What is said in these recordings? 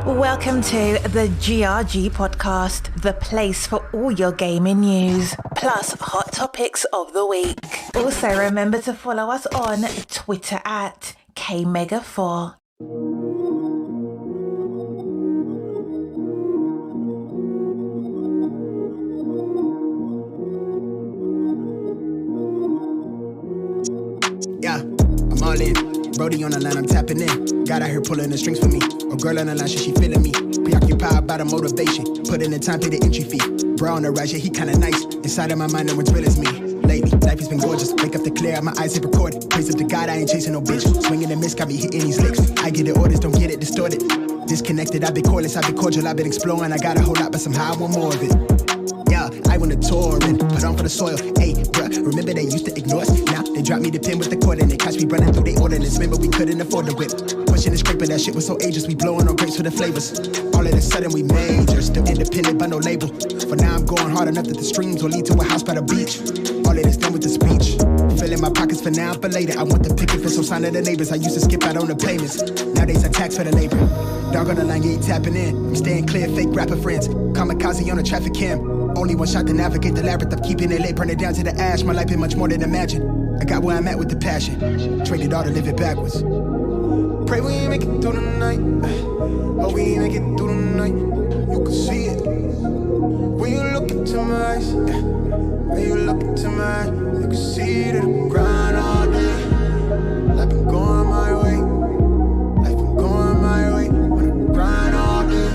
Welcome to the GRG Podcast, the place for all your gaming news, plus hot topics of the week. Also, remember to follow us on Twitter at KMEGA4. Yeah, I'm all in. Brody on the line, I'm tapping in. God out here pulling the strings for me. A girl on the line, she feeling me. Preoccupied by the motivation. Put in the time, pay the entry fee. Bro on the rise, yeah, he kinda nice. Inside of my mind, no one's real as me. Lately, life has been gorgeous. Wake up to clear, my eyes hit recorded. Praise up to God, I ain't chasing no bitch. Swinging and miss, got me hitting these licks. I get the orders, don't get it distorted. Disconnected, I've been cordless, I've been cordial, I've been exploring. I got a whole lot, but somehow I want more of it. Yeah, I went to tour and put on for the soil. Hey, bruh, remember they used to ignore us? Now they dropped me the pin with the cord and they catch me running through the ordinance. Remember we couldn't afford the whip. Pushing and scraping, that shit was so ageless. We blowing on grapes for the flavors. All of a sudden we major, still independent but no label. For now I'm going hard enough that the streams will lead to a house by the beach. All of this done with the speech. Filling my pockets for now, for later. I want the picket for some sign of the neighbors. I used to skip out on the payments. Nowadays I tax for the labor. Dog on the line, yeah, he tapping in. I'm staying clear, fake rapper friends. Kamikaze on the traffic cam. Only one shot to navigate the labyrinth of keeping it lit, burn it down to the ash. My life been much more than imagine. I got where I'm at with the passion. Traded all to live it backwards. Pray we make it through the night. Oh, we make it through the night. You can see it. When you look into my eyes. When you look into my eyes. You can see that I'm grind all day. Life been going my way. Life been going my way. When I grind all day.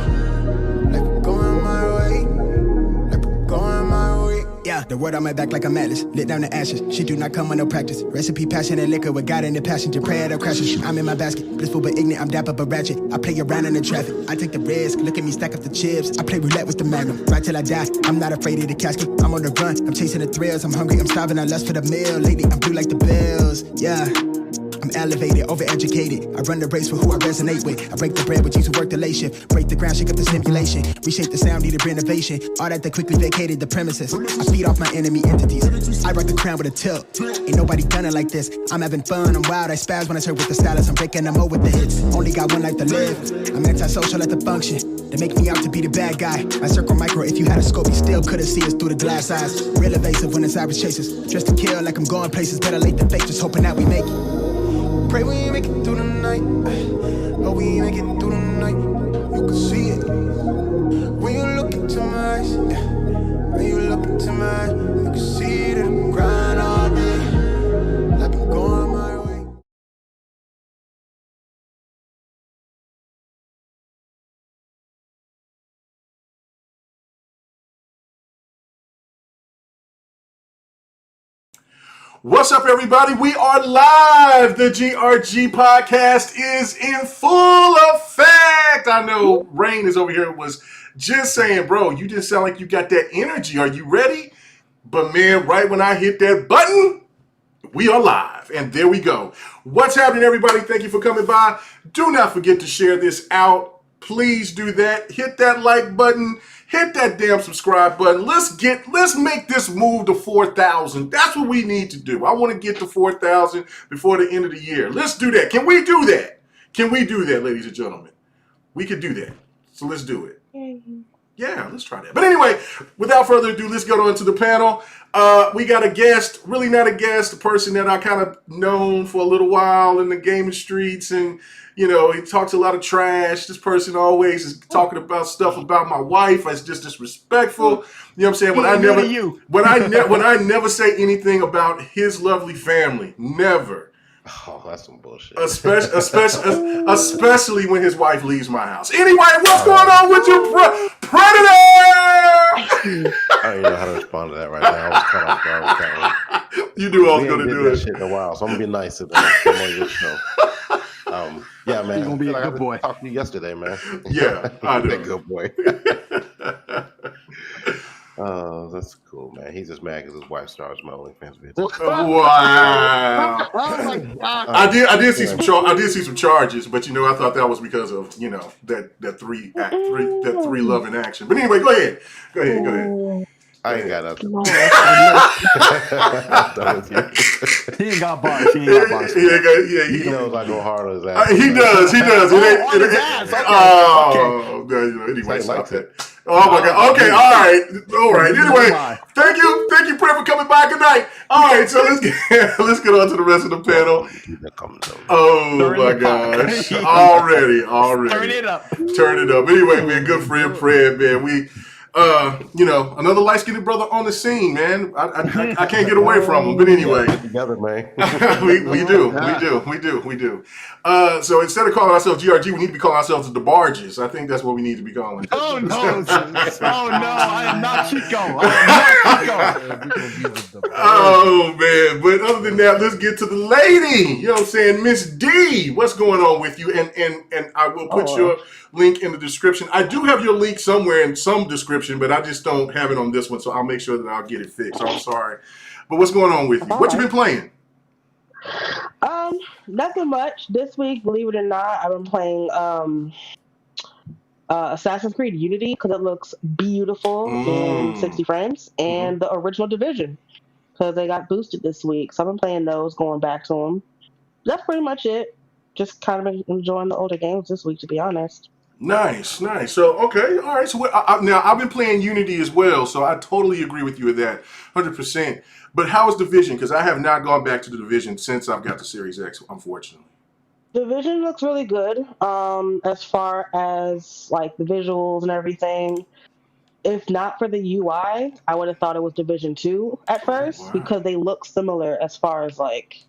Life been going my way. Going my way. Yeah, the word on my back like a atlas. Lit down the ashes. She do not come with no practice. Recipe, passion, and liquor with God in the passenger. Prayer that crashes. I'm in my basket. Blissful but ignorant. I'm dapper but ratchet. I play around in the traffic. I take the risk. Look at me stack up the chips. I play roulette with the magnum. Right till I die. I'm not afraid of the casket. I'm on the run. I'm chasing the thrills. I'm hungry. I'm starving. I lust for the meal. Lately, I'm blue like the bills. Yeah. I'm elevated, overeducated. I run the race for who I resonate with. I break the bread with you who work the late shift. Break the ground, shake up the simulation. Reshape the sound, needed renovation. All that quickly vacated the premises. I feed off my enemy entities. I rock the crown with a tilt. Ain't nobody done it like this. I'm having fun, I'm wild, I spaz when I serve with the stylist. I'm breaking them over with the hits. Only got one life to live. I'm antisocial at the function. They make me out to be the bad guy. I circle micro, if you had a scope, you still couldn't see us through the glass eyes. Real evasive when it's average chasers. Dressed to kill like I'm going places. Better late than fake, just hoping that we make it. Pray we make it through the night. Oh, we make it through the night. You can see it. When you look into my eyes. When you look into my eyes. You can see that I'm grind all day. Like I'm going my way. What's up, everybody? We are live. The GRG podcast is in full effect. I know Rain is over here was just saying, bro, you just sound like you got that energy. Are you ready? But man, right when I hit that button, we are live. And there we go. What's happening, everybody? Thank you for coming by. Do not forget to share this out. Please do that. Hit that like button. Hit that damn subscribe button. Let's make this move to 4,000. That's what we need to do. I want to get to 4,000 before the end of the year. Let's do that. Can we do that? Can we do that, ladies and gentlemen? We could do that. So let's do it. Yeah, let's try that. But anyway, without further ado, let's go on to the panel. We got a guest, really not a guest, a person that I kind of known for a little while in the gaming streets, and you know, he talks a lot of trash. This person always is talking about stuff about my wife. It's just disrespectful. You know what I'm saying? When I never say anything about his lovely family, never. Oh, that's some bullshit. Especially when his wife leaves my house. Anyway, what's going on with your predator? I don't even know how to respond to that right now. I was caught off guard with that one. You knew I was going to do that it. shit in a while, so I'm gonna be nice to them. I'm on your show. Yeah, man. You're gonna be a good boy. Talk to you yesterday, man. Yeah, I do. Good boy. Oh, that's cool, man. He's just mad because his wife stars my OnlyFans video. Wow. Oh my God. I did see some charges, but you know, I thought that was because of, you know, that three love in action. But anyway, go ahead. I ain't got nothing. Lord. I'm done with you. He ain't got bars. He ain't got bars. He knows I go hard on his ass. He does. On his ass. Okay. Oh, no, anyway, stop that. Oh my God. Okay, all right. Anyway, thank you, Brent, for coming by. Good night. All right, so let's get on to the rest of the panel. Oh my gosh, already. Turn it up. Anyway, man, good friend Fred, man. We, another light-skinned brother on the scene, man. I can't get away from him. But anyway, together, man. we do. So instead of calling ourselves GRG, we need to be calling ourselves the Barges. I think that's what we need to be calling. Oh no! I am not Chico. Oh man! But other than that, let's get to the lady. You know what I'm saying, Miss D. What's going on with you? And I will put your link in the description. I do have your link somewhere in some description, but I just don't have it on this one, so I'll make sure that I'll get it fixed. I'm sorry. But what's going on with you? What you been playing? Nothing much. This week, believe it or not, I've been playing Assassin's Creed Unity because it looks beautiful in 60 frames, and the original Division because they got boosted this week. So I've been playing those, going back to them. That's pretty much it. Just kind of enjoying the older games this week, to be honest. Nice. So, okay, all right. So now I've been playing Unity as well, so I totally agree with you with that, 100%. But how is Division? Because I have not gone back to the Division since I've got the Series X, unfortunately. Division looks really good. As far as like the visuals and everything. If not for the UI, I would have thought it was Division 2 at first because they look similar as far as like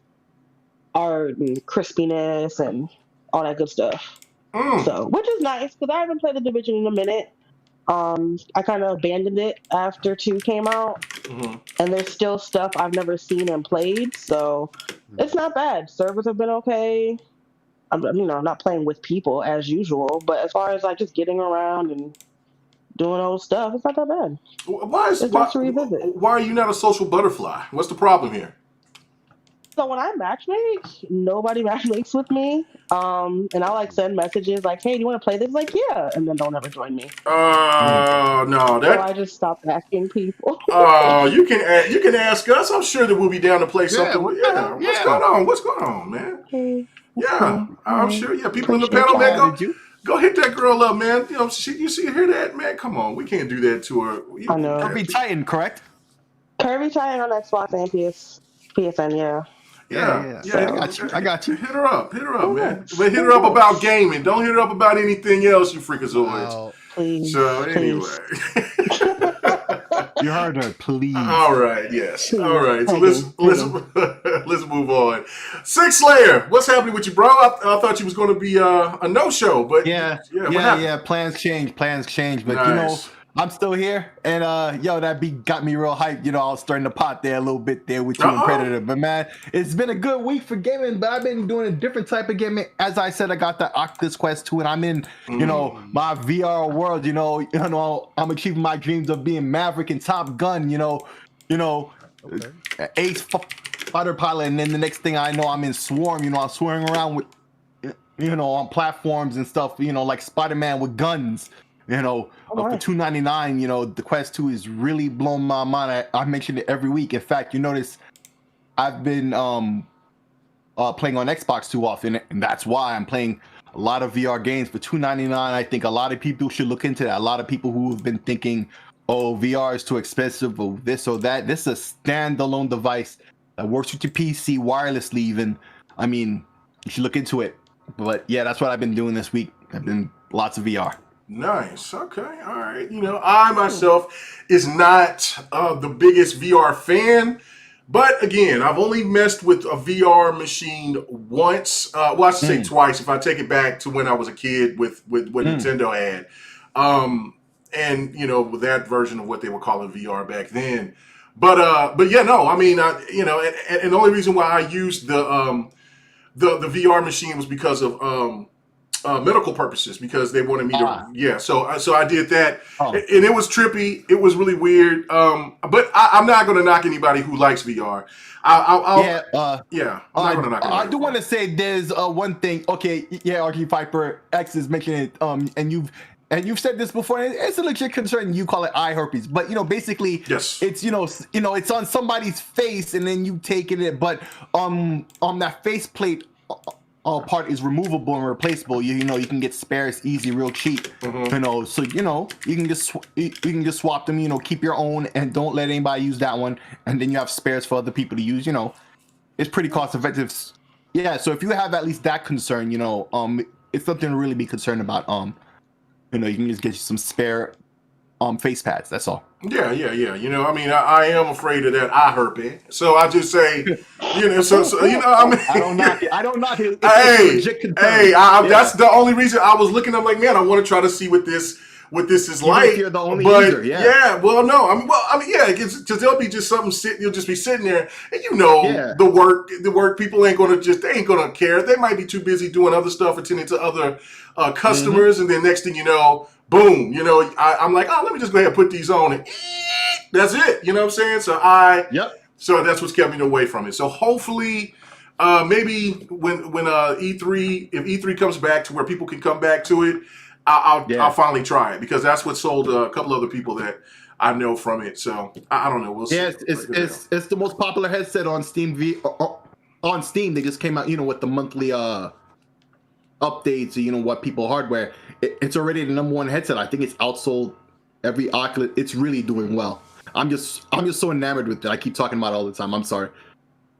art and crispiness and all that good stuff. So, which is nice because I haven't played the Division in a minute. I kind of abandoned it after 2 came out, and there's still stuff I've never seen and played, so it's not bad. Servers have been okay. I'm not playing with people as usual, but as far as like just getting around and doing old stuff, it's not that bad. Why are you not a social butterfly? What's the problem here? So when I matchmake, nobody matchmakes with me. And I'll like send messages like, "Hey, do you want to play this?" Like, yeah, and then don't ever join me. No, So I just stopped asking people. You can ask us. I'm sure that we'll be down to play something. What's going on, man? Okay. Yeah, I'm sure. Yeah, people in the panel, man, go hit that girl up, man. You know, hear that, man? Come on, we can't do that to her. I know. Kirby Titan, correct? Kirby Titan on Xbox and PSN, yeah. Yeah. I got you. Hit her up, man. But hit her up about gaming. Don't hit her up about anything else, you freakazoids. Oh, please. So anyway. You heard her, please. All right, yes. All right. So let's move on. Six Slayer, what's happening with you, bro? I thought you was going to be a no-show, but yeah. Plans change, but nice. I'm still here, and that beat got me real hyped. I was starting to pot there a little bit there with you and Predator, but man, it's been a good week for gaming. But I've been doing a different type of gaming. As I said, I got the Oculus Quest 2, and I'm in, my VR world. I'm achieving my dreams of being Maverick and Top Gun. Ace fighter pilot, and then the next thing I know, I'm in Swarm. I'm swarming around with, on platforms and stuff. Like Spider-Man with guns. For $299, the Quest 2 is really blowing my mind. I mention it every week. In fact, you notice I've been playing on Xbox too often, and that's why I'm playing a lot of VR games for $299. I think a lot of people should look into that. A lot of people who have been thinking, oh, VR is too expensive or this or that. This is a standalone device that works with your PC wirelessly even. I mean, you should look into it. But yeah, that's what I've been doing this week. I've been lots of VR. Nice. Okay. All right. I myself is not the biggest VR fan, but again, I've only messed with a VR machine once. I should say twice if I take it back to when I was a kid with what Nintendo had. With that version of what they were calling VR back then. But yeah, no, I mean, and the only reason why I used the VR machine was because of medical purposes, because they wanted me to so I did that, and it was trippy. It was really weird, but I'm not going to knock anybody who likes VR. I'm not going to knock anybody. I do want to say there's one thing. Okay, RG Viper X is mentioning it, and you've said this before, and it's a legit concern. You call it eye herpes, but basically, Yes. it's it's on somebody's face, and then you taking it, but that faceplate part is removable and replaceable. You can get spares easy, real cheap. So you can just swap them. Keep your own and don't let anybody use that one, and then you have spares for other people to use. It's pretty cost effective. Yeah. So if you have at least that concern, it's something to really be concerned about. You can just get you some spare face pads. That's all. Yeah. I am afraid of that eye herpes. So I just say, I mean, I don't knock it. I don't knock it. It's hey, legit concern. That's the only reason I was looking. I'm like, man, I want to try to see what this is like. If you're the only user, well, no, because there'll be just something sitting. You'll just be sitting there, and the work people ain't gonna care. They might be too busy doing other stuff, attending to other customers, and then next thing you know, boom, I'm like, oh, let me just go ahead and put these on, and that's it. You know what I'm saying? So that's what's kept me away from it. So hopefully, maybe when E3, if E3 comes back to where people can come back to it, I'll finally try it, because that's what sold a couple other people that I know from it. So I don't know. We'll see. Yeah, it's the most popular headset on Steam. On Steam, they just came out, with the monthly updates. What people hardware. It's already the number one headset. I think it's outsold every Oculus. It's really doing well. I'm just so enamored with it. I keep talking about it all the time. I'm sorry.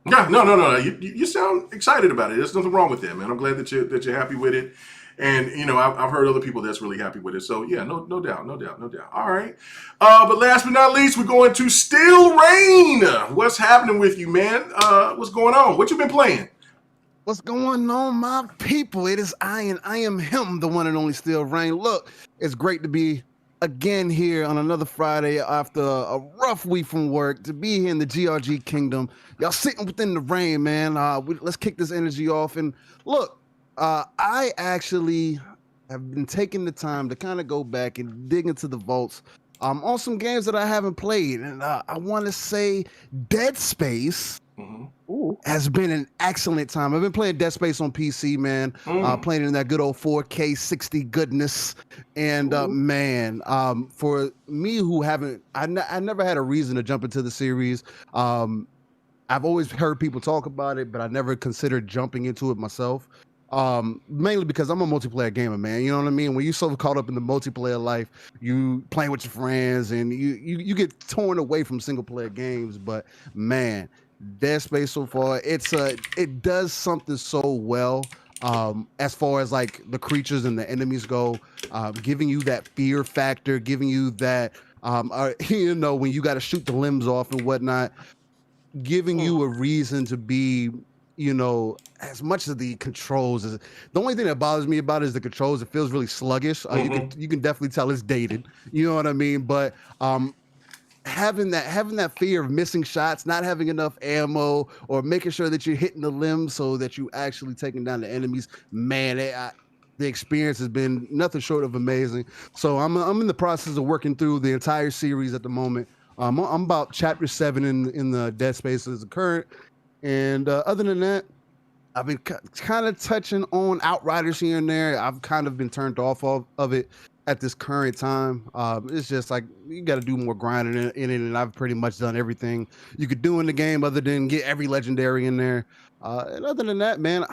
Yeah, no. You sound excited about it. There's nothing wrong with that, man. I'm glad that you're happy with it. And I've heard other people that's really happy with it. So yeah, no doubt. All right. But last but not least, we're going to Steel Rain. What's happening with you, man? What's going on? What you been playing? What's going on, my people? It is I am him, the one and only Steel Rain. Look, it's great to be again here on another Friday after a rough week from work, to be here in the GRG kingdom. Y'all sitting within the rain, man. Let's kick this energy off. And look, I actually have been taking the time to kind of go back and dig into the vaults on some games that I haven't played. And I want to say Dead Space has been an excellent time. I've been playing Dead Space on PC, man. Playing in that good old 4K 60 goodness. And man, for me who haven't, I never had a reason to jump into the series. I've always heard people talk about it, but I never considered jumping into it myself. Mainly because I'm a multiplayer gamer, man. You know what I mean? When you're so caught up in the multiplayer life, you playing with your friends, and you get torn away from single player games. But man, Dead Space so far, it does something so well. As far as like the creatures and the enemies go, giving you that fear factor, giving you that when you got to shoot the limbs off and whatnot, giving you a reason to be, as much as the controls is, the only thing that bothers me about it is the controls. It feels really sluggish. You can definitely tell it's dated. You know what I mean? But having that fear of missing shots, not having enough ammo, or making sure that you're hitting the limbs so that you actually taking down the enemies, man, the experience has been nothing short of amazing. So I'm in the process of working through the entire series at the moment. I'm about chapter 7 in the Dead Space as a current. And other than that, I've been kind of touching on Outriders here and there. I've kind of been turned off of it at this current time. It's just like you got to do more grinding in it, and I've pretty much done everything you could do in the game other than get every legendary in there. And other than that, man,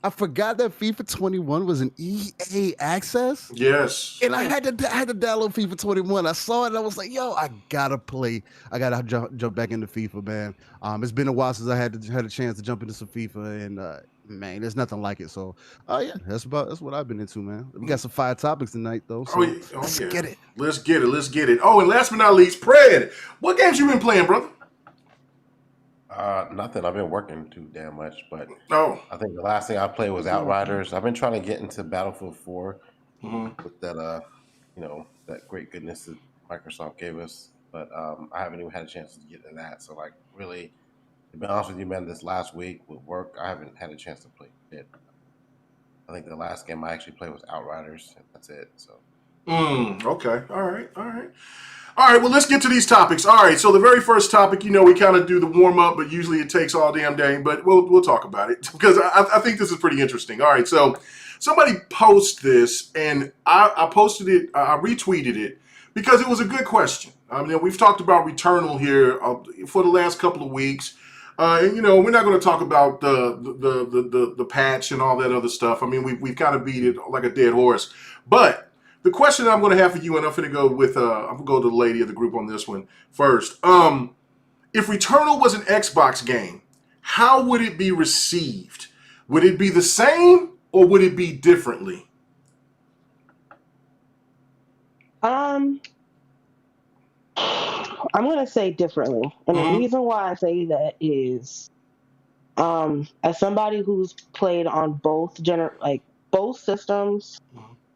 I forgot that FIFA 21 was an EA access. Yes. And I had to download FIFA 21. I saw it and I was like, yo, I gotta play. I gotta jump back into FIFA, man. It's been a while since I had a chance to jump into some FIFA, and man, there's nothing like it. So yeah, that's what I've been into, man. We got some fire topics tonight though. So let's get it. Let's get it. Oh, and last but not least, Pred, what games you been playing, brother? Nothing. I've been working too damn much, but I think the last thing I played was Outriders. I've been trying to get into Battlefield 4 with that, that great goodness that Microsoft gave us, but I haven't even had a chance to get into that. So, like, really, to be honest with you, man, this last week with work, I haven't had a chance to play it. I think the last game I actually played was Outriders, and that's it. So, Okay. All right. All right, well, let's get to these topics. All right, so the very first topic, we kind of do the warm-up, but usually it takes all damn day, but we'll talk about it because I think this is pretty interesting. All right, so somebody posted this, and I posted it, I retweeted it, because it was a good question. I mean, we've talked about Returnal here for the last couple of weeks, and, we're not going to talk about the patch and all that other stuff. I mean, we've kind of beat it like a dead horse, but the question I'm going to have for you, and I'm going to go with, I'm going to go to the lady of the group on this one first. If Returnal was an Xbox game, how would it be received? Would it be the same or would it be differently? I'm going to say differently. And the reason why I say that is, as somebody who's played on both systems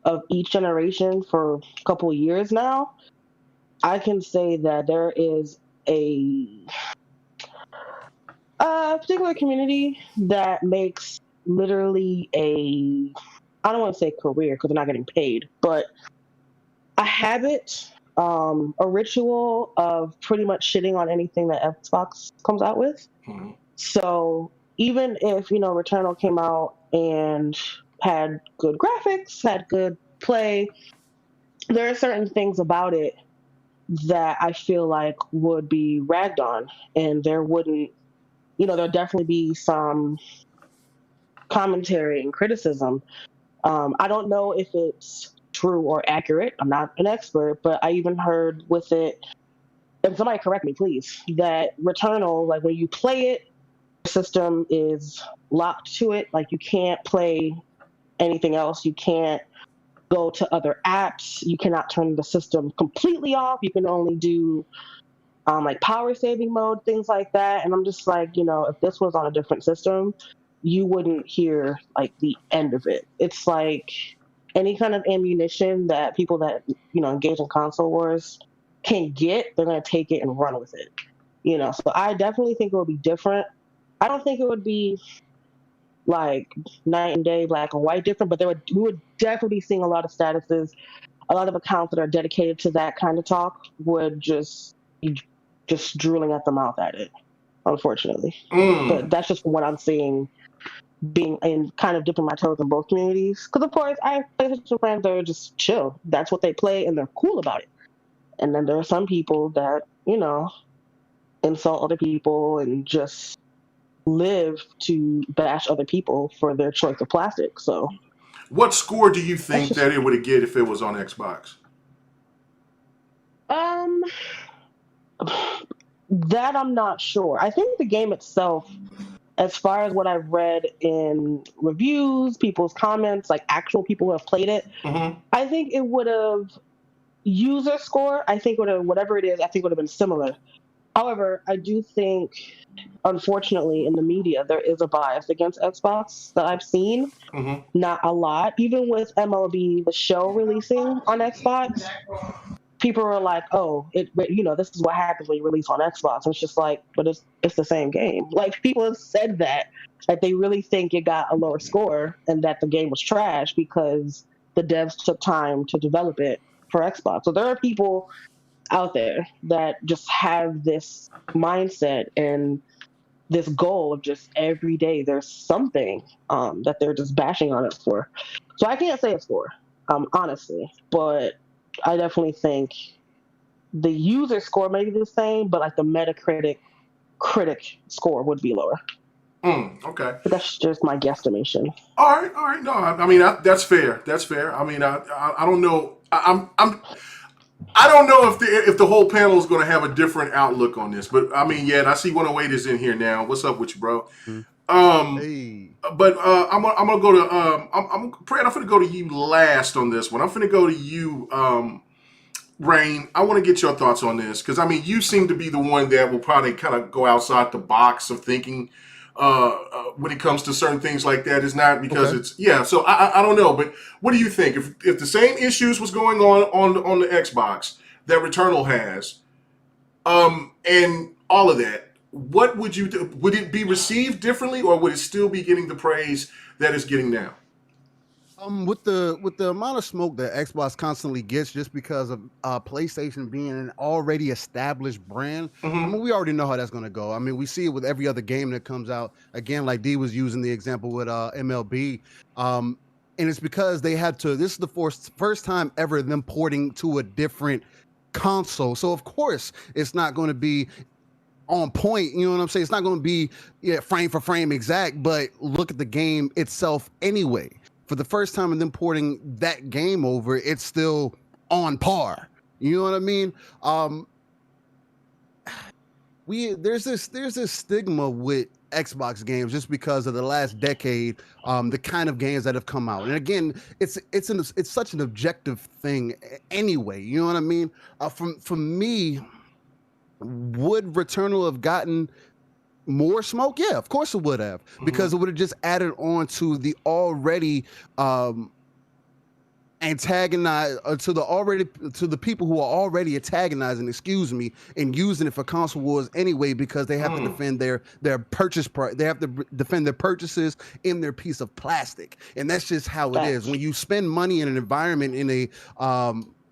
of each generation for a couple of years now, I can say that there is a particular community that makes literally I don't want to say career because they're not getting paid, but a habit, a ritual of pretty much shitting on anything that Xbox comes out with. So even if, Returnal came out and had good graphics, had good play, there are certain things about it that I feel like would be ragged on, and there wouldn't, there'll definitely be some commentary and criticism. I don't know if it's true or accurate. I'm not an expert, but I even heard with it, and somebody correct me, please, that Returnal, like when you play it, the system is locked to it. Like you can't play anything else. You can't go to other apps. You cannot turn the system completely off. You can only do like power saving mode, things like that. And I'm just like, if this was on a different system, you wouldn't hear like the end of it. It's like any kind of ammunition that people that, engage in console wars can get, they're going to take it and run with it. So I definitely think it would be different. I don't think it would be like night and day, black and white different, but we would definitely be seeing a lot of statuses, a lot of accounts that are dedicated to that kind of talk would just be just drooling at the mouth at it, unfortunately. But that's just what I'm seeing, being in kind of dipping my toes in both communities. Because of course, I have PlayStation friends that are just chill. That's what they play, and they're cool about it. And then there are some people that insult other people and just live to bash other people for their choice of plastic. So, what score do you think that it would get if it was on Xbox? That I'm not sure. I think the game itself, as far as what I've read in reviews, people's comments, like actual people who have played it, I think it would have user score. I think whatever it is, I think would have been similar. However, I do think, unfortunately, in the media, there is a bias against Xbox that I've seen. Not a lot. Even with MLB, the show releasing on Xbox, people are like, oh, this is what happens when you release on Xbox. And it's just like, but it's the same game. Like, people have said that they really think it got a lower score and that the game was trash because the devs took time to develop it for Xbox. So there are people out there that just have this mindset and this goal of just every day there's something that they're just bashing on it for. So I can't say a score, honestly, but I definitely think the user score may be the same, but like the Metacritic critic score would be lower. Okay. But that's just my guesstimation. All right. No, I mean that's fair. That's fair. I mean, I don't know. I don't know if the whole panel is going to have a different outlook on this, but I mean, yeah, and I see 108 is in here now. What's up with you, bro? Hey. But I'm gonna go to Brad. I'm gonna go to you last on this one. I'm gonna go to you, Rain. I want to get your thoughts on this because I mean, you seem to be the one that will probably kind of go outside the box of thinking when it comes to certain things like that. It's not because it's So I don't know, but what do you think if the same issues was going on the Xbox that Returnal has, and all of that? What would you do? Would it be received differently, or would it still be getting the praise that it's getting now? With the amount of smoke that Xbox constantly gets just because of PlayStation being an already established brand, I mean, we already know how that's going to go. I mean, we see it with every other game that comes out. Again, like D was using the example with MLB, and it's because they had to. This is the first time ever them porting to a different console, so of course it's not going to be on point, you know what I'm saying? It's not going to be frame for frame exact, but look at the game itself anyway. For the first time in them porting that game over, it's still on par. You know what I mean? There's this stigma with Xbox games just because of the last decade, the kind of games that have come out. And again, it's such an objective thing anyway. You know what I mean? For me, would Returnal have gotten more smoke? Yeah, of course it would have, because it would have just added on to the already antagonize to the people who are already antagonizing, and using it for console wars anyway, because they have to defend their purchase price. They have to defend their purchases in their piece of plastic, and that's just how it is. When you spend money in an environment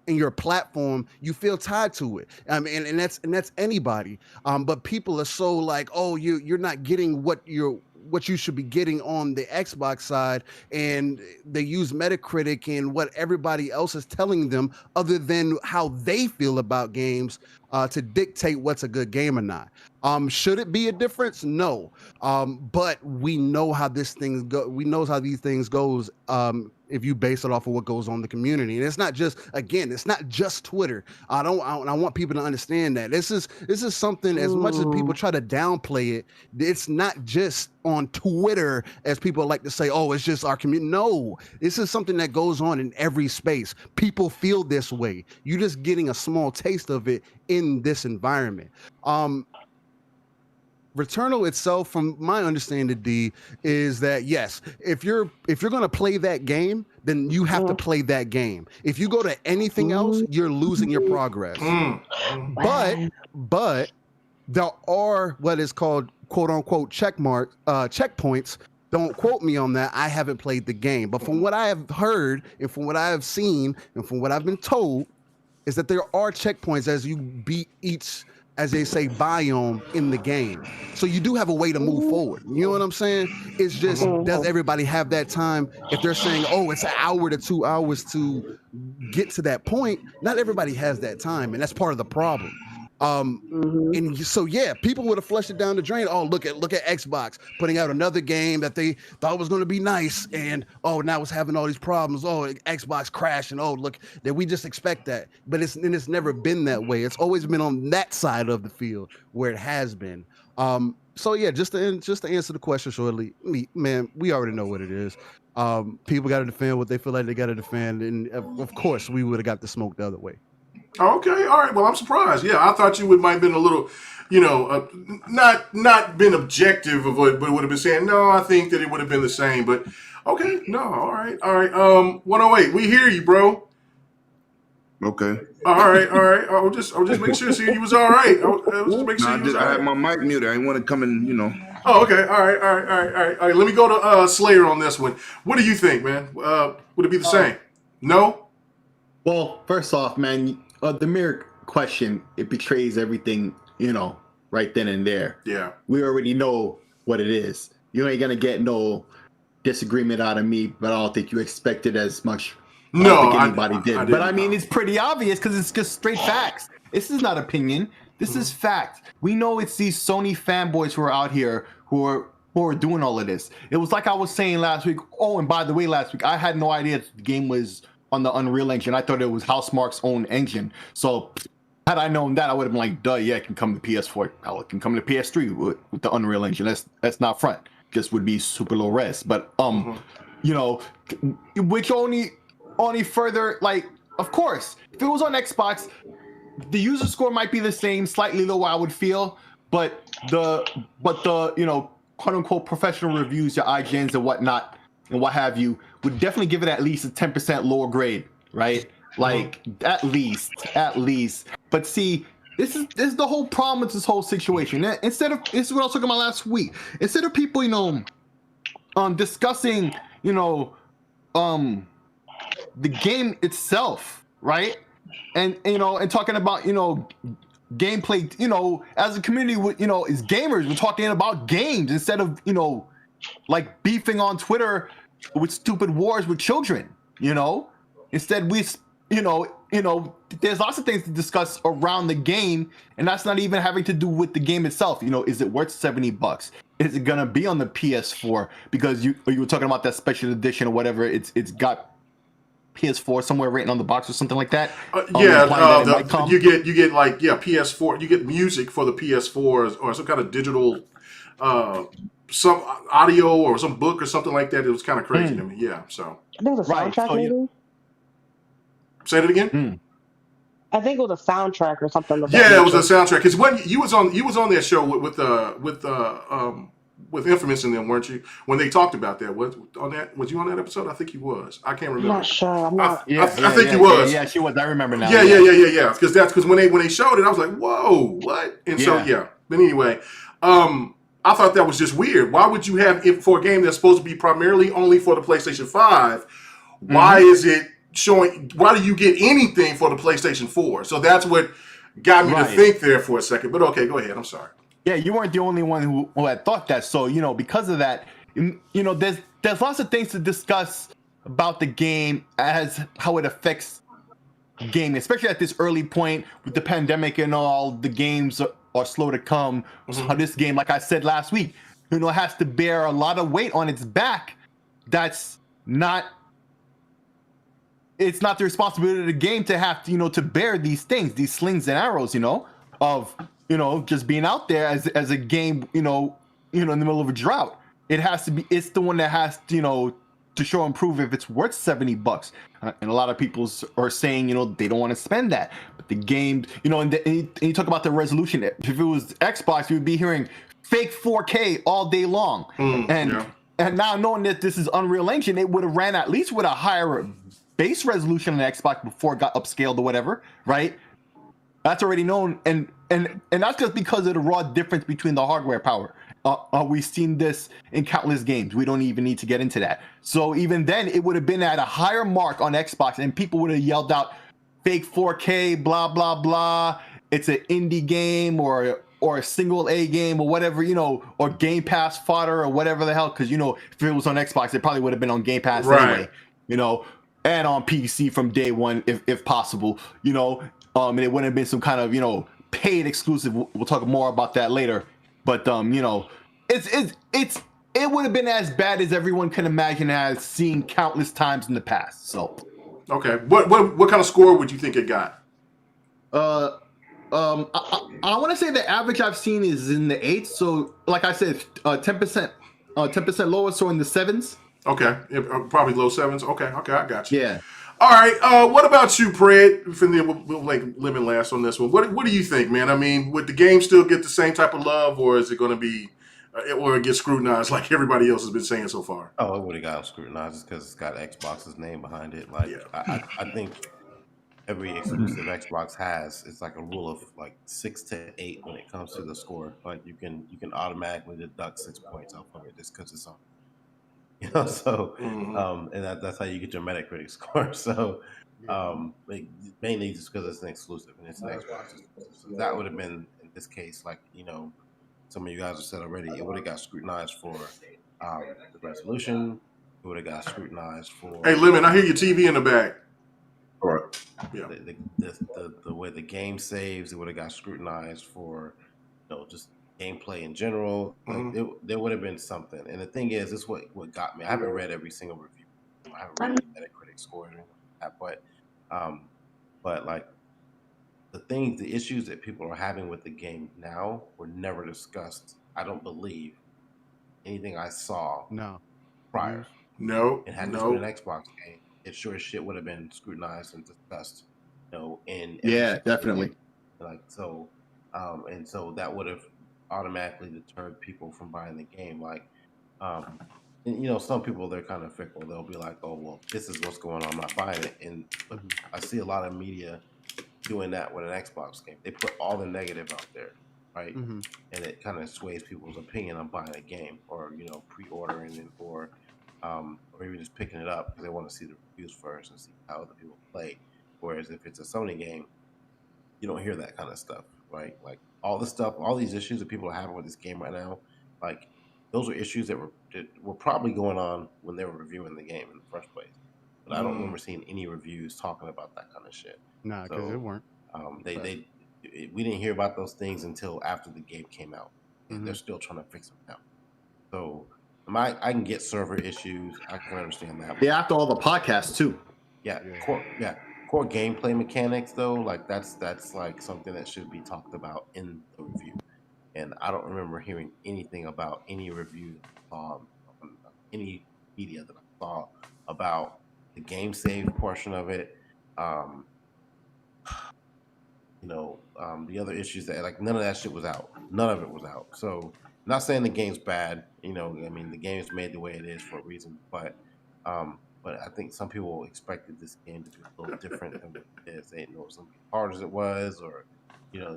in your platform, you feel tied to it. And that's anybody. But people are so like, oh, you're not getting what you should be getting on the Xbox side, and they use Metacritic and what everybody else is telling them other than how they feel about games to dictate what's a good game or not. Should it be a difference? No. But we know how these things goes if you base it off of what goes on in the community. And it's not just Twitter. I want people to understand that this is something, as much as people try to downplay it, it's not just on Twitter, as people like to say, oh, it's just our community. No, this is something that goes on in every space. People feel this way. You're just getting a small taste of it in this environment. Returnal itself, from my understanding, D, is that yes, if you're going to play that game, then you have to play that game. If you go to anything else, you're losing your progress. But there are what is called quote unquote checkpoints. Don't quote me on that. I haven't played the game, but from what I have heard and from what I have seen and from what I've been told, is that there are checkpoints as you beat each, as they say, biome in the game. So you do have a way to move forward. You know what I'm saying? It's just, does everybody have that time? If they're saying, oh, it's an hour to 2 hours to get to that point, not everybody has that time, and that's part of the problem. And so yeah, people would have flushed it down the drain. Oh, look at Xbox putting out another game that they thought was going to be nice, and oh, now it's having all these problems. Oh, Xbox crashed, and oh, look, that we just expect that. But it's never been that way. It's always been on that side of the field where it has been. So yeah, just to answer the question shortly, man, we already know what it is. People got to defend what they feel like they got to defend, and of course, we would have got the smoke the other way. Okay, all right. Well, I'm surprised. Yeah, I thought you might have been a little, not been objective of what, but would have been saying, no, I think that it would have been the same. But okay, no, all right. 108, we hear you, bro. Okay. All right. I'll just make sure. See, you was all right. I was just make sure you was all right. I had my mic muted. I didn't want to come in, Oh, okay. All right. Let me go to Slayer on this one. What do you think, man? Would it be the same? No. Well, first off, man, the mere question, it betrays everything, right then and there. Yeah. We already know what it is. You ain't going to get no disagreement out of me, but I don't think you expected as much. I don't think anybody did. But I mean, it's pretty obvious because it's just straight facts. This is not opinion. This is fact. We know it's these Sony fanboys who are out here who are doing all of this. It was like I was saying last week. Oh, and by the way, last week, I had no idea the game was on the Unreal Engine. I thought it was Housemarque's own engine. So had I known that, I would have been like, duh, yeah, it can come to PS4. It can come to PS3 with the Unreal Engine. That's not front. Just would be super low res. But which only further, like, of course, if it was on Xbox, the user score might be the same, slightly lower, I would feel, but the quote unquote professional reviews, your IGNs and whatnot and what have you, would definitely give it at least a 10% lower grade, right? Like at least. But see, this is the whole problem with this whole situation. This is what I was talking about last week. Instead of people, discussing, the game itself, right? And talking about gameplay, as a community, as gamers, we're talking about games instead of like beefing on Twitter with stupid wars with children. Instead there's lots of things to discuss around the game, and that's not even having to do with the game itself. Is it worth $70? Is it gonna be on the PS4? Because you were talking about that special edition or whatever. It's got PS4 somewhere written on the box or something like that. You get like PS4. You get music for the PS4 or some kind of digital, some audio or some book or something like that. It was kind of crazy to me. Yeah, so I think it was a soundtrack, maybe. Say it again. I think it was a soundtrack or something. Yeah, it was a soundtrack. Because when you was on that show with Infamous in them, weren't you? When they talked about that, was you on that episode? I think he was. I can't remember. I'm not sure. I'm not. I think he was. Yeah, she was. I remember now. Yeah. Because when they showed it, I was like, whoa, what? And so But anyway, I thought that was just weird. Why would you have it for a game that's supposed to be primarily only for the PlayStation 5? Why is it showing? Why do you get anything for the PlayStation 4? So that's what got me to think there for a second. But okay, go ahead. I'm sorry. Yeah, you weren't the only one who had thought that. So, because of that, there's lots of things to discuss about the game as how it affects gaming, especially at this early point with the pandemic and all. The games are slow to come. So how this game, like I said last week, has to bear a lot of weight on its back. That's not. It's not the responsibility of the game to have to, to bear these things, these slings and arrows, of just being out there as a game, in the middle of a drought. It has to be. It's the one that has to, to show and prove if it's worth $70. And a lot of people are saying, they don't want to spend that. But the game, and you talk about the resolution. If it was Xbox, you would be hearing fake 4K all day long. And now knowing that this is Unreal Engine, it would have ran at least with a higher base resolution on the Xbox before it got upscaled or whatever, right? That's already known, and that's just because of the raw difference between the hardware power. We've seen this in countless games. We don't even need to get into that. So even then, it would have been at a higher mark on Xbox, and people would have yelled out, "Fake 4K, blah blah blah. It's an indie game or a single A game or whatever, or Game Pass fodder or whatever the hell." Because if it was on Xbox, it probably would have been on Game Pass anyway. And on PC from day one, if possible. And it wouldn't have been some kind of paid exclusive. We'll talk more about that later. But it would have been as bad as everyone can imagine, has seen countless times in the past. So, okay, what kind of score would you think it got? I want to say the average I've seen is in the 8s. So, like I said, 10% lower, so in the 7s. Okay, probably low 7s. Okay, I got you. Yeah. All right. What about you, Pred? We'll like limit last on this one. What do you think, man? I mean, would the game still get the same type of love, or is it going to be, or it get scrutinized like everybody else has been saying so far? Oh, it would have gotten scrutinized because it's got Xbox's name behind it. Like, I think every exclusive Xbox has, it's like a rule of like 6 to 8 when it comes to the score. Like you can automatically deduct 6 points off of it just because it's on. So and that's how you get your Metacritic score. So mainly just because it's an exclusive and it's an Xbox exclusive. So that would have been, in this case, like some of you guys have said already, it would have got scrutinized for the resolution. It would have got scrutinized for. Hey, Lemon, I hear your TV in the back. All right. Yeah. The way the game saves, it would have got scrutinized for, just gameplay in general. Like there would have been something. And the thing is, this is what got me. I haven't read every single review. I haven't read the Metacritic score or anything like that, but like the issues that people are having with the game now were never discussed. I don't believe anything I saw prior. No. It had this been an Xbox game, it sure as shit would have been scrutinized and discussed. Definitely. Game. Like so, and so that would have automatically deterred people from buying the game. Like, and, some people, they're kind of fickle. They'll be like, "Oh, well, this is what's going on. I'm not buying it." And I see a lot of media doing that with an Xbox game. They put all the negative out there, right? And it kind of sways people's opinion on buying a game or pre-ordering it or or even just picking it up because they want to see the reviews first and see how other people play. Whereas if it's a Sony game, you don't hear that kind of stuff, right? Like all these issues that people are having with this game right now, like those are issues that were probably going on when they were reviewing the game in the first place. But I don't remember seeing any reviews talking about that kind of shit. Nah, because it weren't. We didn't hear about those things until after the game came out, and they're still trying to fix them now. So I can get server issues. I can understand that. Yeah, after all the podcasts too. Core gameplay mechanics though, like that's like something that should be talked about in the review. And I don't remember hearing anything about any review on any media that I saw about the game save portion of it. The other issues that like none of that shit was out. None of it was out. So not saying the game's bad. The game's made the way it is for a reason. But I think some people expected this game to be a little different than what it is. They didn't know it was as hard as it was, or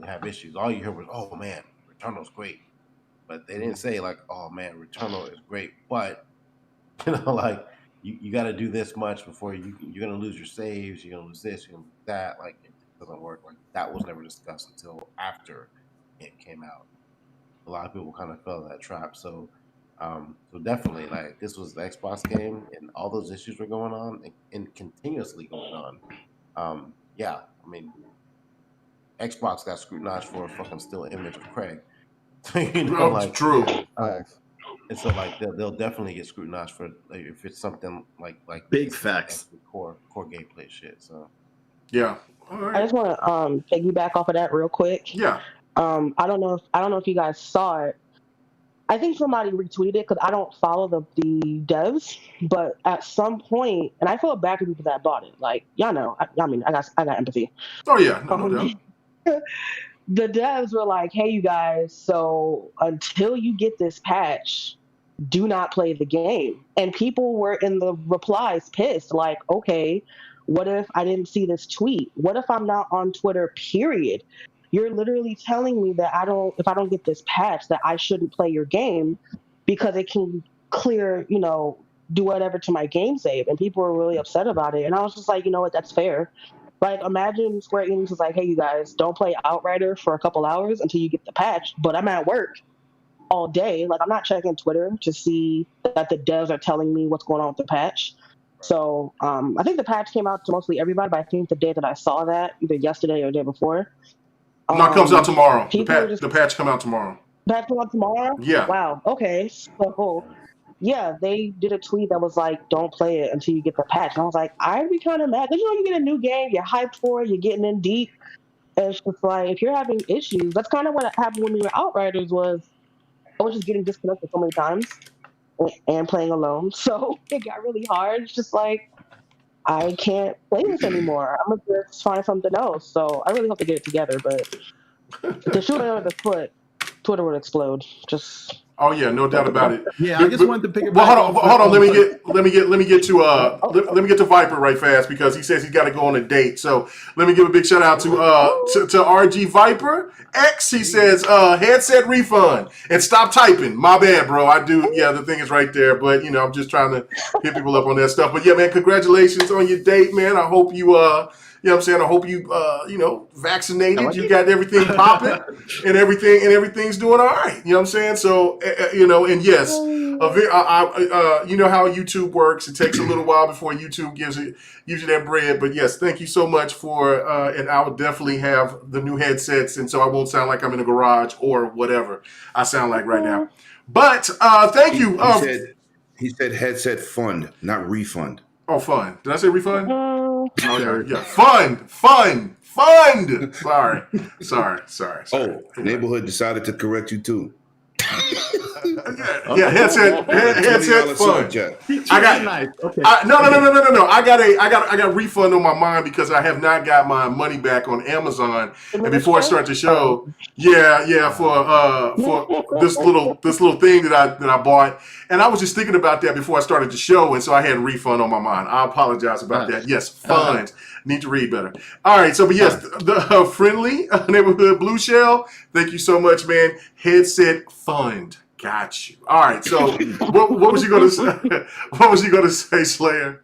have issues. All you heard was, "Oh man, Returnal's great," but they didn't say like, "Oh man, Returnal is great," but like you got to do this much before you're gonna lose your saves. You're gonna lose this. You're gonna lose that. Like it doesn't work. Like that was never discussed until after it came out. A lot of people kind of fell in that trap. So definitely, like this was the Xbox game, and all those issues were going on and continuously going on. Xbox got scrutinized for a fucking still image of Craig. True. And so, like, they'll definitely get scrutinized for if it's something like big facts, like core gameplay shit. So, yeah. All right. I just want to piggyback off of that real quick. Yeah. I don't know if you guys saw it. I think somebody retweeted it because I don't follow the devs, but at some point, and I feel bad for people that bought it. Like y'all know, I got empathy. Oh yeah, no doubt. The devs were like, "Hey, you guys, so until you get this patch, do not play the game." And people were in the replies pissed, like, "Okay, what if I didn't see this tweet? What if I'm not on Twitter, period? You're literally telling me that if I don't get this patch, that I shouldn't play your game because it can clear, do whatever to my game save." And people were really upset about it. And I was just like, you know what, that's fair. Like, imagine Square Enix was like, "Hey, you guys, don't play Outrider for a couple hours until you get the patch." But I'm at work all day. Like, I'm not checking Twitter to see that the devs are telling me what's going on with the patch. So I think the patch came out to mostly everybody, but I think the day that I saw that, either yesterday or the day before. No, it comes out tomorrow. The patch come out tomorrow. Patch come out tomorrow? Yeah. Wow. Okay. So, yeah, they did a tweet that was like, "Don't play it until you get the patch." And I was like, I'd be kind of mad. Because, you get a new game, you're hyped for it, you're getting in deep. And it's just like, if you're having issues, that's kind of what happened when we were Outriders was I was just getting disconnected so many times and playing alone. So it got really hard. It's just like, I can't play this anymore. I'm going to just find something else. So I really hope to get it together. But to shoot it under the foot, Twitter would explode. Oh yeah, no doubt about it. Yeah, I just wanted to pick it. Well, hold on. Let me get to Viper right fast because he says he's got to go on a date. So let me give a big shout out to RG Viper X. He says headset refund and stop typing. My bad, bro. I do. Yeah, the thing is right there. But I'm just trying to hit people up on that stuff. But yeah, man, congratulations on your date, man. I hope you you know what I'm saying? I hope you, vaccinated. You got everything popping and everything's doing all right. You know what I'm saying? So, and yes, you know how YouTube works. It takes a little while before YouTube gives you that bread. But yes, thank you so much for, and I will definitely have the new headsets. And so I won't sound like I'm in a garage or whatever I sound like right now. But thank you. He said headset fund, not refund. Oh, fun. Did I say refund? Oh, yeah. Fund. Sorry. Oh, neighborhood decided to correct you too. Yeah, headset fun. I got nice. Okay. No. I got a refund on my mind because I have not got my money back on Amazon. And before I start the show, for this little thing that I bought, and I was just thinking about that before I started the show, and so I had a refund on my mind. I apologize about that. Yes, funds. Need to read better. All right, so but yes, the friendly neighborhood blue shell. Thank you so much, man. Headset fund. Got you. All right. So what was you going to say? What was you going to say, Slayer?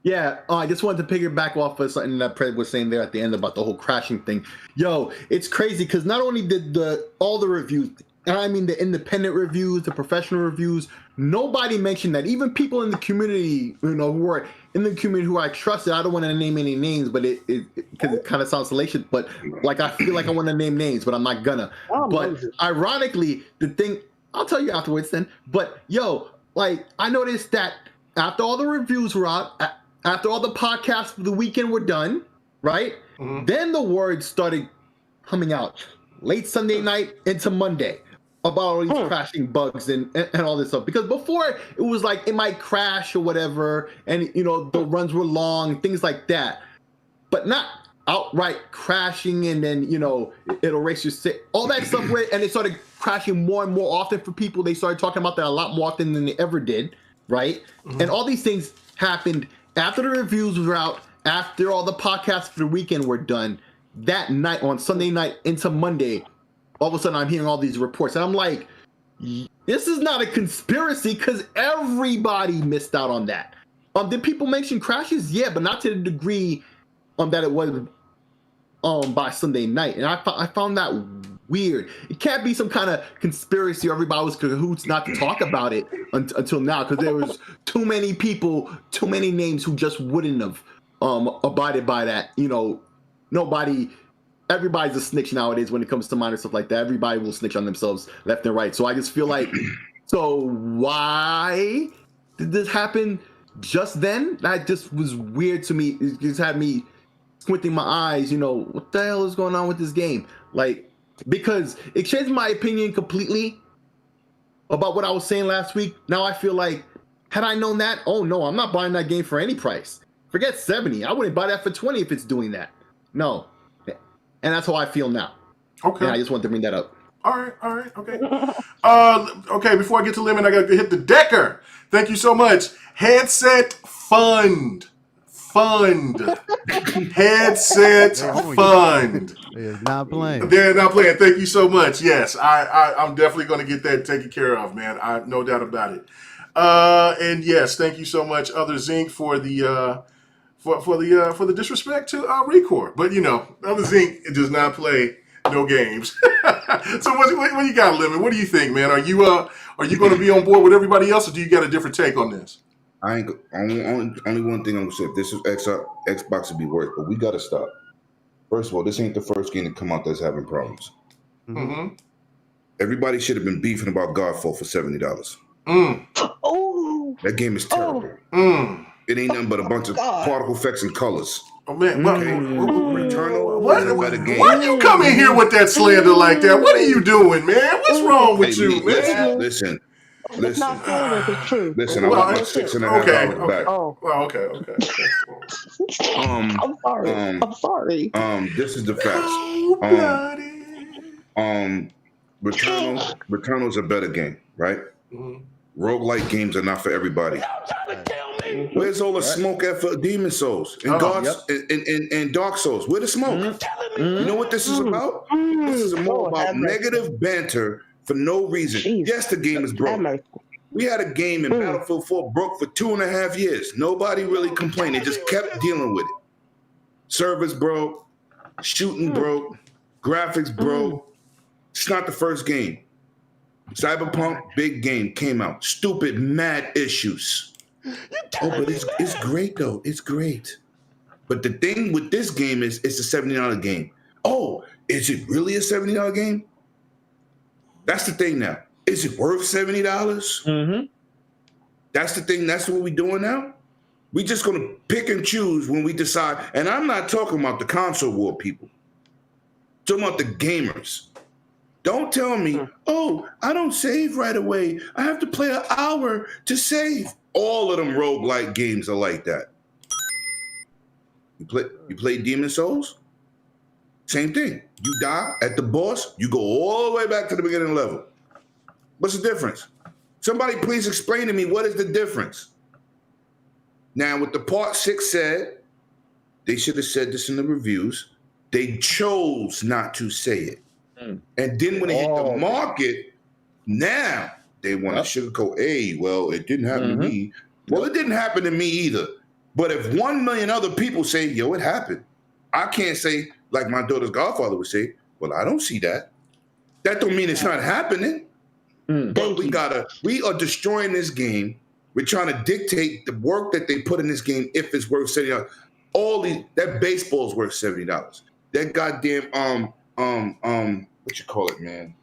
Yeah, I just wanted to piggyback off of something that Pred was saying there at the end about the whole crashing thing. Yo, it's crazy because not only did all the reviews, and I mean the independent reviews, the professional reviews, nobody mentioned that. Even people in the community, who are in the community who I trusted, I don't want to name any names, but because it kind of sounds salacious, but like I feel like I want to name names, but I'm not gonna. But ironically, the thing, I'll tell you afterwards then, but yo, like I noticed that after all the reviews were out, after all the podcasts for the weekend were done, right? Mm-hmm. Then the words started coming out late Sunday night into Monday about all these crashing bugs and all this stuff. Because before it was like it might crash or whatever, and the runs were long, things like that. But not outright crashing and then it'll erase your all that stuff. And it started crashing more and more often for people. They started talking about that a lot more often than they ever did, right? Mm-hmm. And all these things happened after the reviews were out, after all the podcasts for the weekend were done. That night, on Sunday night into Monday, all of a sudden I'm hearing all these reports. And I'm like, this is not a conspiracy because everybody missed out on that. Did people mention crashes? Yeah, but not to the degree that it was by Sunday night. And I found that weird. It can't be some kind of conspiracy or everybody was cahoots not to talk about it until now, because there was too many people, too many names who just wouldn't have abided by that. Everybody's a snitch nowadays when it comes to minor stuff like that. Everybody will snitch on themselves left and right. So I just feel like, so why did this happen just then? That just was weird to me. It just had me squinting my eyes, what the hell is going on with this game? Like, because it changed my opinion completely about what I was saying last week. Now I feel like, had I known that, oh no, I'm not buying that game for any price. Forget 70. I wouldn't buy that for 20 if it's doing that. No. And that's how I feel now. Okay. And I just wanted to bring that up. All right, okay. Okay, before I get to Lemon, I got to hit the Decker. Thank you so much. Headset Fund. Headset Fund. They're not playing. They're not playing. Thank you so much. Yes, I'm definitely going to get that taken care of, man. I no doubt about it. And yes, thank you so much, Other Zinc, for the for the disrespect to Record. But Other Zinc does not play no games. So what you got, Lemon? What do you think, man? Are you going to be on board with everybody else, or do you got a different take on this? I ain't only one thing I'm gonna say. If this is Xbox would be worse, but we gotta stop. First of all, this ain't the first game to come out that's having problems. Mm-hmm. Everybody should have been beefing about Godfall for $70. Oh, that game is terrible. It ain't nothing but a bunch of particle effects and colors. Oh man, Returnal is a better game. Why you come in here with that slander like that? What are you doing, man? What's wrong with you, man? Listen. It's not fair if it's true. Listen, I want my $6.50 back. Oh, well, okay. I'm sorry. This is the facts. Returnal is a better game, right? Mm-hmm. Roguelike games are not for everybody. Where's all the smoke for Demon Souls and and Dark Souls? Where's the smoke? You know what this is about? This is more about negative banter for no reason. Jeez. Yes, the game is broke. We had a game in Battlefield 4 broke for 2.5 years. Nobody really complained. They just kept dealing with it. Servers broke, shooting broke, graphics broke. It's not the first game. Cyberpunk, big game, came out. Stupid, mad issues. But it's great, though. It's great. But the thing with this game is it's a $70 game. Oh, is it really a $70 game? That's the thing now. Is it worth $70? Mm-hmm. That's the thing. That's what we're doing now. We just going to pick and choose when we decide. And I'm not talking about the console war people. I'm talking about the gamers. Don't tell me, oh, I don't save right away. I have to play an hour to save. All of them roguelike games are like that. You play Demon Souls? Same thing. You die at the boss, you go all the way back to the beginning level. What's the difference? Somebody please explain to me what is the difference. Now, what the Part 6 said, they should have said this in the reviews. They chose not to say it. And then when it hit the market, Now they want to sugarcoat. Hey, well, it didn't happen to me. Well, it didn't happen to me either. But if 1 million other people say, yo, it happened, I can't say, like my daughter's godfather would say, well, I don't see that. That don't mean it's not happening. But we are destroying this game. We're trying to dictate the work that they put in this game if it's worth $70. That baseball's worth $70. That goddamn what you call it, man?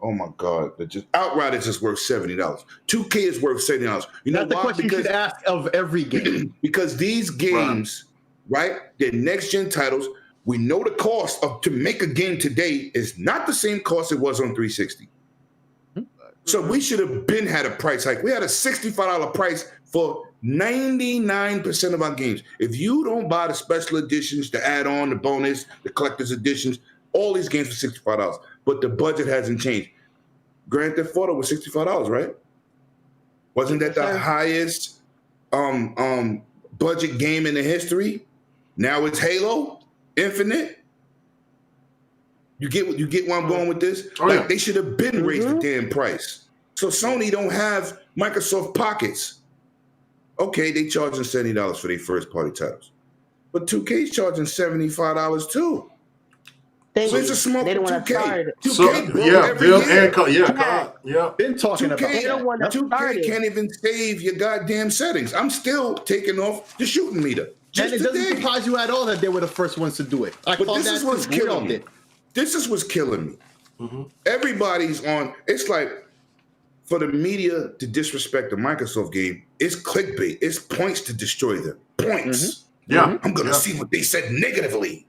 Oh my God! Outriders is worth $70. 2K is worth $70. You know That's why? the question you should ask of every game. Because these games, right? They're next gen titles. We know the cost to make a game today is not the same cost it was on 360. So we should have had a price hike. We had a $65 price for 99% of our games. If you don't buy the special editions, the add-on, the bonus, the collector's editions, all these games for $65. But the budget hasn't changed. Grand Theft Auto was $65, right? Wasn't that the highest budget game in the history? Now it's Halo Infinite. You get where I'm going with this? They should have been raised the damn price. So Sony don't have Microsoft pockets. Okay, they charging $70 for their first party titles. But 2K's charging $75 too. So it's a smoke for 2K. 2K been talking about it. 2K can't even save your goddamn settings. I'm still taking off the shooting meter. And it doesn't surprise you at all that they were the first ones to do it. But this is what's killing me. This is what's killing me. Everybody's on. It's like for the media to disrespect the Microsoft game, it's clickbait. It's points to destroy them. Points. Yeah. I'm going to see what they said negatively.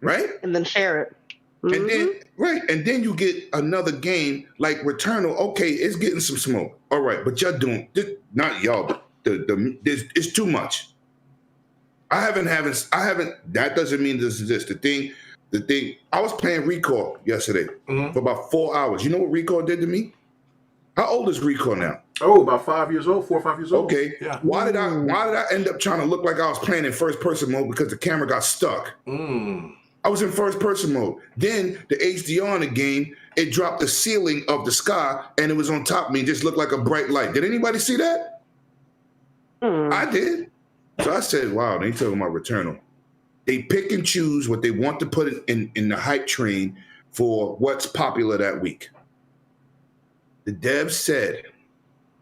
Right? And then share it. And then you get another game like Returnal. Okay, it's getting some smoke. All right, but y'all doing not y'all, but it's too much. I haven't. That doesn't mean this exists. The thing. I was playing Recall yesterday for about 4 hours. You know what Recall did to me? How old is Recall now? Oh, about 5 years old, 4 or 5 years old. Okay. Yeah. Why did I end up trying to look like I was playing in first person mode because the camera got stuck? I was in first person mode. Then the HDR in the game, it dropped the ceiling of the sky and it was on top of me. It just looked like a bright light. Did anybody see that? I did. So I said, wow, they talking about Returnal. They pick and choose what they want to put in the hype train for what's popular that week. The devs said,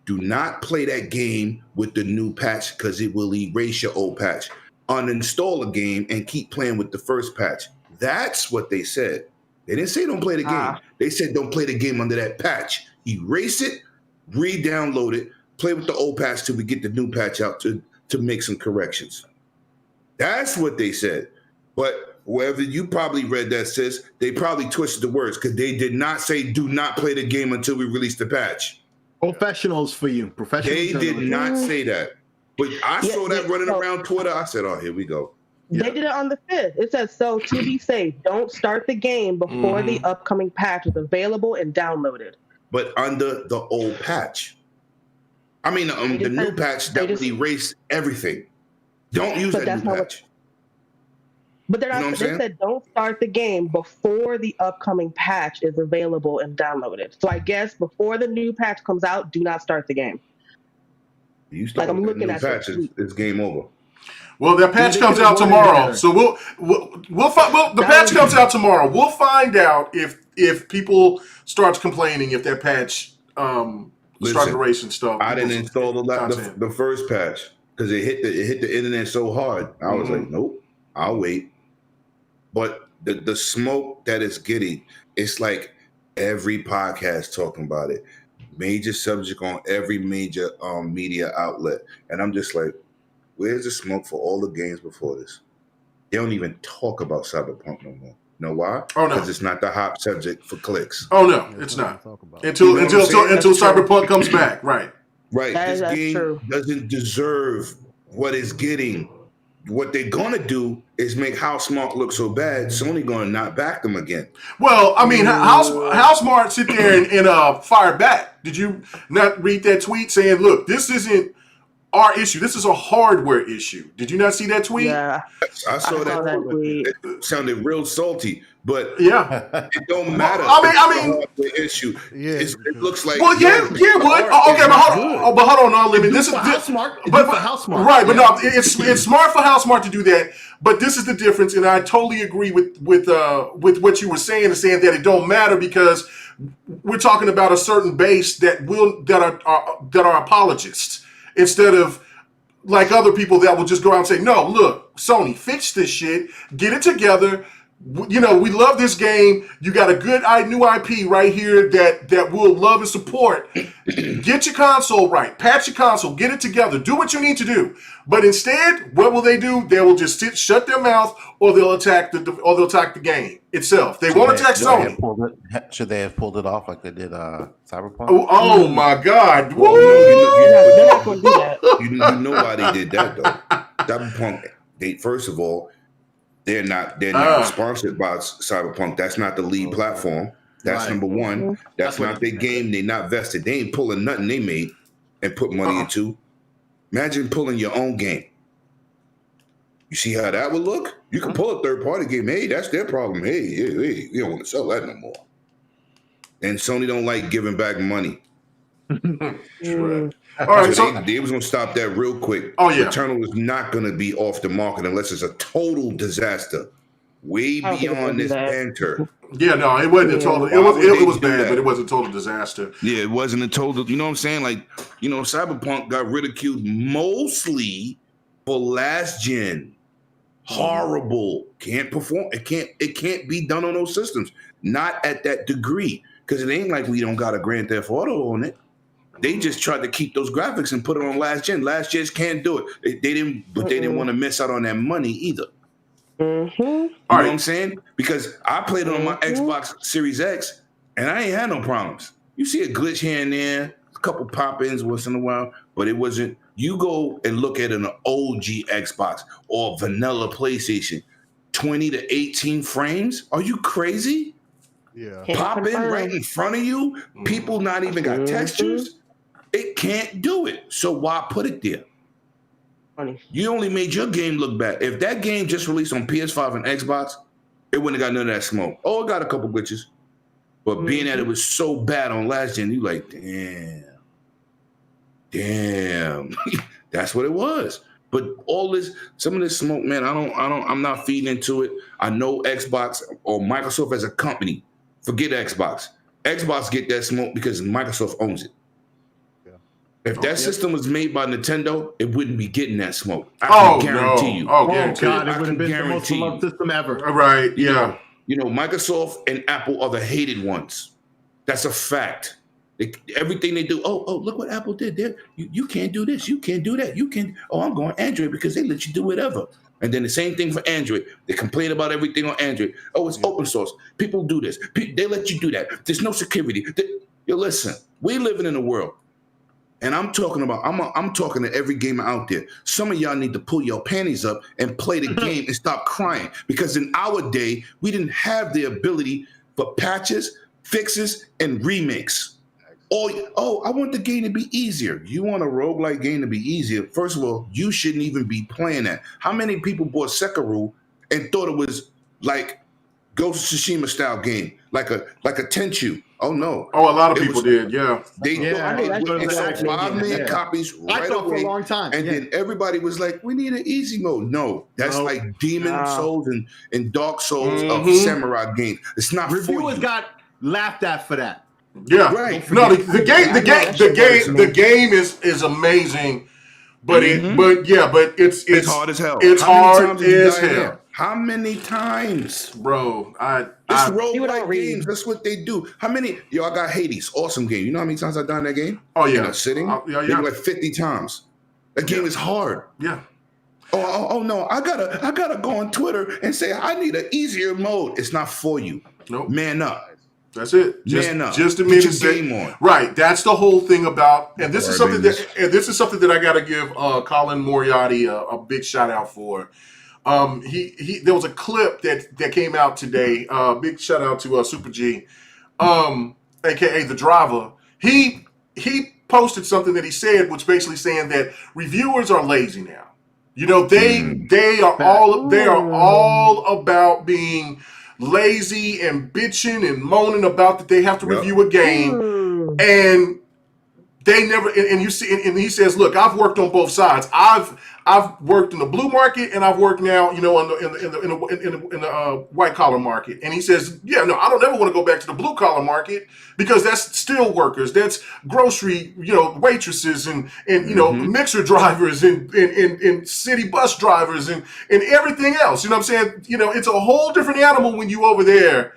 do not play that game with the new patch because it will erase your old patch. Uninstall a game and keep playing with the first patch. That's what they said. They didn't say don't play the game. They said don't play the game under that patch. Erase it, re-download it, play with the old patch till we get the new patch out to make some corrections. That's what they said. But wherever you probably read that says, they probably twisted the words because they did not say do not play the game until we release the patch. Professionals for you. They did not say that. But I saw that running around Twitter. I said, oh, here we go. They did it on the 5th. It says, so to be safe, don't start the game before the upcoming patch is available and downloaded. But under the old patch. I mean, the new patch that would erase everything. Don't use that new patch. But they're not, they said don't start the game before the upcoming patch is available and downloaded. So I guess before the new patch comes out, do not start the game. You start I'm looking at patch, it's game over. Well, that patch comes out tomorrow, so we'll find. Well, the patch comes out tomorrow. We'll find out if people start complaining if that patch started erasing stuff. I didn't install the first patch because it hit the internet so hard. I was like, nope, I'll wait. But the smoke that it's getting, it's like every podcast talking about it. Major subject on every major media outlet. And I'm just like, where's the smoke for all the games before this? They don't even talk about Cyberpunk no more. Know why? Oh, no. Because it's not the hot subject for clicks. Oh, no, it's not. Until Cyberpunk comes back. Right. Right. This game doesn't deserve what it's getting. What they're going to do is make Housemarque look so bad, Sony going to not back them again. Well, I mean, Housemarque sit there and fire back. Did you not read that tweet saying, look, this isn't our issue. This is a hardware issue. Did you not see that tweet? Yeah, I saw that tweet. It sounded real salty, but yeah, it don't matter. I mean, the issue. Yeah, it looks like well, yeah. But hold on, no limit. This is house smart, but for house smart, right? But no, it's smart for house smart to do that. But this is the difference, and I totally agree with what you were saying that it don't matter because we're talking about a certain base that are apologists instead of like other people that will just go out and say, no, look, Sony, fix this shit, get it together. You know, we love this game. You got a good new IP right here that we'll love and support. Get your console right. Patch your console. Get it together. Do what you need to do. But instead, what will they do? They will just shut their mouth, or they'll attack the game itself. They won't attack Sony. Should they have pulled it off like they did Cyberpunk? Oh my God! Well, They're not going to do that. You know why they did that though. Cyberpunk. First of all, they're not sponsored by Cyberpunk. That's not the lead platform. That's number one. That's not their game. They're not vested. They ain't pulling nothing they made and put money into. Imagine pulling your own game. You see how that would look? You can pull a third-party game. Hey, that's their problem. Hey, we don't want to sell that no more. And Sony don't like giving back money. Sure. All right, so they was gonna stop that real quick. Oh yeah, Returnal is not gonna be off the market unless it's a total disaster, way beyond this banter. Yeah, no, it wasn't a total. It was bad, but it was a total disaster. Yeah, it wasn't a total. You know what I'm saying? Like, Cyberpunk got ridiculed mostly for last gen. Horrible. Can't perform. It can't be done on those systems. Not at that degree, because it ain't like we don't got a Grand Theft Auto on it. They just tried to keep those graphics and put it on last gen. Last gens can't do it. They didn't want to miss out on that money either. Mm-hmm. You know what I'm saying? Because I played it on my Xbox Series X, and I ain't had no problems. You see a glitch here and there, a couple pop-ins once in a while, but it wasn't. You go and look at an OG Xbox or vanilla PlayStation, 20 to 18 frames. Are you crazy? Yeah. Pop in right in front of you. People not even got textures. It can't do it. So why put it there? Funny. You only made your game look bad. If that game just released on PS5 and Xbox, it wouldn't have got none of that smoke. Oh, it got a couple glitches. But being that it was so bad on last gen, you like, damn. That's what it was. But some of this smoke, man, I'm not feeding into it. I know Xbox or Microsoft as a company. Forget Xbox. Xbox get that smoke because Microsoft owns it. If that system was made by Nintendo, it wouldn't be getting that smoke. I can guarantee you. Oh, God, it would have been the most beloved system ever. Right, yeah. Microsoft and Apple are the hated ones. That's a fact. Everything they do, look what Apple did there. You can't do this. You can't do that. I'm going Android because they let you do whatever. And then the same thing for Android. They complain about everything on Android. Oh, it's open source. People do this. They let you do that. There's no security. Listen, we living in a world. And I'm talking to every gamer out there. Some of y'all need to pull your panties up and play the game and stop crying. Because in our day, we didn't have the ability for patches, fixes, and remakes. I want the game to be easier. You want a roguelike game to be easier? First of all, you shouldn't even be playing that. How many people bought Sekiro and thought it was like Ghost of Tsushima style game, like a Tenchu? Oh no! Oh, a lot of people did. Yeah, they sold 5 million copies right away for a long time, and then everybody was like, "We need an easy mode." No, that's like Demon Souls and Dark Souls of samurai games. It's not. Reviewers got laughed at for that. Yeah, right. No, the game is amazing, but it's hard as hell. It's hard as hell. How many times, bro? It's roguelike games. That's what they do. How many? I got Hades. Awesome game. You know how many times I've done that game? Oh yeah, in a sitting. Maybe like 50 times. That game is hard. Yeah. Oh no! I gotta go on Twitter and say I need an easier mode. It's not for you. Nope. Man up. That's it. Man up. Just a minute. Get your game on. Right. That's the whole thing about. And this is something that I got to give Colin Moriarty a big shout out for. There was a clip that came out today. Big shout out to Super G, aka the driver. He posted something that he said, which basically saying that reviewers are lazy now. You know, they are all about being lazy and bitching and moaning about that they have to review a game, and they never. And you see, and he says, "Look, I've worked on both sides. I've worked in the blue market, and I've worked now, you know, in the white collar market." And he says, "Yeah, no, I don't ever want to go back to the blue collar market because that's steel workers, that's grocery, you know, waitresses and you know, mixer drivers and city bus drivers and everything else. You know what I'm saying? You know, it's a whole different animal when you over there."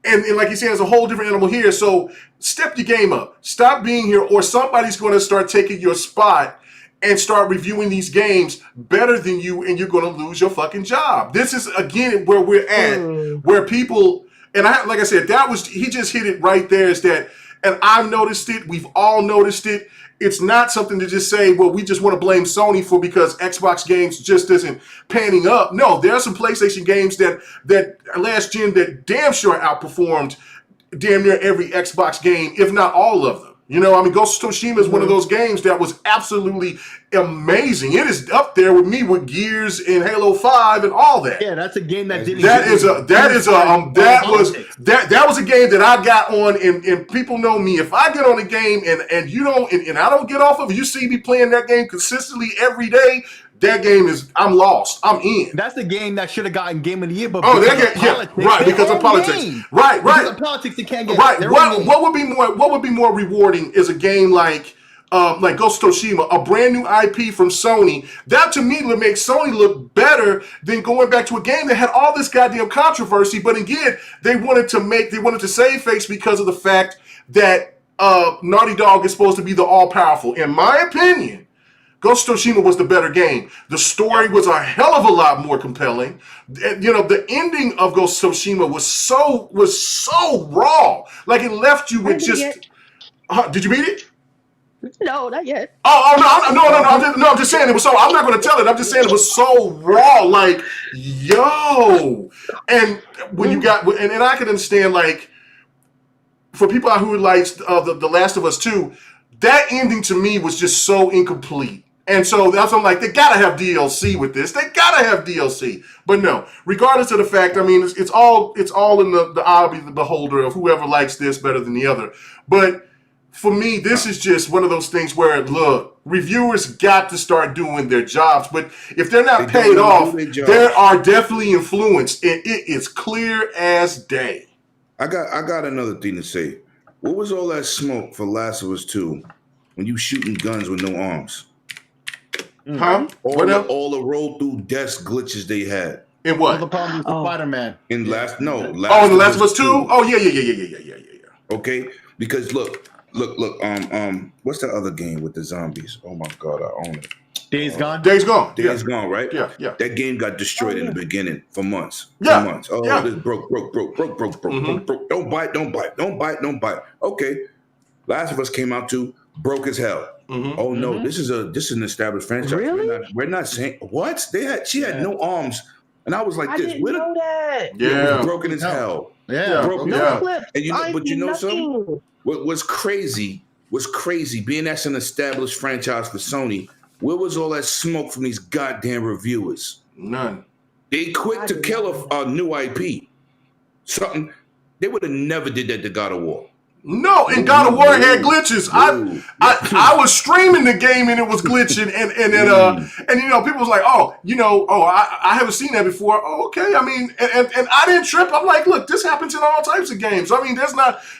And like he said, it's a whole different animal here. So step your game up. Stop being here, or somebody's going to start taking your spot and start reviewing these games better than you, and you're going to lose your fucking job. This is, again, where we're at, where people, and like I said, he just hit it right there, is that, and I've noticed it, we've all noticed it. It's not something to just say, well, we just want to blame Sony for because Xbox games just isn't panning up. No, there are some PlayStation games that last gen that damn sure outperformed damn near every Xbox game, if not all of them. You know, I mean, Ghost of Tsushima is one of those games that was absolutely amazing. It is up there with me with Gears and Halo 5 and all that. Yeah, that's a game that didn't. That was a game that I got on, and people know me. If I get on a game and you don't, and I don't get off of it, you see me playing that game consistently every day. That game I'm lost. I'm in. That's the game that should have gotten Game of the Year, but because of politics. Right. Because of politics, they can't get right. What would be more rewarding is a game like Ghost of Tsushima, a brand new IP from Sony. That to me would make Sony look better than going back to a game that had all this goddamn controversy. But again, they wanted to save face because of the fact that Naughty Dog is supposed to be the all powerful. In my opinion, Ghost of Tsushima was the better game. The story was a hell of a lot more compelling. You know, the ending of Ghost of Tsushima was so raw. Like, it left you with just. Did you beat it? No, not yet. No. I'm just saying it was so. I'm not going to tell it. I'm just saying it was so raw. Like, yo, and when you got, and I can understand, like, for people out who likes the Last of Us 2, that ending to me was just so incomplete. And so that's why I'm like, they gotta have DLC with this. They gotta have DLC. But no, regardless of the fact, I mean, it's all in the eye of the beholder of whoever likes this better than the other. But for me, this is just one of those things where, look, reviewers got to start doing their jobs. But if they're not paid off, they are definitely influenced. And it is clear as day. I got another thing to say. What was all that smoke for Last of Us 2 when you shooting guns with no arms? Huh? All the roll through desk glitches they had. In what? The problem with Spider-Man. In The Last of Us 2? Oh yeah. Okay, because look. What's that other game with the zombies? Oh my God, I own it. Days Gone. Days Gone, right? Yeah. That game got destroyed in the beginning for months. Yeah. For months. This broke. Don't bite. Okay. Last of Us came out too, broke as hell. Oh no, this is an established franchise. Really? We're not saying what she had no arms, and I was like, I didn't know that. Yeah, it was broken as hell. Yeah, broken. No clip. And but you know something? What was crazy being that's an established franchise for Sony. Where was all that smoke from these goddamn reviewers? None. They quit to kill a new IP. Something they would have never did that to God of War. No, and God of War had glitches. I was streaming the game and it was glitching, and you know, people was like, I haven't seen that before. Oh, okay. I mean, and I didn't trip. I'm like, look, this happens in all types of games. I mean,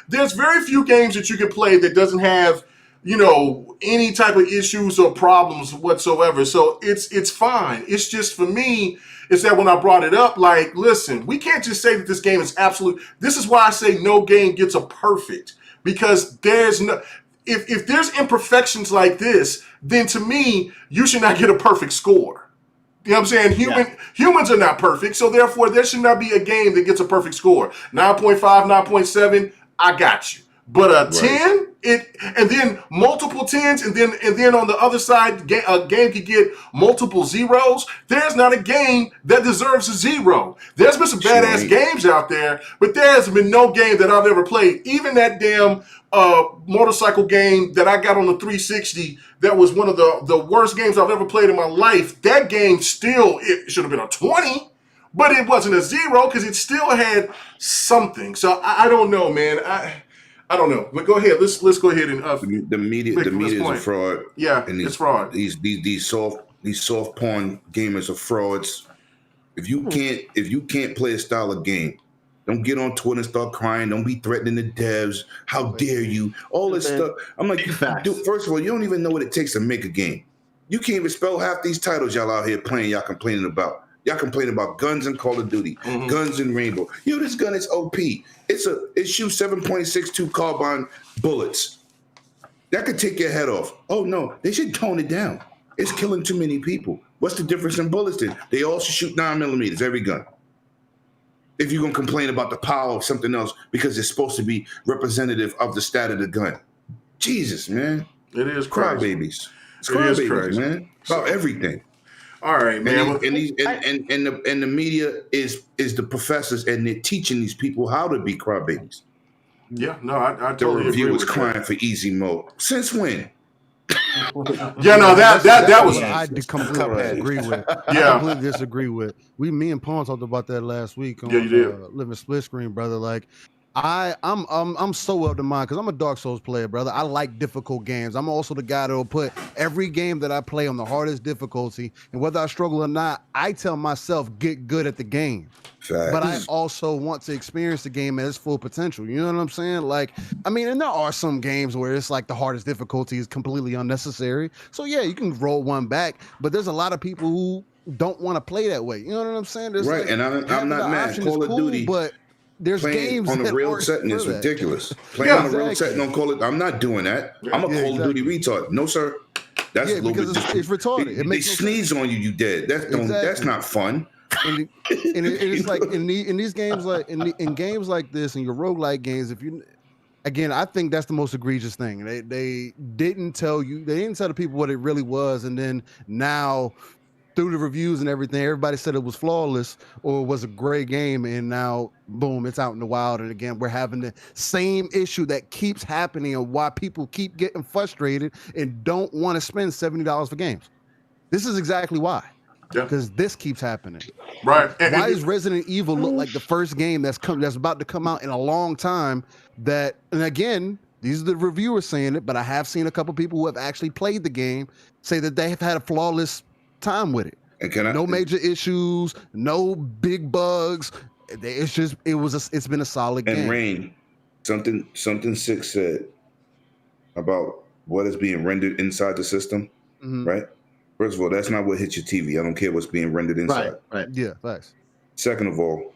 there's very few games that you can play that doesn't have, you know, any type of issues or problems whatsoever. So it's fine. It's just, for me, is that when I brought it up, like, listen, we can't just say that this game is absolute. This is why I say no game gets a perfect, because there's no, if there's imperfections like this, then to me, you should not get a perfect score. You know what I'm saying? Humans are not perfect, so therefore there should not be a game that gets a perfect score. 9.5, 9.7, I got you. But a 10, and then multiple 10s, and then on the other side, a game could get multiple zeros. There's not a game that deserves a 0. There's been some badass games out there, but there's been no game that I've ever played. Even that damn motorcycle game that I got on the 360, that was one of the worst games I've ever played in my life. That game still, it should have been a 20, but it wasn't a 0 because it still had something. So I don't know, man. I don't know, but go ahead. Let's go ahead and the media is a fraud. Yeah, and it's fraud. These soft porn gamers are frauds. If you can't play a style of game, don't get on Twitter and start crying. Don't be threatening the devs. How dare you? All this stuff. I'm like, dude, first of all, you don't even know what it takes to make a game. You can't even spell half these titles y'all out here playing. Y'all complaining about. Y'all complain about guns in Call of Duty, guns in Rainbow. This gun is OP. It shoots 7.62 carbine bullets. That could take your head off. Oh no, they should tone it down. It's killing too many people. What's the difference in bullets then? They all should shoot 9mm, every gun. If you're gonna complain about the power of something else because it's supposed to be representative of the stat of the gun. Jesus, man. It is crybabies. It's crybabies, man. About everything. All right, man. And the media is the professors, and they're teaching these people how to be crybabies. Yeah, no, I totally agree. The review with is crying for easy mode. Since when? Yeah, no, that was. I completely disagree with. Yeah, I completely disagree with. Me and Pawn talked about that last week on Living Split Screen, brother. Like, I'm so up to mind because I'm a Dark Souls player, brother. I like difficult games. I'm also the guy that will put every game that I play on the hardest difficulty, and whether I struggle or not, I tell myself get good at the game. Facts. But I also want to experience the game at its full potential. You know what I'm saying? Like, I mean, and there are some games where it's like the hardest difficulty is completely unnecessary. So yeah, you can roll one back, but there's a lot of people who don't want to play that way. You know what I'm saying? There's right, and I'm not mad. Call of Duty, but there's games on a real setting is ridiculous. Playing on a real setting on Call it. I'm not doing that. I'm a Call of Duty retard. No, sir. That's a little bit. It's retarded. They sneeze on you, you dead. That's not fun. And it's like in these games, like in games like this, and your roguelike games, again, I think that's the most egregious thing. They didn't tell the people what it really was, and then now, through the reviews and everything, everybody said it was flawless or it was a great game, and now, boom, it's out in the wild. And again, we're having the same issue that keeps happening, and why people keep getting frustrated and don't want to spend $70 for games. This is exactly why. Because this keeps happening. Right. Why does Resident Evil look like the first game that's about to come out in a long time? And again, these are the reviewers saying it, but I have seen a couple people who have actually played the game say that they have had a flawless time with it. And no major issues, no big bugs. It's been a solid game. And Rain, something Six said about what is being rendered inside the system, right? First of all, that's not what hits your TV. I don't care what's being rendered inside. Right. Yeah, thanks. Second of all,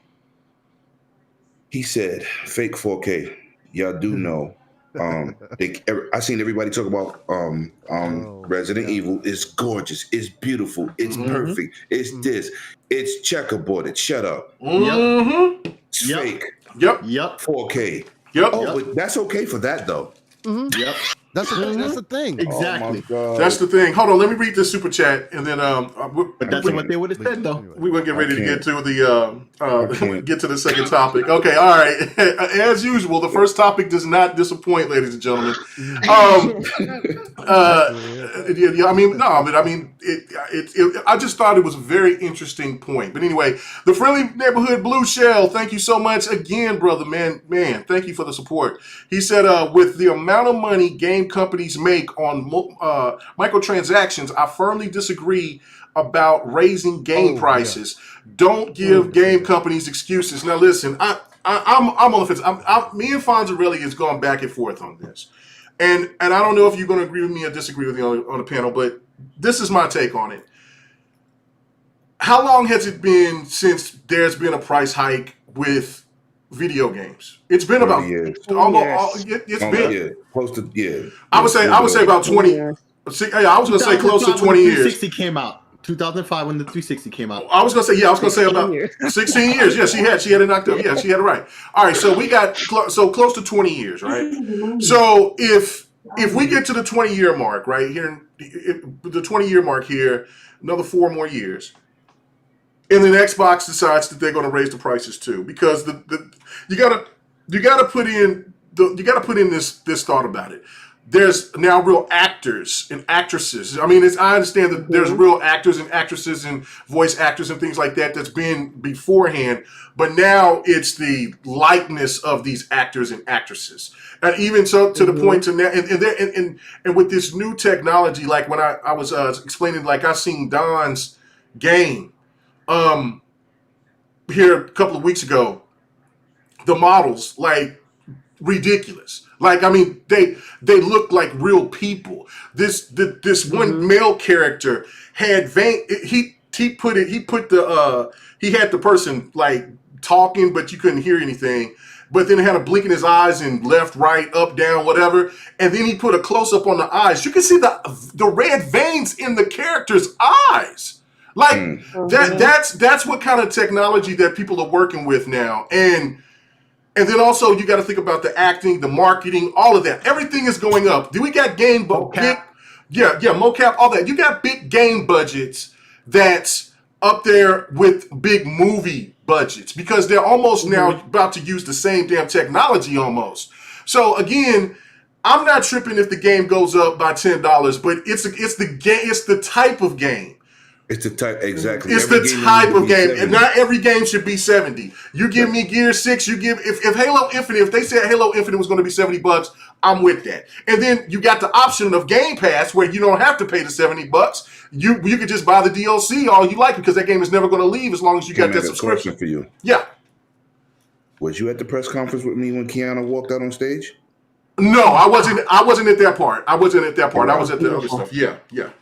he said fake 4K. Y'all do know. I seen everybody talk about Resident Evil. It's gorgeous. It's beautiful. It's perfect. It's this. It's checkerboarded. Shut up. It's fake. Yep. 4K. But that's okay for that though. Yep. That's the thing. Exactly. Oh that's the thing. Hold on, let me read this super chat, and then but that's what they would have said though. We will get ready to get to the second topic. Okay, all right. As usual, the first topic does not disappoint, ladies and gentlemen. I just thought it was a very interesting point. But anyway, the Friendly Neighborhood Blue Shell, thank you so much again, brother, man, thank you for the support. He said, with the amount of money game companies make on microtransactions, I firmly disagree about raising game prices. Yeah. Don't give game companies excuses. Now, listen, I'm on the fence. Me and Fonzarelli has gone back and forth on this, and I don't know if you're going to agree with me or disagree with me on the panel, but this is my take on it. How long has it been since there's been a price hike with video games? It's been about years. Close to I would say about 20 years. I was going to say close to 20 years. 360 came out. 2005 when the 360 came out. I was gonna say about 16 years. Yeah, she had it knocked up. Yeah, she had it right. All right, so we got close to 20 years, right? So if we get to the 20-year mark, right here, the 20-year mark here, another 4 more years, and then Xbox decides that they're going to raise the prices too, because you gotta put in this thought about it. There's now real actors and actresses. I mean, I understand that there's real actors and actresses and voice actors and things like that that's been beforehand, but now it's the likeness of these actors and actresses. And even so, to the point to now, and with this new technology, like when I was explaining, like I seen Don's game here a couple of weeks ago, the models, like, ridiculous. Like, I mean, they look like real people. This one male character had he had the person like talking, but you couldn't hear anything. But then it had a blink in his eyes and left, right, up, down, whatever. And then he put a close up on the eyes. You can see the red veins in the character's eyes. Like that's what kind of technology that people are working with now. And then also you got to think about the acting, the marketing, all of that. Everything is going up. We got mocap, all that. You got big game budgets that's up there with big movie budgets because they're almost now about to use the same damn technology almost. So again, I'm not tripping if the game goes up by $10, but it's the type of game. It's the type, exactly. It's the type of game, and not every game should be $70. You give me Gear 6, if Halo Infinite, if they said Halo Infinite was going to be $70, I'm with that. And then you got the option of Game Pass where you don't have to pay the $70. You could just buy the DLC all you like because that game is never going to leave as long as you got that subscription. For you. Yeah. Was you at the press conference with me when Keanu walked out on stage? No, I wasn't at that part. I was at the other stuff. Yeah.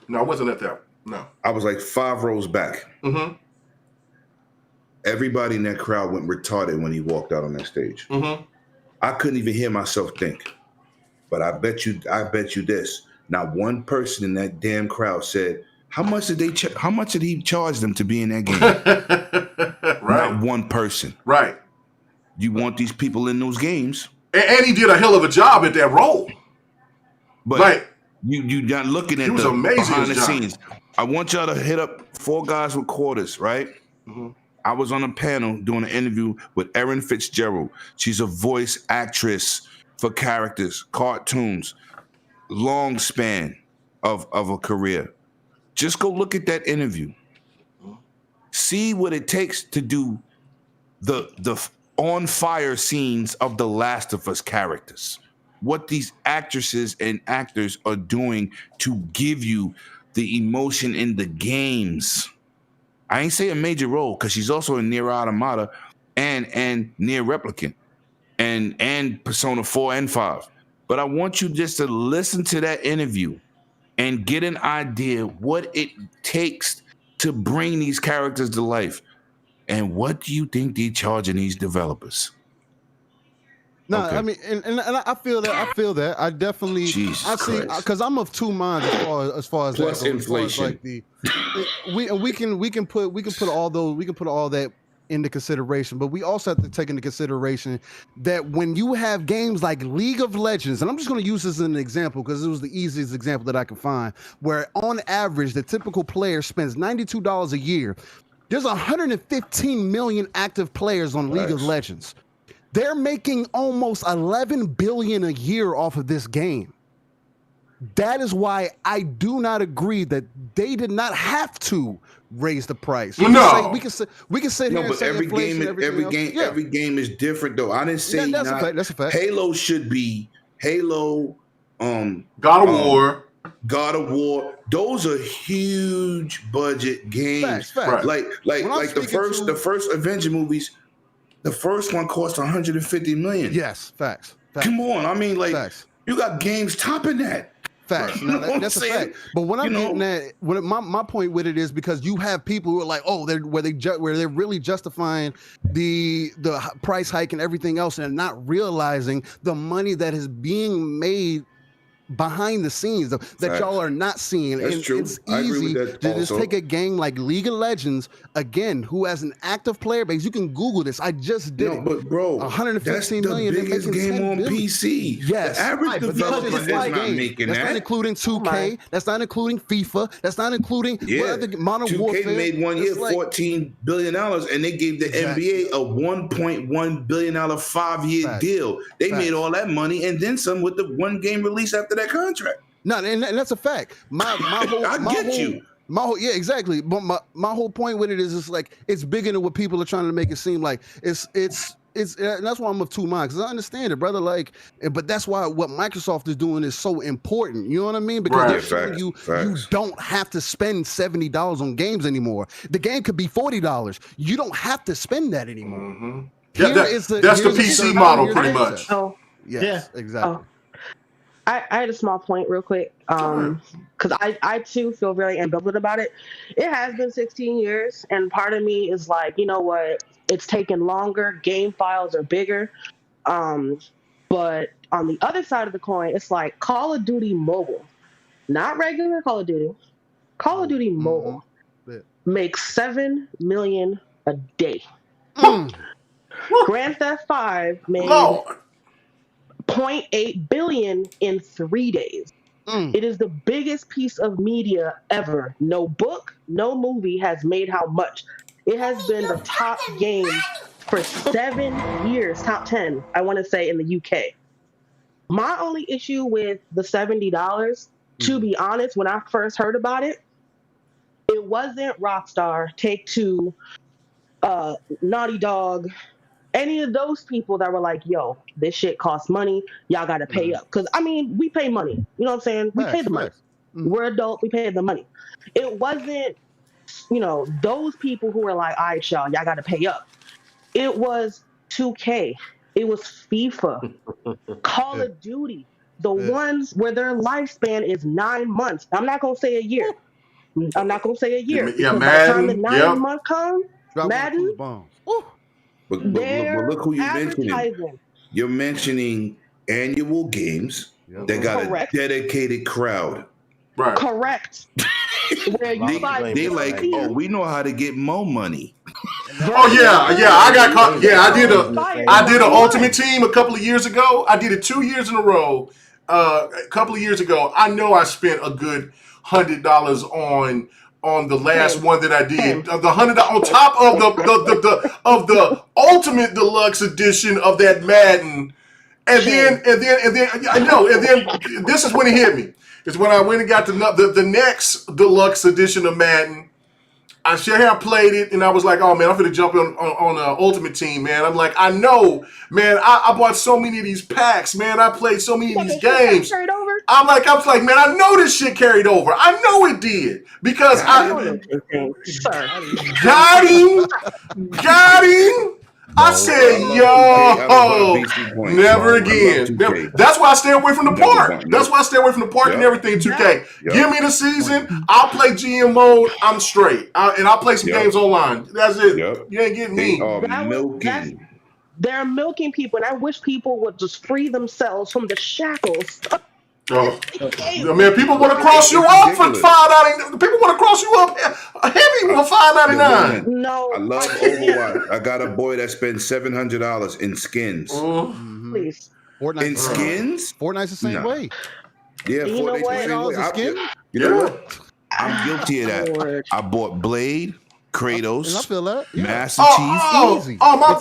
No, I wasn't at that. No. I was like 5 rows back. Mm-hmm. Everybody in that crowd went retarded when he walked out on that stage. Mm-hmm. I couldn't even hear myself think. But I bet you this. Not one person in that damn crowd said, how much did he charge them to be in that game? Right. Not one person. Right. You want these people in those games. And he did a hell of a job at that role. But like, you're not looking at the behind the scenes. I want y'all to hit up 4 Guys with Quarters, right? Mm-hmm. I was on a panel doing an interview with Erin Fitzgerald. She's a voice actress for characters, cartoons, long span of a career. Just go look at that interview. See what it takes to do the on fire scenes of the Last of Us characters. What these actresses and actors are doing to give you the emotion in the games. I ain't say a major role because she's also in Nier Automata and Nier Replicant and Persona 4 and 5. But I want you just to listen to that interview and get an idea what it takes to bring these characters to life. And what do you think they're charging these developers? No, okay. I mean, and I feel that. I definitely, I see, because I'm of two minds as far as plus that, inflation. As far as like we can put all that into consideration, but we also have to take into consideration that when you have games like League of Legends, and I'm just going to use this as an example because it was the easiest example that I could find, where on average the typical player spends $92 a year. There's 115 million active players on League of Legends. They're making almost $11 billion a year off of this game. That is why I do not agree that they did not have to raise the price. We can sit here and say every game is different though. I didn't say that's a fact. Halo should be Halo. God of War. Those are huge budget games. Facts. Like the first Avenger movies. The first one cost $150 million. Yes, facts. Come on, I mean, like you got games topping that. Facts. No, that's a fact. But when I'm getting at, my point with it is because you have people who are like, oh, they're really justifying the price hike and everything else, and not realizing the money that is being made behind the scenes that y'all are not seeing. That's and true. It's I agree easy with that to just also. take a game like League of Legends, again, who has an active player base. You can Google this. I just did it. But bro, 115 that's the million, they're biggest making game 10 on billion. PC. Yes. The average Right, but developer because is it's not game. making That's that. not including 2K. That's not including FIFA. That's not including what other Modern 2K Warfare. made one year It's like- $14 billion, and they gave the NBA a $1.1 billion 5-year deal. They made all that money and then some with the one game release after that contract. No, and that's a fact. My whole, yeah, exactly. But my whole point with it is, it's like it's bigger than what people are trying to make it seem like. It's and that's why I'm of two minds, because I understand it, brother. Like, but that's why what Microsoft is doing is so important. You know what I mean? Because they're showing you don't have to spend $70 on games anymore. The game could be $40. You don't have to spend that anymore. Mm-hmm. That's the PC model, pretty much. Oh, yes, exactly. Oh. I had a small point real quick, because I too feel very ambivalent about it. It has been 16 years, and part of me is like, you know what, it's taken longer, game files are bigger, but on the other side of the coin, it's like Call of Duty Mobile, not regular Call of Duty, Call of Duty Mobile makes $7 million a day. Grand Theft 5 made $0.8 billion in 3 days. It is the biggest piece of media ever. No book, no movie has made how much. It has been the top game for 7 years, top 10, I want to say, in the UK. My only issue with the $70, to be honest, when I first heard about it, it wasn't Rockstar, Take-Two, Naughty Dog, any of those people that were like, yo, this shit costs money, y'all got to pay up. Because, I mean, we pay money. You know what I'm saying? We pay the money. We're adult, we pay the money. It wasn't, those people who were like, all right, y'all got to pay up. It was 2K. It was FIFA. Call of Duty. The ones where their lifespan is 9 months. I'm not going to say a year. Yeah, Madden. By the time the 9 month comes, Madden. But look who you're mentioning. You're mentioning annual games that got a dedicated crowd. Right. Correct. Where you they like, we know how to get more money. Oh yeah, I got caught. Yeah, I did an Ultimate Team a couple of years ago. I did it 2 years in a row. A couple of years ago, I know I spent a good $100 on the last one that I did. The $100 on top of the Ultimate Deluxe edition of that Madden. And then I know. And then this is when it hit me. It's when I went and got the next deluxe edition of Madden. I sure have played it, and I was like, oh man, I'm gonna jump on Ultimate Team, man. I'm like, I know, man. I bought so many of these packs, man. I played so many of these games. I'm like, man, I know this shit carried over. I know it did because got him. I said, yo, never again. That's why I stay away from the park. That's why I stay away from the park and everything, 2K. Give me the season. I'll play GM mode. I'm straight. And I'll play some games online. That's it. You ain't getting me. They're milking people, and I wish people would just free themselves from the shackles. Oh, man, people want to cross you up for $5.99. People want to cross you up heavy for $5.99. No, I love Overwatch. I got a boy that spends $700 in skins. Please, Fortnite in skins. Fortnite's the same way. Yeah, Fortnite's the same way. You know what? I'm guilty of that. I bought Blade, Kratos, I feel that. Master Chief. Easy. My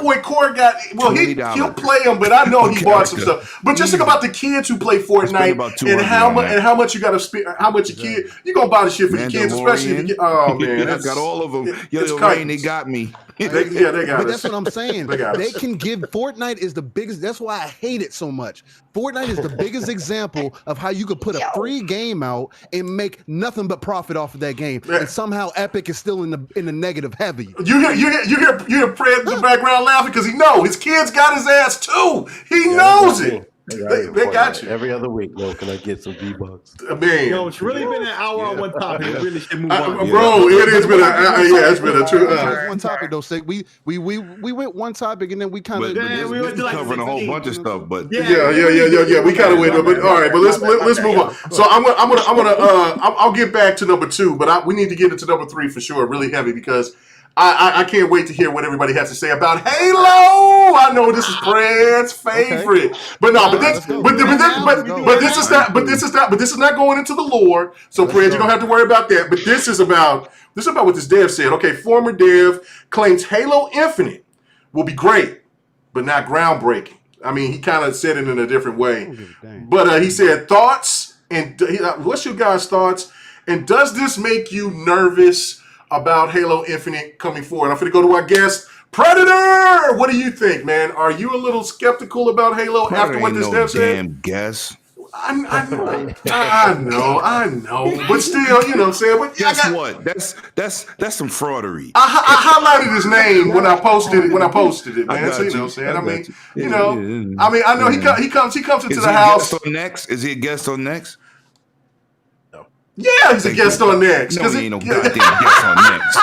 boy Core got. Well, he'll play them, but I know he bought some stuff. But just think about the kids who play Fortnite and how much you got to spend. How much your kid you gonna buy the shit for your kids, especially if you get. Oh man, I got all of them. Yo, Rain, they got me. They got but us. that's what I'm saying. They can give Fortnite is the biggest. That's why I hate it so much. Fortnite is the biggest example of how you could put a free game out and make nothing but profit off of that game, and somehow Epic is still in the negative heavy. You hear Fred in the background laughing because he knows his kids got his ass too. He knows it. They got you every other week. Yo, can I get some V-Bucks? Man, yo, it's really been an hour on one topic. We really should move on. Bro, it has been it's been a true. Just one topic though, Sick. We went one topic and then we kind of we went to like covering a whole bunch of stuff, but yeah. We kind of went, but all right. But let's move on. So I'll get back to number 2, but we need to get into number 3 for sure, really heavy, because I can't wait to hear what everybody has to say about Halo. I know this is Fred's favorite, but this is not going into the lore. So Fred, you don't have to worry about that. But this is about what this dev said. Okay, former dev claims Halo Infinite will be great, but not groundbreaking. I mean, he kind of said it in a different way. But he said thoughts, and what's your guys' thoughts? And does this make you nervous about Halo Infinite coming forward? I'm going to go to our guest, Predator. What do you think, man? Are you a little skeptical about Halo after what this dev said? Damn guess. I know, but still, you know what I'm saying? But guess what? That's some fraudery. I highlighted his name when I posted it, man. So you know what I'm saying? I mean, I know he comes into the house. Is he a guest on Next? Yeah, he's a guest on Next. No, he ain't no goddamn guest on Next.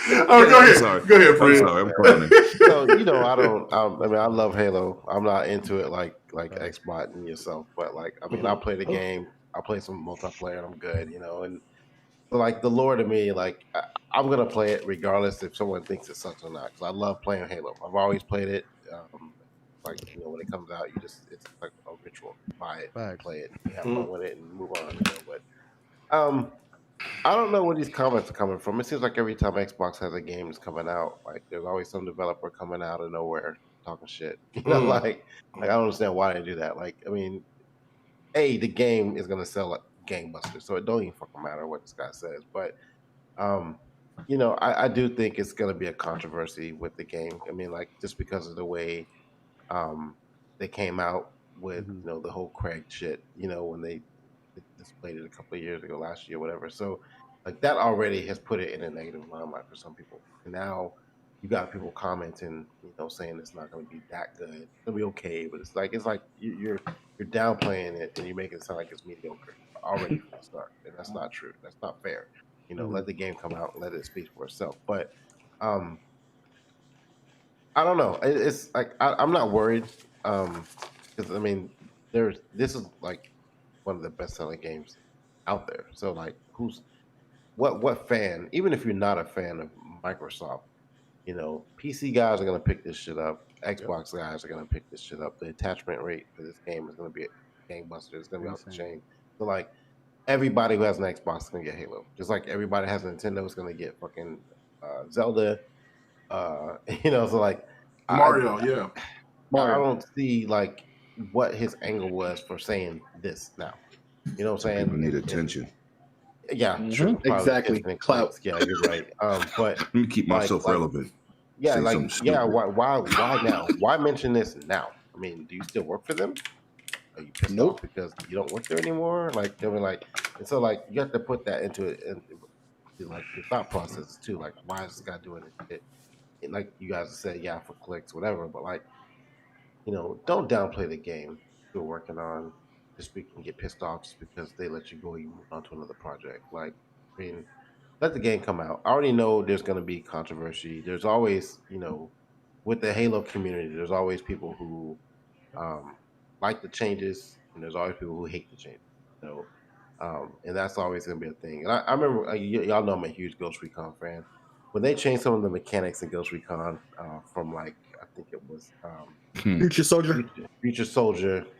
Go ahead. Go ahead, Fred. I'm sorry, I'm clowning. So, you know, I love Halo. I'm not into it like Xbox and yourself, but like, I mean, I play the game. I play some multiplayer and I'm good, you know, and like the lore to me, like I'm going to play it regardless if someone thinks it sucks or not, because I love playing Halo. I've always played it. Like, you know, when it comes out, it's like a ritual. Buy it, play it, have fun with it, and move on. You know, but I don't know where these comments are coming from. It seems like every time Xbox has a game that's coming out, like there's always some developer coming out of nowhere talking shit. You know, like I don't understand why they do that. Like, I mean, the game is gonna sell like gangbusters, so it don't even fucking matter what this guy says. But you know, I do think it's gonna be a controversy with the game. I mean, like just because of the way they came out with you know the whole Craig shit, you know, when they displayed it a couple of years ago, last year, whatever. So like that already has put it in a negative limelight for some people. And now you got people commenting, you know, saying it's not going to be that good. It's going to be okay, but it's like you're downplaying it and you're making it sound like it's mediocre already from the start, and that's not true. That's not fair. You know, let the game come out and let it speak for itself. But I don't know. It's like I'm not worried because I mean, this is like one of the best-selling games out there. So like, what fan? Even if you're not a fan of Microsoft, you know, PC guys are gonna pick this shit up. Xbox guys are gonna pick this shit up. The attachment rate for this game is gonna be a gangbuster. It's gonna be off the chain. So like, everybody who has an Xbox is gonna get Halo. Just like everybody has a Nintendo is gonna get fucking Zelda. You know, so like Mario, I don't see like what his angle was for saying this now. You know what I'm saying? People need attention. Yeah, true. Exactly. Clout. Yeah, you're right. But let me keep myself relevant. Yeah, why now? Why mention this now? I mean, do you still work for them? Are you pissed off because you don't work there anymore? Like they were like, and so like you have to put that into it, and like your thought process too. Like, why is this guy doing it? And like you guys said, yeah, for clicks, whatever. But like, you know, don't downplay the game you're working on just because you can get pissed off just because they let you go, you move on to another project. Like, I mean, let the game come out. I already know there's going to be controversy. There's always, you know, with the Halo community, there's always people who like the changes, and there's always people who hate the changes. You know, and that's always going to be a thing. And I remember, y'all know I'm a huge Ghost Recon fan. When they changed some of the mechanics in Ghost Recon from like, I think it was Future Soldier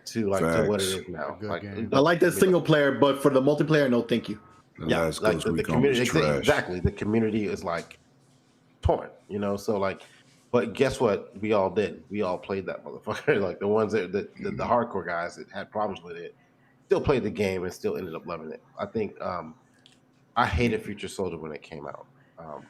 to like to what it is now. Like, I like that single player, but for the multiplayer, no, thank you. Yeah, like the community, exactly. The community is like torn, you know. So like, but guess what? We all did. We all played that motherfucker. Like the ones that the hardcore guys that had problems with it still played the game and still ended up loving it. I think I hated Future Soldier when it came out.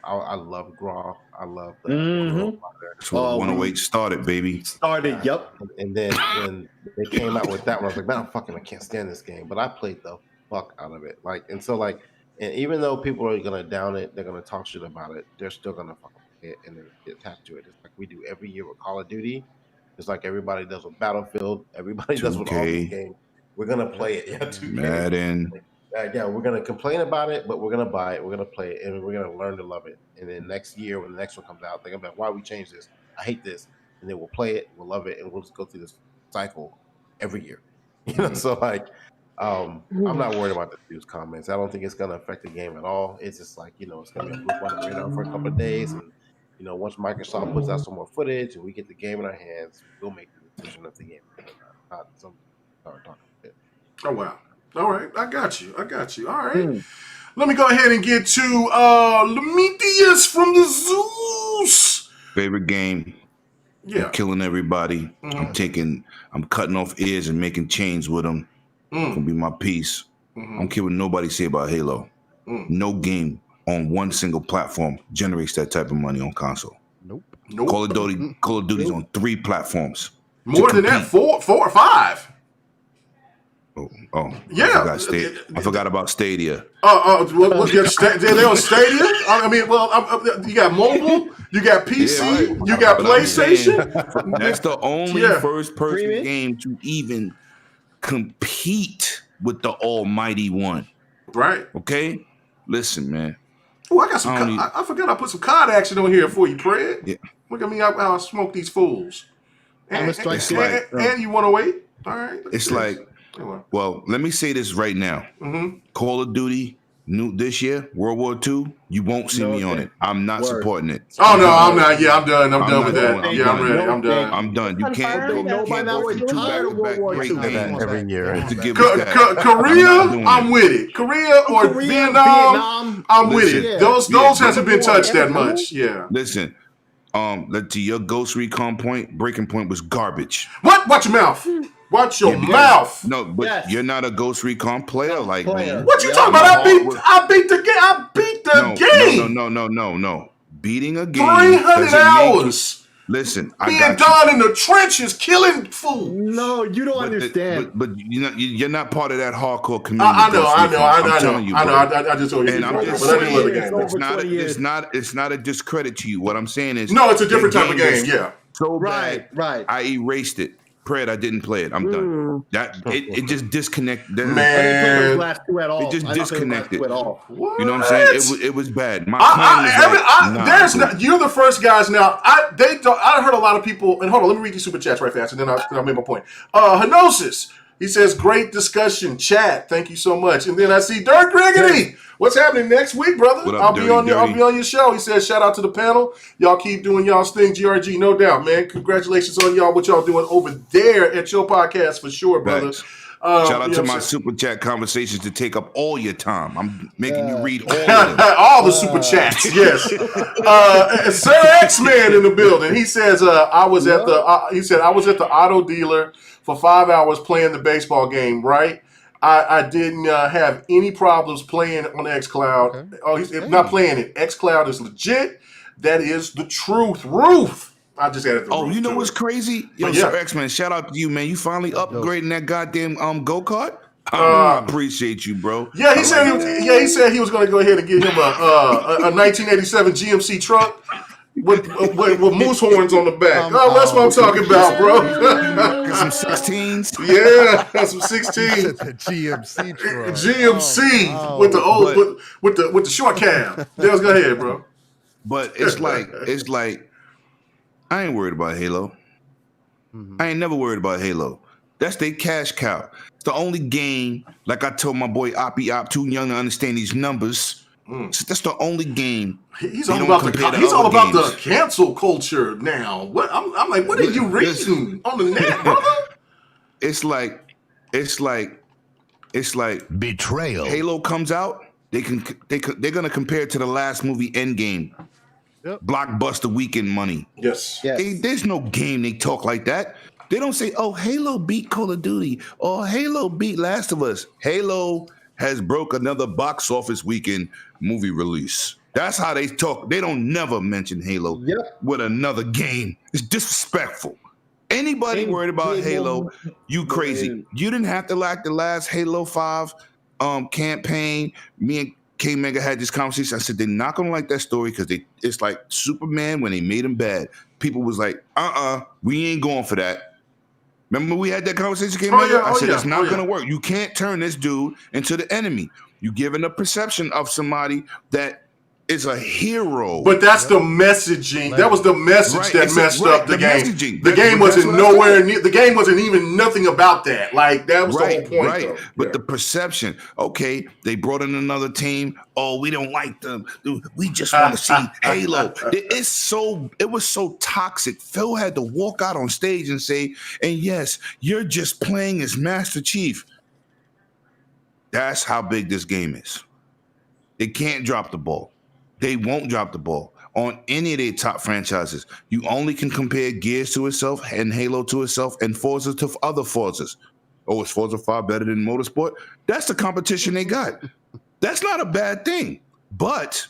I love Graw. I love the That's what 108 started, baby. Yep. And then when they came out with that one, I was like, man, I can't stand this game. But I played the fuck out of it. Like, and so like, and even though people are gonna down it, they're gonna talk shit about it, they're still gonna fucking play it and then get attached to it. Just like we do every year with Call of Duty. It's like everybody does with Battlefield. Everybody does with all these games. We're gonna play it. Yeah, 2K. Madden. Yeah, we're gonna complain about it, but we're gonna buy it. We're gonna play it, and we're gonna learn to love it. And then next year, when the next one comes out, they're gonna be like, "Why we change this? I hate this." And then we'll play it, we'll love it, and we'll just go through this cycle every year. You know, so like, I'm not worried about the news comments. I don't think it's gonna affect the game at all. It's just like, you know, it's gonna be a blip on the radar for a couple of days, and you know, once Microsoft puts out some more footage and we get the game in our hands, we'll make the decision of the game. Not some talking about it. Oh wow. All right, I got you. All right. Let me go ahead and get to Lemetius from the Zeus. Favorite game. Yeah. I'm killing everybody. I'm cutting off ears and making chains with them. Gonna be my piece. I don't care what nobody say about Halo. No game on one single platform generates that type of money on console. Nope. Call of Duty's on 3 platforms. More than that, 4 or 5. Oh, yeah. I forgot about Stadia. They're on Stadia. I mean, you got mobile, you got PC, you got PlayStation. That's the only first-person game to even compete with the Almighty One. Right. Okay. Listen, man. Oh, I got some. I forgot I put some COD action on here for you, Fred. Yeah. Look at me how I smoke these fools. And you want to wait? All right. It's like. Well, let me say this right now. Call of Duty this year, World War II, you won't see me on it. I'm not supporting it. Oh, no, I'm not. Yeah, I'm done. I'm done with that. I'm ready. I'm done. I'm done. You can't go every year. Korea, I'm with it. Korea or Vietnam, I'm with it. Those hasn't been touched that much. Yeah. Listen, to your Ghost Recon point, Breaking Point was garbage. What? Watch your mouth. Watch your mouth. No, but you're not a Ghost Recon player like me. What you talking about? I beat the game. I beat the game. No. Beating a game. 300 hours. Listen, being down in the trenches, killing fools. No, you don't understand. But you're not part of that hardcore community. I know. I just told you. And I'm just saying, it's not a discredit to you. What I'm saying is, no, it's a different type of game. Yeah. So right. I erased it. Pred, I didn't play it. I'm done. It just disconnected. Man, it just disconnected. You know what I'm saying? It was bad. My you're the first guys now. I heard a lot of people. And hold on, let me read these super chats right fast, and then I'll make my point. Henosis, he says, "Great discussion, chat. Thank you so much." And then I see Dirk Griggity. What's happening next week, brother? I'll be on your show. He says, shout out to the panel. Y'all keep doing y'all's thing, GRG, no doubt, man. Congratulations on y'all, what y'all doing over there at your podcast for sure, brother. Shout out to my super chat conversations to take up all your time. I'm making you read all of them. All the super chats, yes. Sir X-Man in the building. He says, I was at the auto dealer for 5 hours playing the baseball game, right? I didn't have any problems playing on xCloud. Okay. Oh, he's not playing it. xCloud is legit. That is the truth. Roof. I just added the you know what's crazy? Yo, Sir X-Man, shout out to you, man. You finally upgrading that goddamn go-kart? I appreciate you, bro. Yeah, he said he was going to go ahead and get him a 1987 GMC truck. With moose horns on the back. That's what I'm talking about, bro. Some 16s. Yeah, some 16s. GMC truck. GMC with the old with the short cab. Let's go ahead, bro. But it's like I ain't worried about Halo. I ain't never worried about Halo. That's their cash cow. It's the only game, like I told my boy Oppie Op, too young to understand these numbers. That's the only game. He's all about the cancel culture now. What I'm like, what are you reading on the net, brother? It's like betrayal. Halo comes out, they're gonna compare it to the last movie, Endgame. Yep. Blockbuster weekend money. Yes. There's no game they talk like that. They don't say, "Oh, Halo beat Call of Duty," or "Halo beat Last of Us." Halo has broke another box office weekend movie release. That's how they talk. They don't never mention Halo with another game. It's disrespectful. Anybody worried about Halo, you crazy. You didn't have to like the last Halo 5 campaign. Me and KMEGA had this conversation. I said they're not gonna like that story because it's like Superman when they made him bad. People was like, we ain't going for that. Remember we had that conversation, KMEGA? I said it's not gonna work. You can't turn this dude into the enemy. You giving a perception of somebody that is a hero. But that's the messaging. That was the message that messed up the game. Messaging. The game wasn't nowhere near. The game wasn't even nothing about that. Like that was the whole point. Right. Though. But the perception. Okay, they brought in another team. Oh, we don't like them. We just want to see Halo. It was so toxic. Phil had to walk out on stage and say, "And yes, you're just playing as Master Chief." That's how big this game is. They can't drop the ball. They won't drop the ball on any of their top franchises. You only can compare Gears to itself and Halo to itself and Forza to other Forzas. Oh, is Forza 5 better than Motorsport? That's the competition they got. That's not a bad thing. But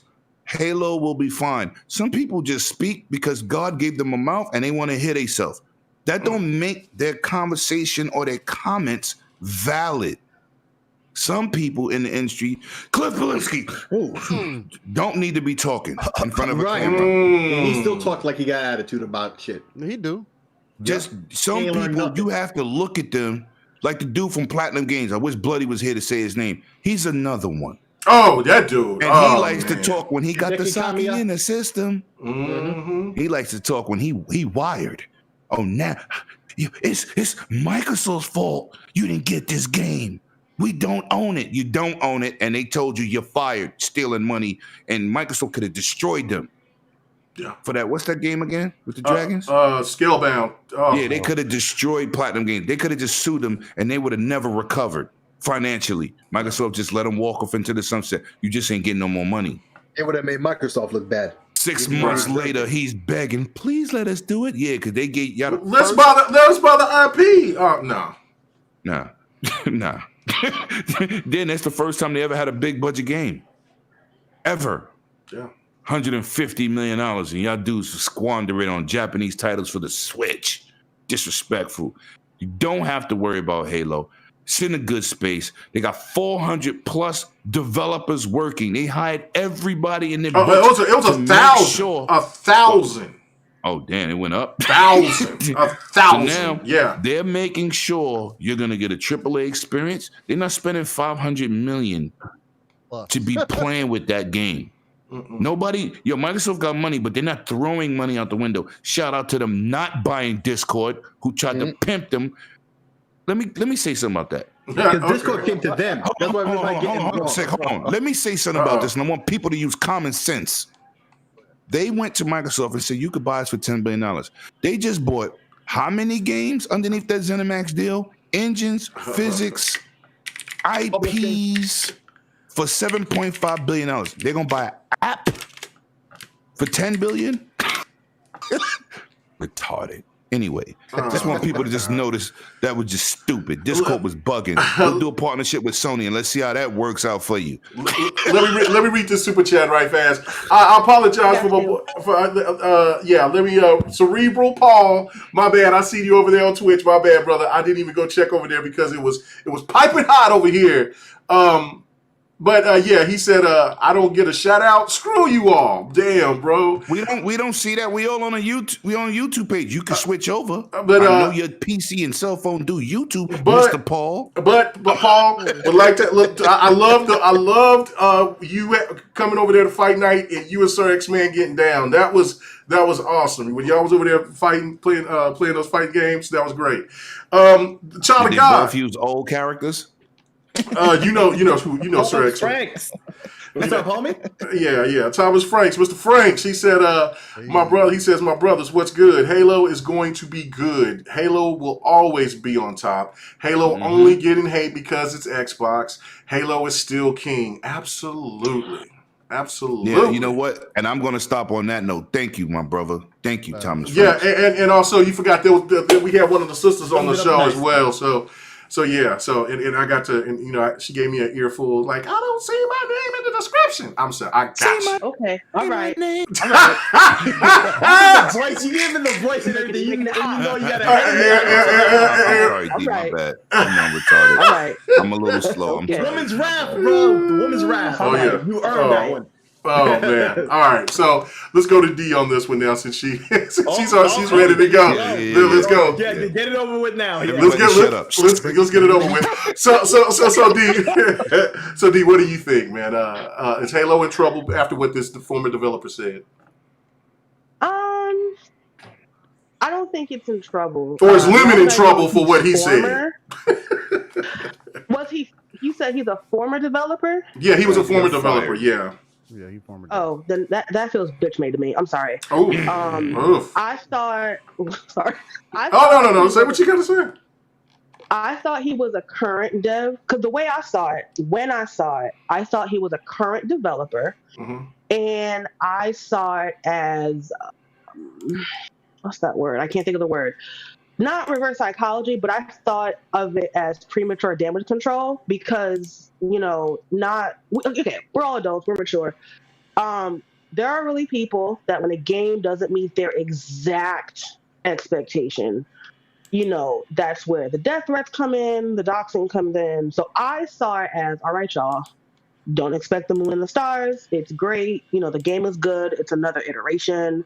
Halo will be fine. Some people just speak because God gave them a mouth and they want to hear themselves. That don't make their conversation or their comments valid. Some people in the industry, Cliff Polinsky, don't need to be talking in front of a camera. He still talks like he got attitude about shit. He do. Just some people, you have to look at them like the dude from Platinum Games. I wish Bloody was here to say his name. He's another one. Oh, that dude. And he likes to talk when he got the socket in the system. Mm-hmm. He likes to talk when he wired. Oh, now it's Microsoft's fault you didn't get this game. We don't own it. You don't own it. And they told you you're fired, stealing money. And Microsoft could have destroyed them. Yeah. For that, what's that game again with the dragons? Scalebound. Oh. Yeah, they could have destroyed Platinum Games. They could have just sued them and they would have never recovered financially. Microsoft just let them walk off into the sunset. You just ain't getting no more money. It would have made Microsoft look bad. 6 months later, he's begging, please let us do it. Yeah, because they gave y'all let's buy the IP. Oh, no. Nah. Nah. Then that's the first time they ever had a big budget game. Ever. Yeah. $150 million, and y'all dudes squander it on Japanese titles for the Switch. Disrespectful. You don't have to worry about Halo. It's in a good space. They got 400 plus developers working. They hired everybody in their it was 1,000. Sure. 1,000. Oh, damn, it went up. 1,000. 1,000. So now, they're making sure you're going to get a AAA experience. They're not spending $500 million to be playing with that game. Nobody, Microsoft got money, but they're not throwing money out the window. Shout out to them not buying Discord, who tried to pimp them. Let me say something about that. Because Discord came to them. Hold on. Let me say something about this, and I want people to use common sense. They went to Microsoft and said, you could buy us for $10 billion. They just bought how many games underneath that ZeniMax deal? Engines, physics, IPs for $7.5 billion. They're going to buy an app for $10 billion? Retarded. Anyway, just want people to just notice that was just stupid. Discord was bugging. We'll do a partnership with Sony and let's see how that works out for you. Let me read this super chat right fast. I apologize let me Cerebral Paul. My bad. I see you over there on Twitch. My bad, brother. I didn't even go check over there because it was piping hot over here. But he said, I don't get a shout out. Screw you all. Damn, bro. We don't see that. We all on a YouTube page. You can switch over. But I know your PC and cell phone do YouTube, Mr. Paul. But Paul would like to look. I loved you coming over there to fight night and you and Sir X-Man getting down. That was awesome. When y'all was over there fighting, playing those fight games, that was great. Child of God. Both use old characters. You know, Sir X. Franks. What's up, homie? Yeah. Thomas Franks, Mr. Franks. He said, my brothers, what's good? Halo is going to be good. Halo will always be on top. Halo only getting hate because it's Xbox. Halo is still king. Absolutely. Yeah, you know what? And I'm going to stop on that note. Thank you, my brother. Thank you, Thomas Franks. Yeah, and also you forgot we had one of the sisters on the show as well. So So yeah, and I got to, and you know, she gave me an earful like, I don't see my name in the description. I'm sorry, I got you. Okay, all right. The voice, you gave it the voice and everything. You know you gotta. I'm sorry, D, my bad. I'm retarded. All right. I'm a little slow. I'm Okay. sorry. Women's wrath, bro. The women's wrath. Oh yeah, You earned that one. Oh man! All right, so let's go to D on this one now, since she's ready to go. Yeah. Let's go. Yeah, get it over with now. Yeah. Let's get it over with. So D, what do you think, man? Is Halo in trouble after what the former developer said? I don't think it's in trouble. Or is Lemon in trouble for what he said? Was he? You said he's a former developer? Yeah, he was a former developer. Yeah. Yeah, he former. Oh, then that feels bitch made to me. I'm sorry. Oh. I thought. Sorry. No. Say what you got to say. I thought he was a current dev because the way I saw it, when I saw it, I thought he was a current developer, and I saw it as what's that word? I can't think of the word. Not reverse psychology, but I thought of it as premature damage control because, you know, we're all adults, we're mature. There are really people that when a game doesn't meet their exact expectation, you know, that's where the death threats come in, the doxing comes in. So I saw it as, all right, y'all, don't expect the moon and the stars. It's great. You know, the game is good. It's another iteration,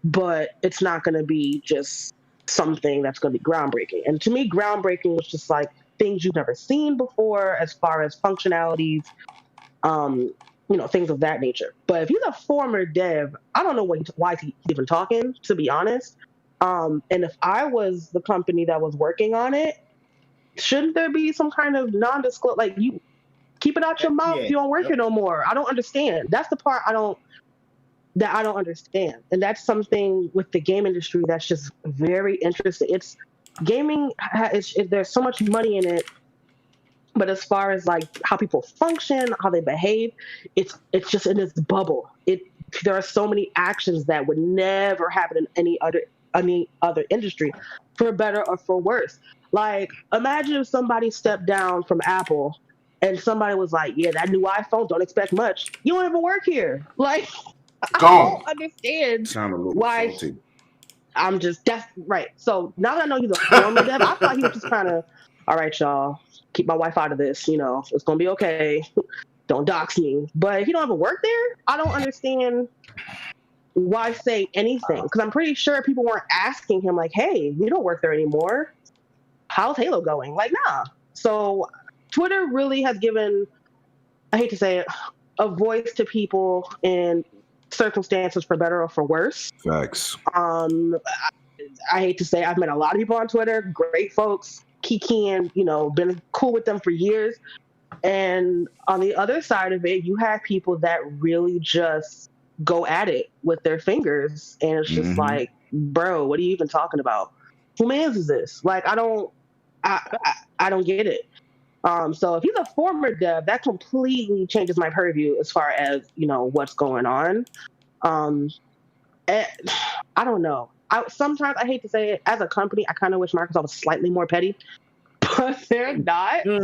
but it's not going to be just something that's going to be groundbreaking. And to me, groundbreaking was just like things you've never seen before as far as functionalities, you know, things of that nature. But if he's a former dev, I don't know why he's even talking, to be honest. And if I was the company that was working on it, shouldn't there be some kind of non-disclosure, like you keep it out your mouth, you don't work here no more. I don't understand. That's the part I don't understand. And that's something with the game industry that's just very interesting. It's gaming, there's so much money in it, but as far as like how people function, how they behave, it's just in this bubble. There are so many actions that would never happen in any other industry, for better or for worse. Like, imagine if somebody stepped down from Apple and somebody was like, yeah, that new iPhone, don't expect much. You don't even work here. Like, I don't understand why. Salty. That's right. So now that I know he's a former dev, I thought he was just kind of, all right, y'all, keep my wife out of this. You know, it's going to be okay. Don't dox me. But if you don't ever work there, I don't understand why say anything. Because I'm pretty sure people weren't asking him like, hey, you don't work there anymore. How's Halo going? Like, nah. So Twitter really has given, I hate to say it, a voice to people in circumstances for better or for worse. Facts. I hate to say I've met a lot of people on Twitter, great folks, kikiing, you know, been cool with them for years. And on the other side of it, you have people that really just go at it with their fingers. And it's just like, bro, what are you even talking about? Who mans is this? Like, I don't get it. So if he's a former dev, that completely changes my purview as far as, you know, what's going on. I don't know. Sometimes I hate to say it, as a company, I kind of wish Microsoft was slightly more petty, but they're not. So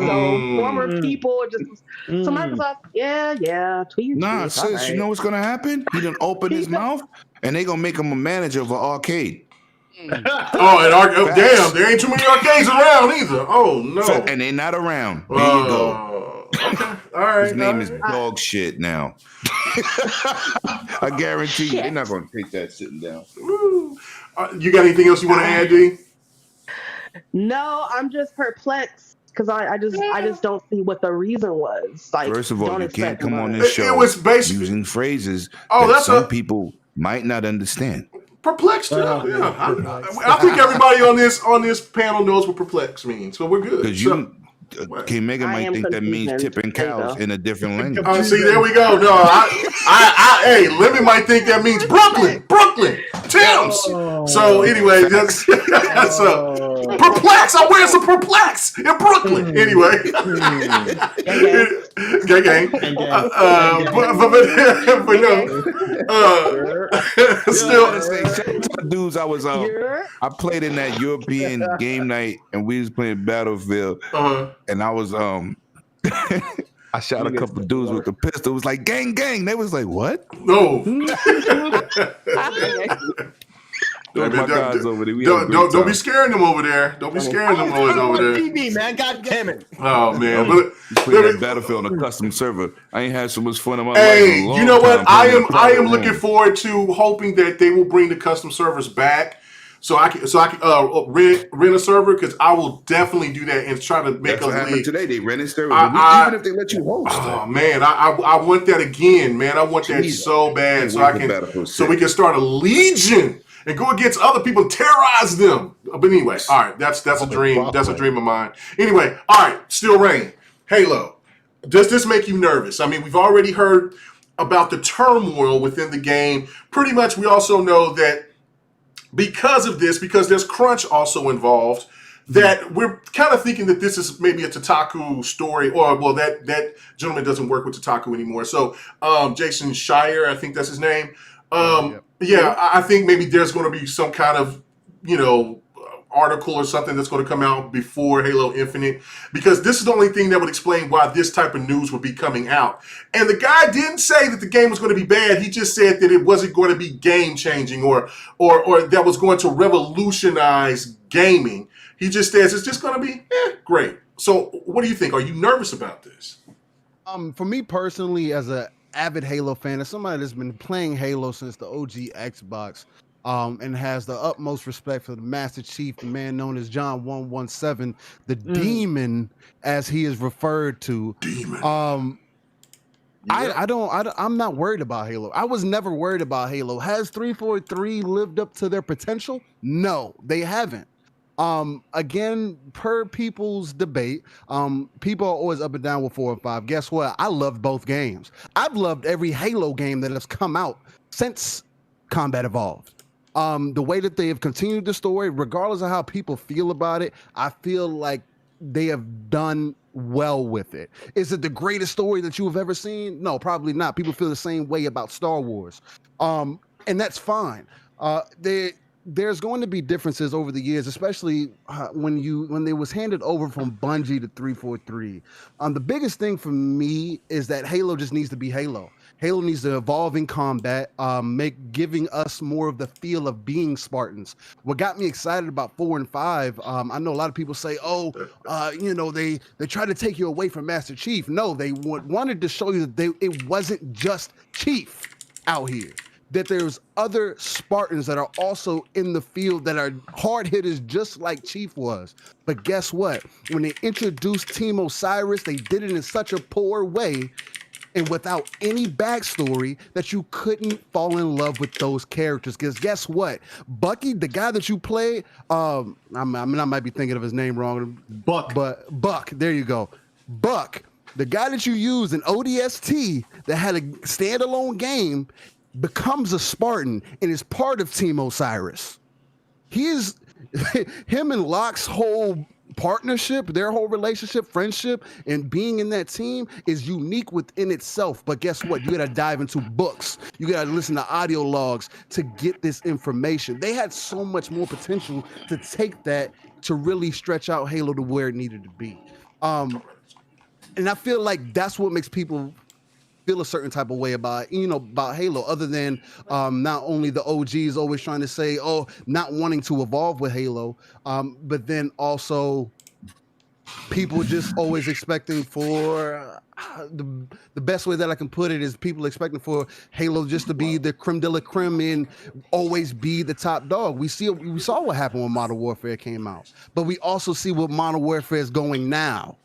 former people just, so Microsoft, tweet. Nah, sis, right. You know what's gonna happen? He done open his mouth, and they gonna make him a manager of an arcade. Damn, there ain't too many arcades around either. Oh no. And they're not around. There you go. Okay. All right. His name is dog shit now. I guarantee you, they're not gonna take that sitting down. You got anything else you want to add, D? No, I'm just perplexed because I just don't see what the reason was. Like, first of all, you can't come on this show using phrases that some people might not understand. Perplexed, I think everybody on this panel knows what perplexed means, so we're good. Because KMEGA might think that means tipping cows in a different language. See, there we go. No, hey, Lemon might think that means Brooklyn, Tim's. So anyway, Perplex. I'm wearing some Perplex in Brooklyn. Anyway, gang. But no. Still, shout out to the dudes I was I played in that European game night, and we was playing Battlefield, and I was I shot a couple dudes with the pistol. It was like gang. They was like, what? No. Don't be scaring them over there. Don't be scaring them boys over there. TV, man. God damn it. Oh man, but that Battlefield on a custom server. I ain't had so much fun in my life. Hey, you know what? I am looking forward to hoping that they will bring the custom servers back, so I can rent a server, because I will definitely do that and try to make a league. Today they rented servers, even if they let you host. Oh man, I want that again, man. I want that so bad, so we can start a legion and go against other people and terrorize them. But anyway, all right, that's a dream. That's a dream of mine. Anyway, all right, Still Rain, Halo. Does this make you nervous? I mean, we've already heard about the turmoil within the game. Pretty much, we also know that because of this, because there's crunch also involved, that we're kind of thinking that this is maybe a Tataku story, or well, that gentleman doesn't work with Tataku anymore. So Jason Schreier, I think that's his name. Yeah, I think maybe there's going to be some kind of, article or something that's going to come out before Halo Infinite, because this is the only thing that would explain why this type of news would be coming out. And the guy didn't say that the game was going to be bad. He just said that it wasn't going to be game changing or that was going to revolutionize gaming. He just says it's just going to be great. So what do you think? Are you nervous about this? For me personally, as a avid Halo fan, as somebody that's been playing Halo since the OG Xbox, and has the utmost respect for the Master Chief, the man known as John 117, the Demon, as he is referred to. Demon. I'm not worried about Halo. I was never worried about Halo. Has 343 lived up to their potential? No, they haven't. Again, per people's debate, people are always up and down with 4 and 5. Guess what? I love both games. I've loved every Halo game that has come out since Combat Evolved. The way that they have continued the story, regardless of how people feel about it, I feel like they have done well with it. Is it the greatest story that you have ever seen? No, probably not. People feel the same way about Star Wars. And that's fine. There's going to be differences over the years, especially when they was handed over from Bungie to 343. The biggest thing for me is that Halo just needs to be Halo. Halo needs to evolve in combat, giving us more of the feel of being Spartans. What got me excited about 4 and 5, I know a lot of people say, they try to take you away from Master Chief. No, they wanted to show you that it wasn't just Chief out here, that there's other Spartans that are also in the field that are hard hitters just like Chief was. But guess what? When they introduced Team Osiris, they did it in such a poor way and without any backstory that you couldn't fall in love with those characters. Because guess what? Bucky, the guy that you play, I might be thinking of his name wrong. Buck, there you go. Buck, the guy that you use in ODST that had a standalone game, becomes a Spartan and is part of Team Osiris. Him and Locke's whole partnership, their whole relationship, friendship, and being in that team is unique within itself. But guess what? You got to dive into books. You got to listen to audio logs to get this information. They had so much more potential to take that to really stretch out Halo to where it needed to be. And I feel like that's what makes people feel a certain type of way about Halo, other than not only the OGs always trying to say, not wanting to evolve with Halo, but then also people just always expecting for the best way that I can put it is people expecting for Halo just to be the creme de la creme and always be the top dog. We saw what happened when Modern Warfare came out, but we also see what Modern Warfare is going now.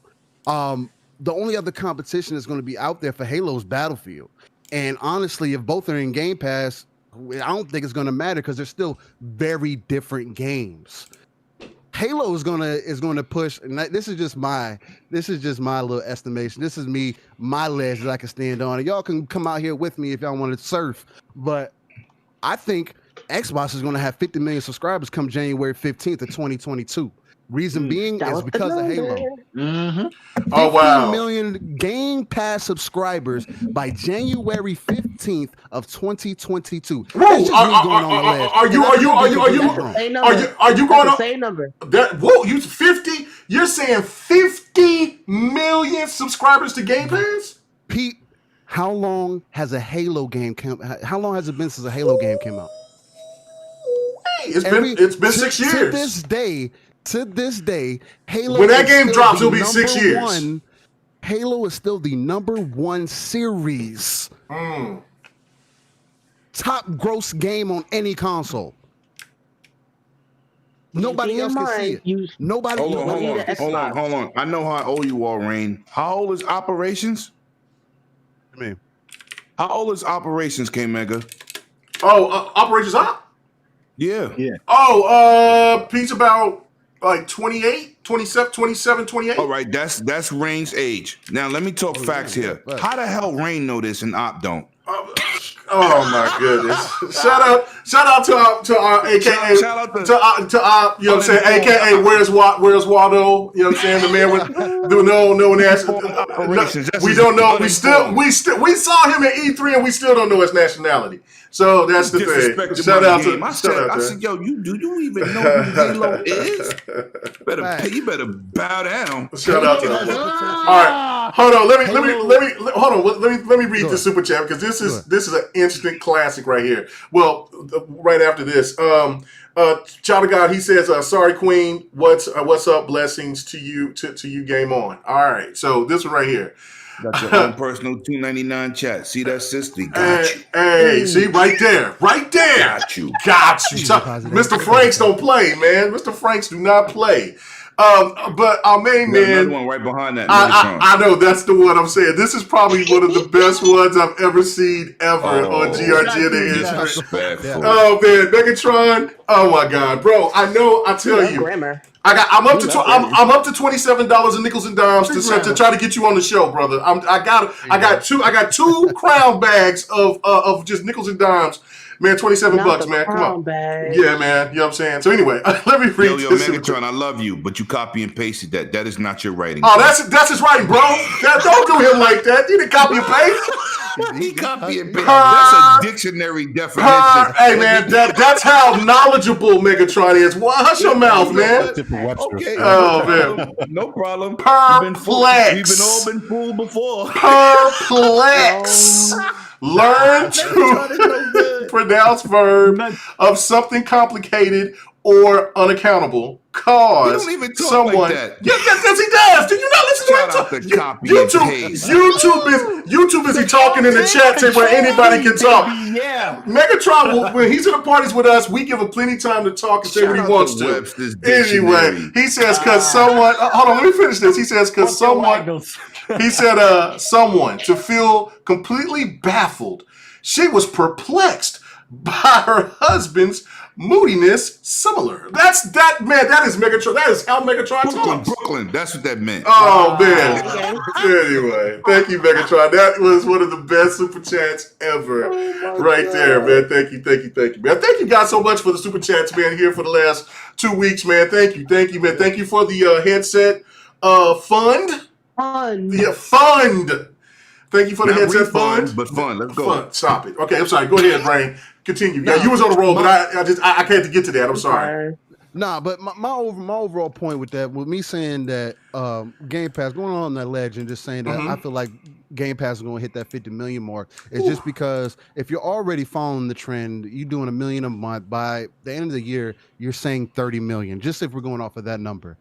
The only other competition that's going to be out there for Halo is Battlefield. And honestly, if both are in Game Pass, I don't think it's going to matter because they're still very different games. Halo is going to push, and this is just my little estimation. This is my ledge that I can stand on. And y'all can come out here with me if y'all want to surf. But I think Xbox is going to have 50 million subscribers come January 15th of 2022. Reason being is because of Halo. Mm-hmm. Oh, wow. 50 million Game Pass subscribers by January 15th of 2022. Whoa, That's just me going on the ledge. are you going the on same number? that? Whoa, you 50? You're saying 50 million subscribers to Game Pass? Pete, how long has a Halo game how long has it been since a Halo game came out? It's been 6 years. To this day, Halo. When that game drops, it'll be 6 years. Halo is still the #1 series. Top gross game on any console. Nobody else can see it. Nobody. Hold on. I know how old you are, Rain. How old is Operations? I mean, how old is Operations, KMEGA? Oh, Operations Op? Yeah. Oh, Pete's about like 28, 27, 28. All right, that's Rain's age. Now let me talk facts here. How the hell Rain know this and Op don't? Oh my goodness! Shout out to our AKA shout out to you know what I'm saying, AKA where's Waldo? You know what I'm saying, the man with no national. We don't know. We saw him at E3 and we still don't know his nationality. So that's the thing. Shout out to. I said, yo, do you even know who Halo is? You better bow down. Shout out to. All right, hold on. Let me read the super chat because this is an instant classic right here. Well, right after this, Child of God, he says, "Sorry, Queen. What's up? Blessings to you. To you. Game on." All right. So this one right here. Got your own personal $2.99 chat. See that, sister? Got you. Hey, see right there. Got you. Mr. Franks don't play, man. Mr. Franks do not play. But our main man, another one right behind that. I know that's the one I'm saying. This is probably one of the best ones I've ever seen on GRG in the history. Oh man, Megatron. Oh my God, bro. I tell you. Grammar. I'm up to $27 in nickels and dimes to try to get you on the show, brother. I got two crown bags of just nickels and dimes. Man, $27, man. Come on. Bag. Yeah, man. You know what I'm saying? So anyway, let me read this. Megatron, I love you, but you copy and pasted that. That is not your writing. Oh, that's his writing, bro. Don't do him like that. You didn't copy and paste. He copy and paste. That's a dictionary definition. Hey, man, that's how knowledgeable Megatron is. Well, hush your mouth, man. Okay. Oh, man. No problem. Perplex. We've all been fooled before. Perplex. Learn to pronounce verb of something complicated or unaccountable. Cause you don't even talk someone. Like that. Yes, he does. Do you not listen to him? YouTube is he talking in the chat table where anybody can talk. Yeah. Megatron, when he's in the parties with us, we give him plenty of time to talk and say what he wants to. Anyway, he says because someone. Hold on, let me finish this. He says because someone. He said, someone to feel completely baffled. She was perplexed by her husband's moodiness similar. That is Megatron. That is how Megatron talks. Brooklyn. That's what that meant. Oh, man. Anyway, thank you, Megatron. That was one of the best super chats ever. There, man. Thank you, man. Thank you guys so much for the super chats, man, here for the last 2 weeks, man. Thank you, man. Thank you for the headset fund. Yeah, fund. Thank you for the headset fund. But fun. Let's go. Fun. Stop it. Okay, I'm sorry. Go ahead, Brain. Continue. Yeah, you was on the roll, but I can't get to that. I'm sorry. Nah, but my overall point with me saying that Game Pass, going on that ledge and just saying that I feel like Game Pass is going to hit that 50 million mark. It's just because if you're already following the trend, you're doing $1 million a month. By the end of the year, you're saying 30 million. Just if we're going off of that number,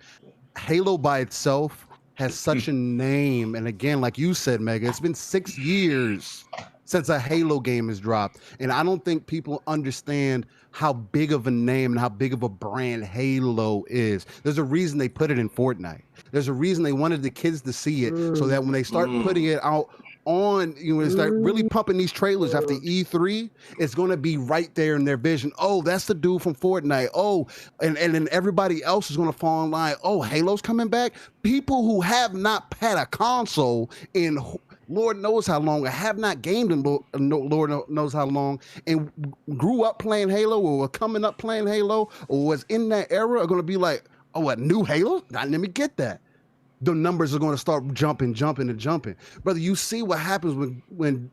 Halo by itself has such a name, and again, like you said, Mega, it's been 6 years since a Halo game has dropped, and I don't think people understand how big of a name and how big of a brand Halo is. There's a reason they put it in Fortnite. There's a reason they wanted the kids to see it, so that when they start putting it out on, start really pumping these trailers after E3, it's going to be right there in their vision. Oh, that's the dude from Fortnite. Oh, and then everybody else is going to fall in line. Oh, Halo's coming back. People who have not had a console in Lord knows how long, or have not gamed in Lord knows how long, and grew up playing Halo or were coming up playing Halo or was in that era, are going to be like, Oh, a new Halo? Now, let me get that. The numbers are going to start jumping. Brother, you see what happens when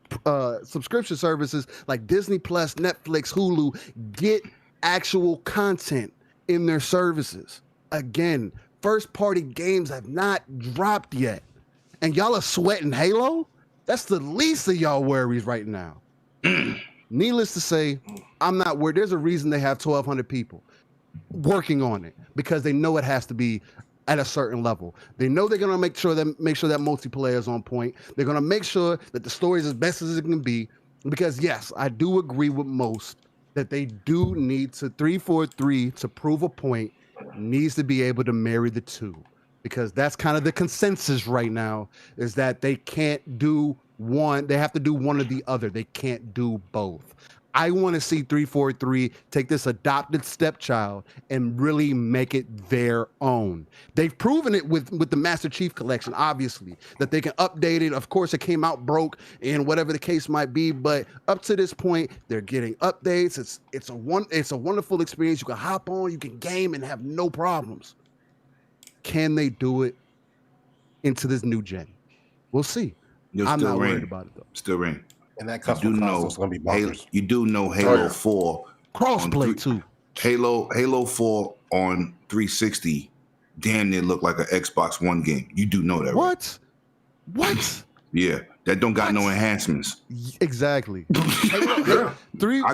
subscription services like Disney Plus, Netflix, Hulu get actual content in their services. Again, first-party games have not dropped yet. And y'all are sweating Halo? That's the least of y'all worries right now. Needless to say, I'm not worried. There's a reason they have 1,200 people working on it because they know it has to be at a certain level. They know they're gonna make sure that multiplayer is on point. They're gonna make sure that the story is as best as it can be. Because yes, I do agree with most that they do need to 343 to prove a point needs to be able to marry the two. Because that's kind of the consensus right now is that they can't do one. They have to do one or the other. They can't do both. I want to see 343 take this adopted stepchild and really make it their own. They've proven it with the Master Chief Collection, obviously, that they can update it. Of course, it came out broke and whatever the case might be, but up to this point, they're getting updates. It's a wonderful experience. You can hop on, you can game and have no problems. Can they do it into this new gen? We'll see. I'm not worried about it though. Still ring. And that custom console is going to be bonkers. You do know Halo 4 crossplay too. Halo 4 on 360 damn near look like an Xbox One game. You do know that, right? What? Yeah, that don't got no enhancements. Exactly. I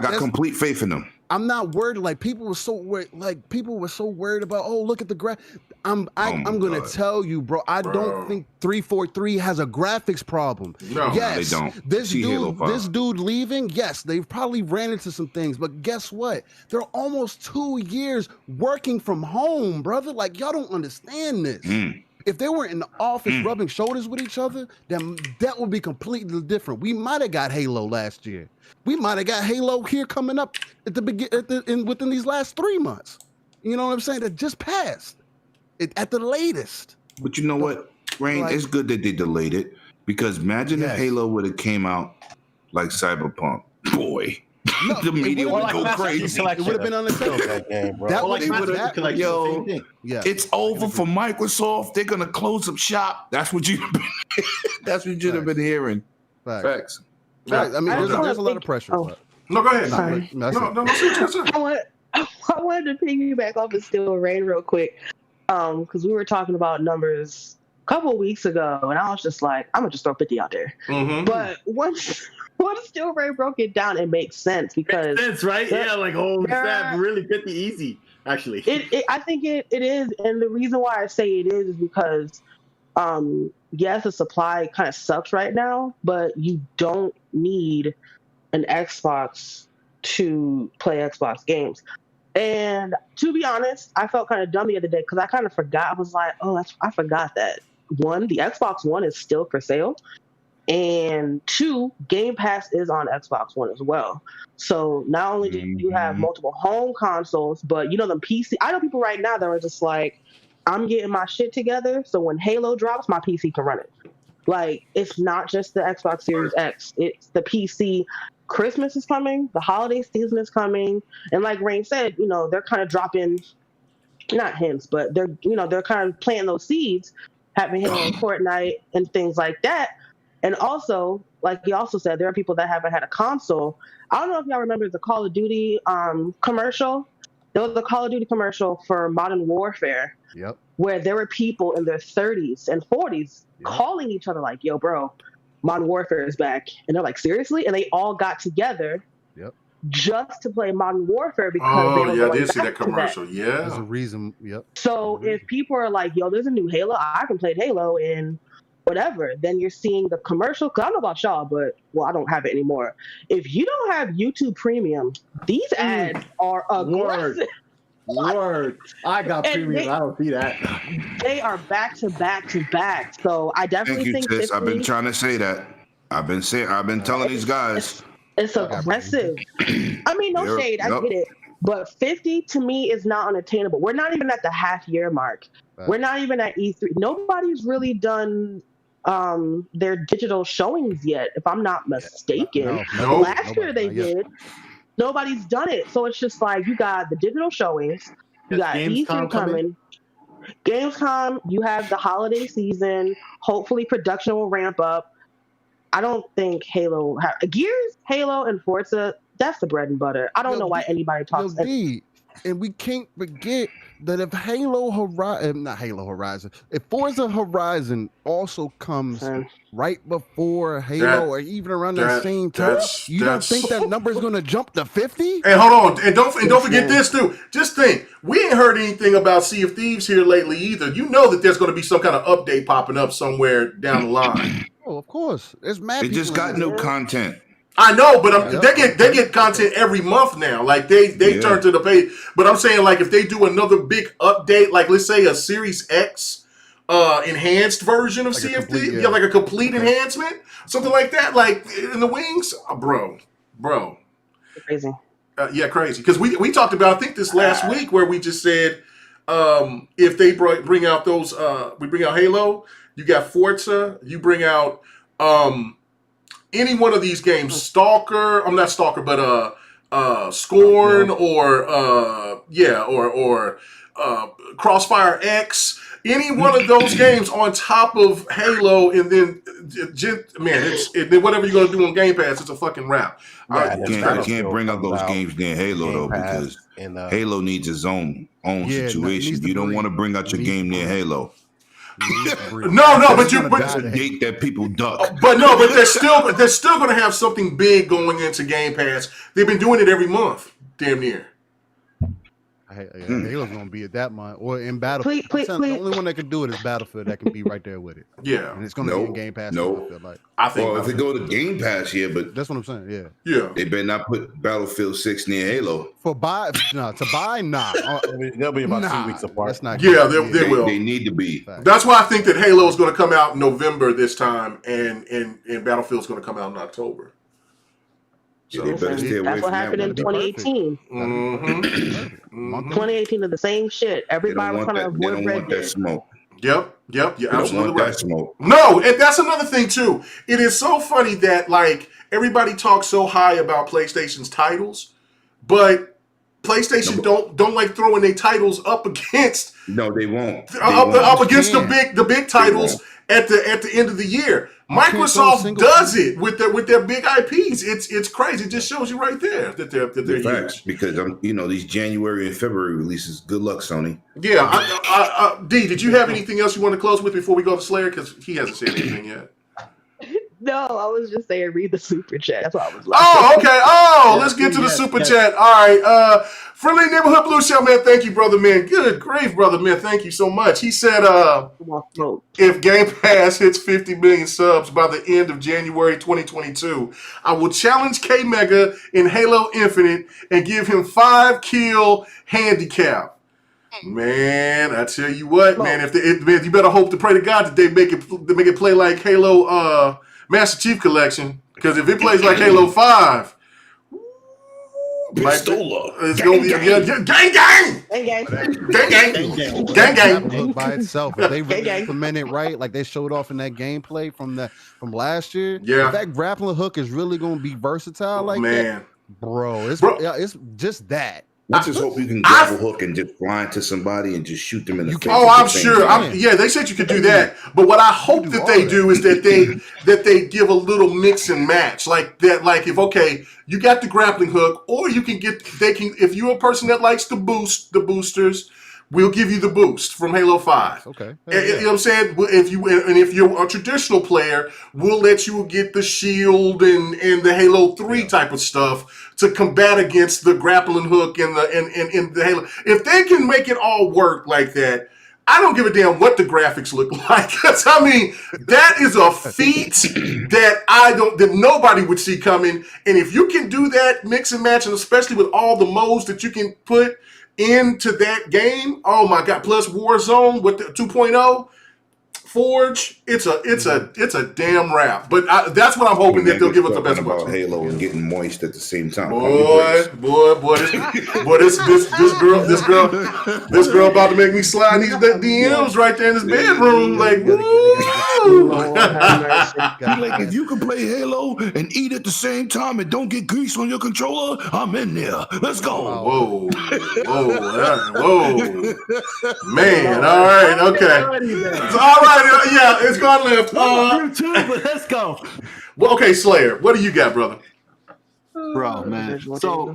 got complete faith in them. I'm not worried. Like people were so worried. About. Oh, look at the I'm gonna tell you, bro. I don't think 343 has a graphics problem. No, yes, they don't. This dude leaving. Yes, they've probably ran into some things, but guess what? They're almost 2 years working from home, brother. Like y'all don't understand this. If they were in the office rubbing shoulders with each other, then that would be completely different. We might have got Halo last year. We might have got Halo here coming up within these last 3 months. You know what I'm saying? That just passed at the latest. But you know what, Rain? It's good that they delayed it because imagine if Halo would have came out like Cyberpunk. Boy. No, the media would go crazy. It would have been on the table. That would have. Yo, it's over for Microsoft. They're gonna close up shop. That's what you. That's what you'd have been hearing. Facts. I mean, there's a lot of pressure. No, go ahead. Sorry. No. I wanted to piggyback off of Steel Rain real quick, because we were talking about numbers a couple of weeks ago, and I was just like, I'm gonna just throw 50 out there. But once Steel Rain broke it down, it makes sense because makes sense, right? Yeah, like snap, really 50 easy. Actually, I think it is, and the reason why I say it is because, yes, the supply kind of sucks right now, but you don't need an Xbox to play Xbox games. And to be honest, I felt kind of dumb the other day because I kind of forgot. I was like, I forgot that one, the Xbox One is still for sale. And two, Game Pass is on Xbox One as well. So not only do you have multiple home consoles, but you know them PC. I know people right now that are just like, I'm getting my shit together, so when Halo drops, my PC can run it. Like, it's not just the Xbox Series X. It's the PC. Christmas is coming. The holiday season is coming. And like Rain said, you know, they're kind of dropping, not hints, but they're kind of planting those seeds, having Halo and Fortnite and things like that. And also, like he also said, there are people that haven't had a console. I don't know if y'all remember the Call of Duty commercial. There was a Call of Duty commercial for Modern Warfare. Yep. Where there were people in their 30s and 40s calling each other like, yo, bro, Modern Warfare is back. And they're like, seriously? And they all got together just to play Modern Warfare because I did see that commercial. Yeah. There's a reason. Yep. So if people are like, yo, there's a new Halo, I can play Halo and whatever, then you're seeing the commercial. Because I don't know about y'all, but, well, I don't have it anymore. If you don't have YouTube Premium, these ads are aggressive. Word. I got premium. I don't see that. They are back to back to back. So I definitely think Tess. I've been trying to say that. I've been telling these guys. It's aggressive. I mean, no shade. I get it. But 50 to me is not unattainable. We're not even at the half year mark. We're not even at E3. Nobody's really done their digital showings yet, if I'm not mistaken. Last year they did. Nobody's done it. So it's just like you got the digital showings, you got E3 coming. Gamescom, you have the holiday season. Hopefully, production will ramp up. I don't think Gears, Halo, and Forza. That's the bread and butter. I don't know why anybody talks. And we can't forget that if if Forza Horizon also comes right before Halo or even around the same time, you don't think that number is going to jump to 50? And hold on, and don't forget this too. Just think, we ain't heard anything about Sea of Thieves here lately either. You know that there's going to be some kind of update popping up somewhere down the line. Oh, of course, it's mad. They just got new content. I know, but they get content every month now. Like they turn to the page. But I'm saying, like, if they do another big update, like let's say a Series X enhanced version of Sea of Thieves, like a complete enhancement, something like that, like in the wings, bro. Crazy. Crazy. Because we talked about, I think this last week, where we just said if they bring out those, we bring out Halo, you got Forza, you bring out any one of these games, Stalker, I'm not Stalker, but Scorn or Crossfire X, any one of those games on top of Halo, and then then whatever you're gonna do on Game Pass, it's a fucking wrap. You can't bring up those games near Halo though, because Halo needs its own situation. You don't want to bring out your game near Halo. But that's a gate that people duck. But they're still going to have something big going into Game Pass. They've been doing it every month, damn near. Halo's gonna be at that month or in Battlefield. The only one that can do it is Battlefield. That can be right there with it. Yeah, and it's gonna be in Game Pass. I think. Well, if it go to Game Pass, but that's what I'm saying. Yeah. They better not put Battlefield 6 near Halo. To buy, nah. They'll be about 2 weeks apart. That's not. Yeah, they will. They need to be. That's why I think that Halo is going to come out in November this time, and Battlefield's going to come out in October. So that's what happened in 2018. 2018 is the same shit. Everybody was trying to avoid Red Dead. Smoke. Yep, you're absolutely right. Smoke. No, and that's another thing too. It is so funny that like everybody talks so high about PlayStation's titles, but PlayStation don't like throwing their titles up against. No, they won't. Up against the big titles at the end of the year. Microsoft does it with their big IPs. It's crazy. It just shows you right there that they're facts, because these January and February releases. Good luck, Sony. Yeah, D, did you have anything else you want to close with before we go to Slayer? Because he hasn't said anything yet. No, I was just saying read the super chat. That's what I was like. Oh, okay. Let's get to the super chat. All right. Friendly Neighborhood Blue Shell, man. Thank you, brother, man. Good grief, brother, man. Thank you so much. He said if Game Pass hits 50 million subs by the end of January 2022, I will challenge KMEGA in Halo Infinite and give him 5-kill handicap. Man, I tell you what, man. You better hope to pray to God that they make it play like Halo Master Chief Collection, because if it plays like Halo 5, Pistola, it's gonna be gang. By itself, if they really implement it right, like they showed off in that gameplay from last year. Yeah, if that grappling hook is really gonna be versatile that, bro. It's just that. I just hope you can grab a hook and just fly into somebody and just shoot them in the face. Oh, I'm sure. They said you could do that. But what I hope that they do is that they give a little mix and match, like that. Like if you got the grappling hook, or you can if you're a person that likes the boosters, we'll give you the boost from Halo 5. Okay. You know what I'm saying? If you're a traditional player, we'll let you get the shield and the Halo 3 type of stuff to combat against the grappling hook and the Halo. If they can make it all work like that, I don't give a damn what the graphics look like. Because that is a feat that nobody would see coming. And if you can do that, mix and match, and especially with all the modes that you can put into that game, oh my God, plus Warzone with the 2.0, Forge, it's a damn wrap. But that's what I'm hoping that they'll give us the best about one. Halo and getting moist at the same time. Boy, this girl about to make me slide these DMs right there in this bedroom. Like, like, if you can play Halo and eat at the same time and don't get grease on your controller, I'm in there. Let's go. Whoa. Man, all right, okay. All right, yeah, it's gone left. Let's go. Well, okay, Slayer, what do you got, brother? Bro, man. So,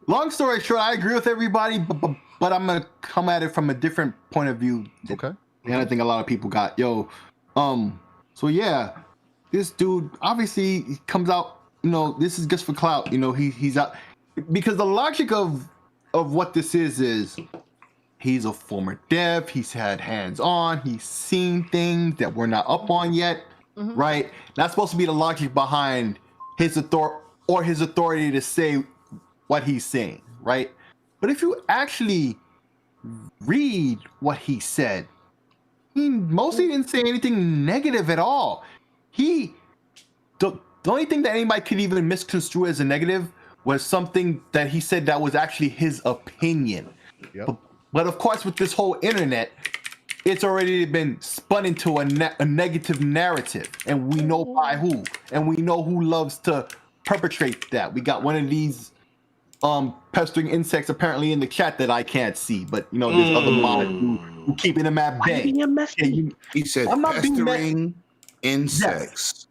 long story short, I agree with everybody, but I'm gonna come at it from a different point of view. Okay. And I think a lot of people got, so yeah, this dude obviously he comes out, this is just for clout, he's out because the logic of what this is he's a former dev, he's had hands-on, he's seen things that we're not up on yet, right? That's supposed to be the logic behind his authority to say what he's saying, right? But if you actually read what he said, he mostly didn't say anything negative at all. The only thing that anybody could even misconstrue as a negative was something that he said that was actually his opinion. Yep. But of course, with this whole internet, it's already been spun into a negative narrative, and we know by who, and we know who loves to perpetrate that. We got one of these pestering insects apparently in the chat that I can't see, but there's other mods who keeping them at bay. He said I'm not pestering insects.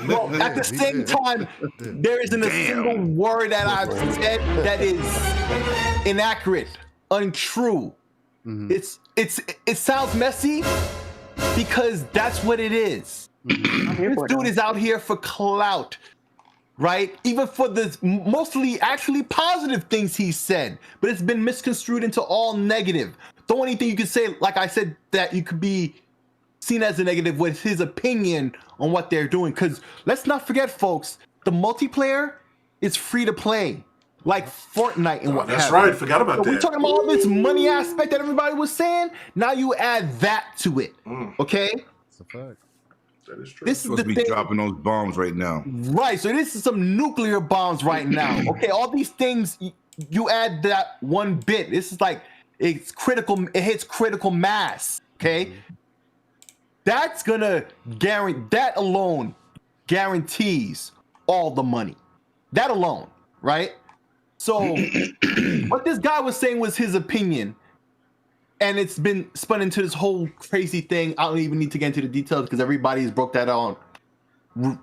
Well, at the same time, there isn't a single word that I've said that is inaccurate, untrue. It sounds messy because that's what it is. This dude is out here for clout, right? Even for the mostly actually positive things he said, but it's been misconstrued into all negative. The only thing you could say, like I said, that you could be seen as a negative was his opinion on what they're doing. Because let's not forget, folks, the multiplayer is free to play, like Fortnite and what. That's right. Forgot about that. We're talking about all this money aspect that everybody was saying. Now you add that to it. Okay. That's a fact. That is true. This is the thing. Dropping those bombs right now. Right. So this is some nuclear bombs right now. Okay. All these things, you add that one bit. This is like it's critical. It hits critical mass. Okay. That's gonna guarantee. That alone guarantees all the money. That alone, right? So what this guy was saying was his opinion, and it's been spun into this whole crazy thing. I don't even need to get into the details because everybody's broke that on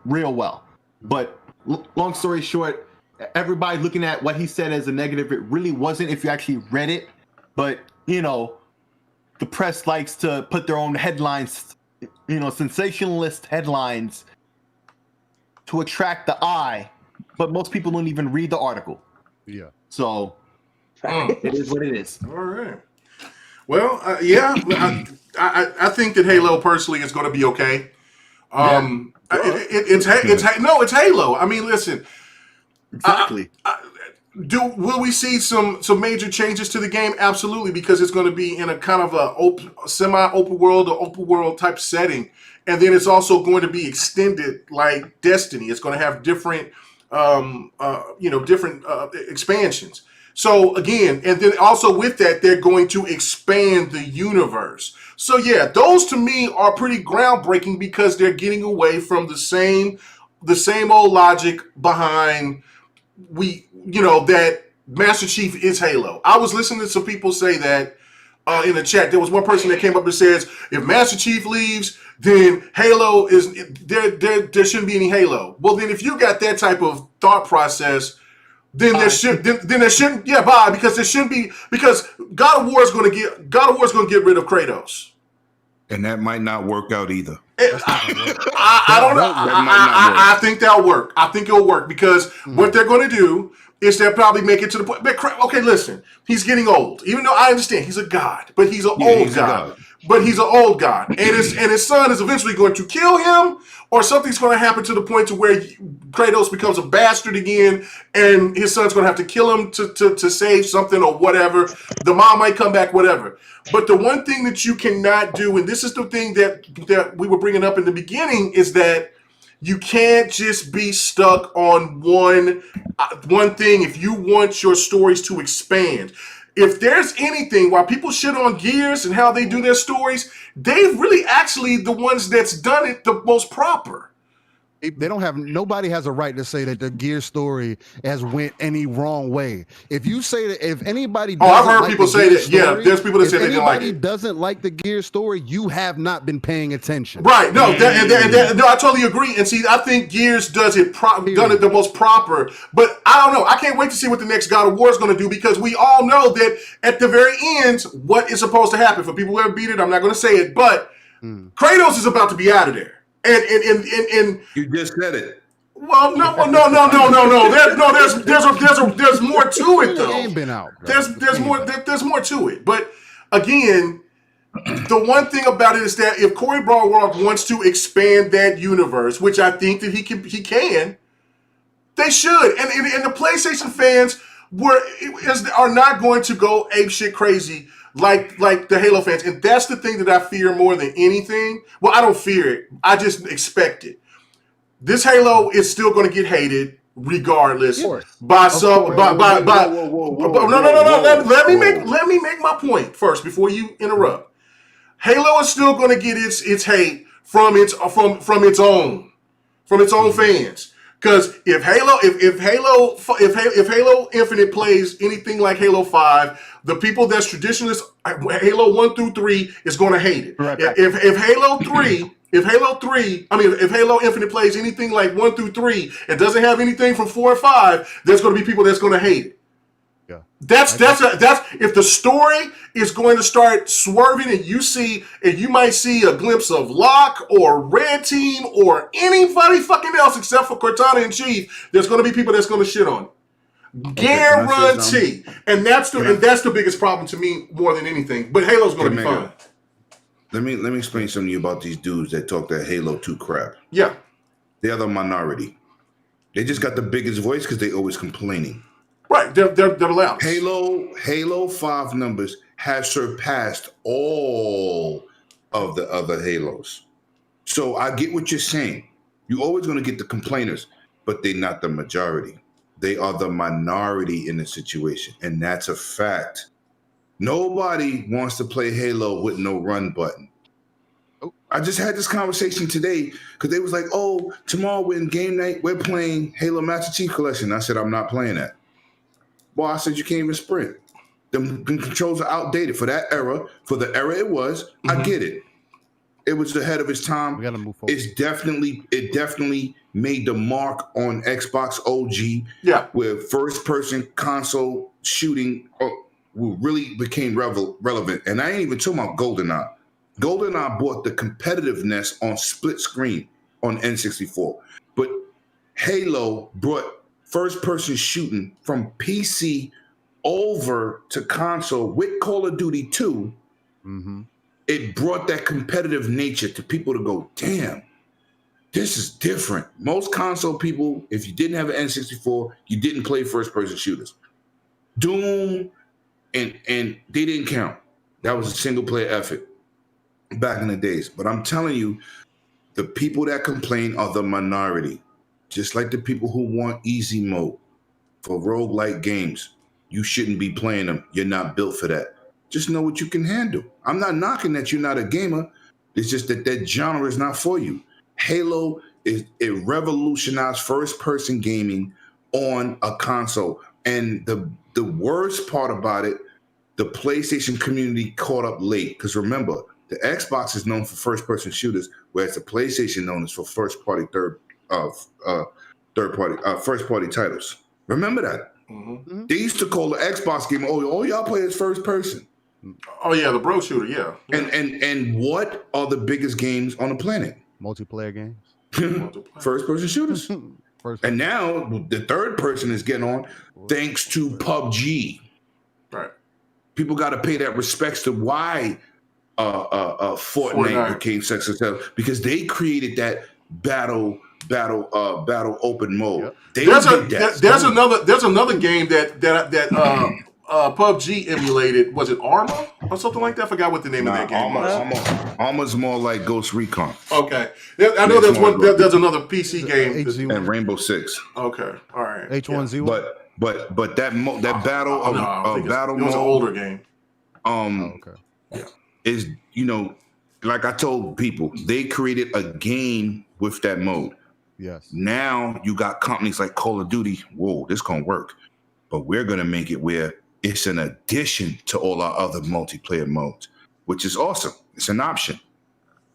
real well. But long story short, everybody looking at what he said as a negative. It really wasn't if you actually read it. But the press likes to put their own headlines, sensationalist headlines to attract the eye. But most people don't even read the article. Yeah. So it is what it is. All right. Well, yeah, I think that Halo personally is going to be okay. It's Halo. I mean, listen. Exactly. Will we see some major changes to the game? Absolutely, because it's going to be in a kind of a semi-open world or open world type setting, and then it's also going to be extended like Destiny. It's going to have different, expansions. So again, and then also with that, they're going to expand the universe. So yeah, those to me are pretty groundbreaking because they're getting away from the same old logic behind that Master Chief is Halo. I was listening to some people say that in the chat. There was one person that came up and says, if Master Chief leaves, then Halo is there shouldn't be any Halo. Well, then if you got that type of thought process, then there shouldn't because there shouldn't be, because God of War is going to get rid of Kratos. And that might not work out either. I don't know. I think that'll work. I think it'll work because what they're going to do is they'll probably make it to the point. Okay, listen, he's getting old. Even though I understand he's a god, but he's an old god. but he's an old god, and his son is eventually going to kill him, or something's going to happen to the point to where Kratos becomes a bastard again, and his son's going to have to kill him to save something or whatever. The mom might come back, whatever. But the one thing that you cannot do, and this is the thing that we were bringing up in the beginning, is that you can't just be stuck on one thing if you want your stories to expand. If there's anything, while people shit on Gears and how they do their stories, they've really actually the ones that's done it the most proper. They don't have, nobody has a right to say that the Gear story has went any wrong way. If you say that, if anybody I've heard people say that. Yeah, there's people that say they didn't like it. If anybody doesn't like the Gear story, you have not been paying attention. Right. No, no, I totally agree. And see, I think Gears done it the most proper. But I don't know. I can't wait to see what the next God of War is going to do, because we all know that at the very end, what is supposed to happen. For people who haven't beat it, I'm not going to say it, but Kratos is about to be out of there. And you just said it. Well, no. There's more to it though. Game been out. There's more to it. But again, the one thing about it is that if Cory Barlog wants to expand that universe, which I think that he can, they should. And the PlayStation fans are not going to go apeshit crazy like the Halo fans. And that's the thing that I fear more than anything. Well, I don't fear it. I just expect it. This Halo is still going to get hated regardless by some. No. Let me make my point first before you interrupt. Halo is still going to get its hate from its own fans. Because if Halo Infinite plays anything like Halo 5, the people that's traditionalists, Halo 1 through 3 is going to hate it. Right. If Halo Infinite plays anything like 1 through 3 and doesn't have anything from 4 and 5, there's going to be people that's going to hate it. Yeah. That's if the story is going to start swerving and you might see a glimpse of Locke or Red Team or anybody fucking else except for Cortana and Chief, there's going to be people that's going to shit on it. Guarantee. And that's the biggest problem to me more than anything. But Halo's going to be fine. Let me explain something to you about these dudes that talk that Halo 2 crap. Yeah. They're the minority. They just got the biggest voice because they always complaining. Right, they're loud. Halo 5 numbers have surpassed all of the other Halos. So I get what you're saying. You're always going to get the complainers, but they're not the majority. They are the minority in the situation, and that's a fact. Nobody wants to play Halo with no run button. I just had this conversation today because they was like, oh, tomorrow in game night, we're playing Halo Master Chief Collection. I said, I'm not playing that. Well, I said, you can't even sprint. The controls are outdated for that era. For the era it was, I get it. It was ahead of its time. We gotta move forward. It definitely made the mark on Xbox OG. Yeah. Where first-person console shooting really became relevant. And I ain't even talking about GoldenEye. GoldenEye brought the competitiveness on split screen on N64. But Halo brought first-person shooting from PC over to console with Call of Duty 2. Mm-hmm. It brought that competitive nature to people to go, damn, this is different. Most console people, if you didn't have an N64, you didn't play first-person shooters. Doom and they didn't count. That was a single-player effort back in the days. But I'm telling you, the people that complain are the minority. Just like the people who want easy mode for roguelike games. You shouldn't be playing them. You're not built for that. Just know what you can handle. I'm not knocking that you're not a gamer. It's just that genre is not for you. Halo, it revolutionized first-person gaming on a console. And the worst part about it, the PlayStation community caught up late. Because remember, the Xbox is known for first-person shooters, whereas the PlayStation known is for first-party titles. Remember that. Mm-hmm. They used to call the Xbox game, oh, y'all play as first person. Oh yeah, the bro shooter, yeah. And what are the biggest games on the planet? Multiplayer games. First person shooters. And now the third person is getting on thanks to PUBG. Right. People got to pay that respects to why Fortnite became successful because they created that battle open mode. They There's did that. there's another game that PUBG emulated. Was it Arma or something like that? I forgot what the name of that game was. Arma's more like Ghost Recon. Okay, I know there's one. There's another PC game and Rainbow Six. Okay, all right. H1Z1. But that battle it was an older game. Is like I told people, they created a game with that mode. Yes. Now you got companies like Call of Duty. Whoa, this gonna work, but we're gonna make it where it's an addition to all our other multiplayer modes, which is awesome. It's an option.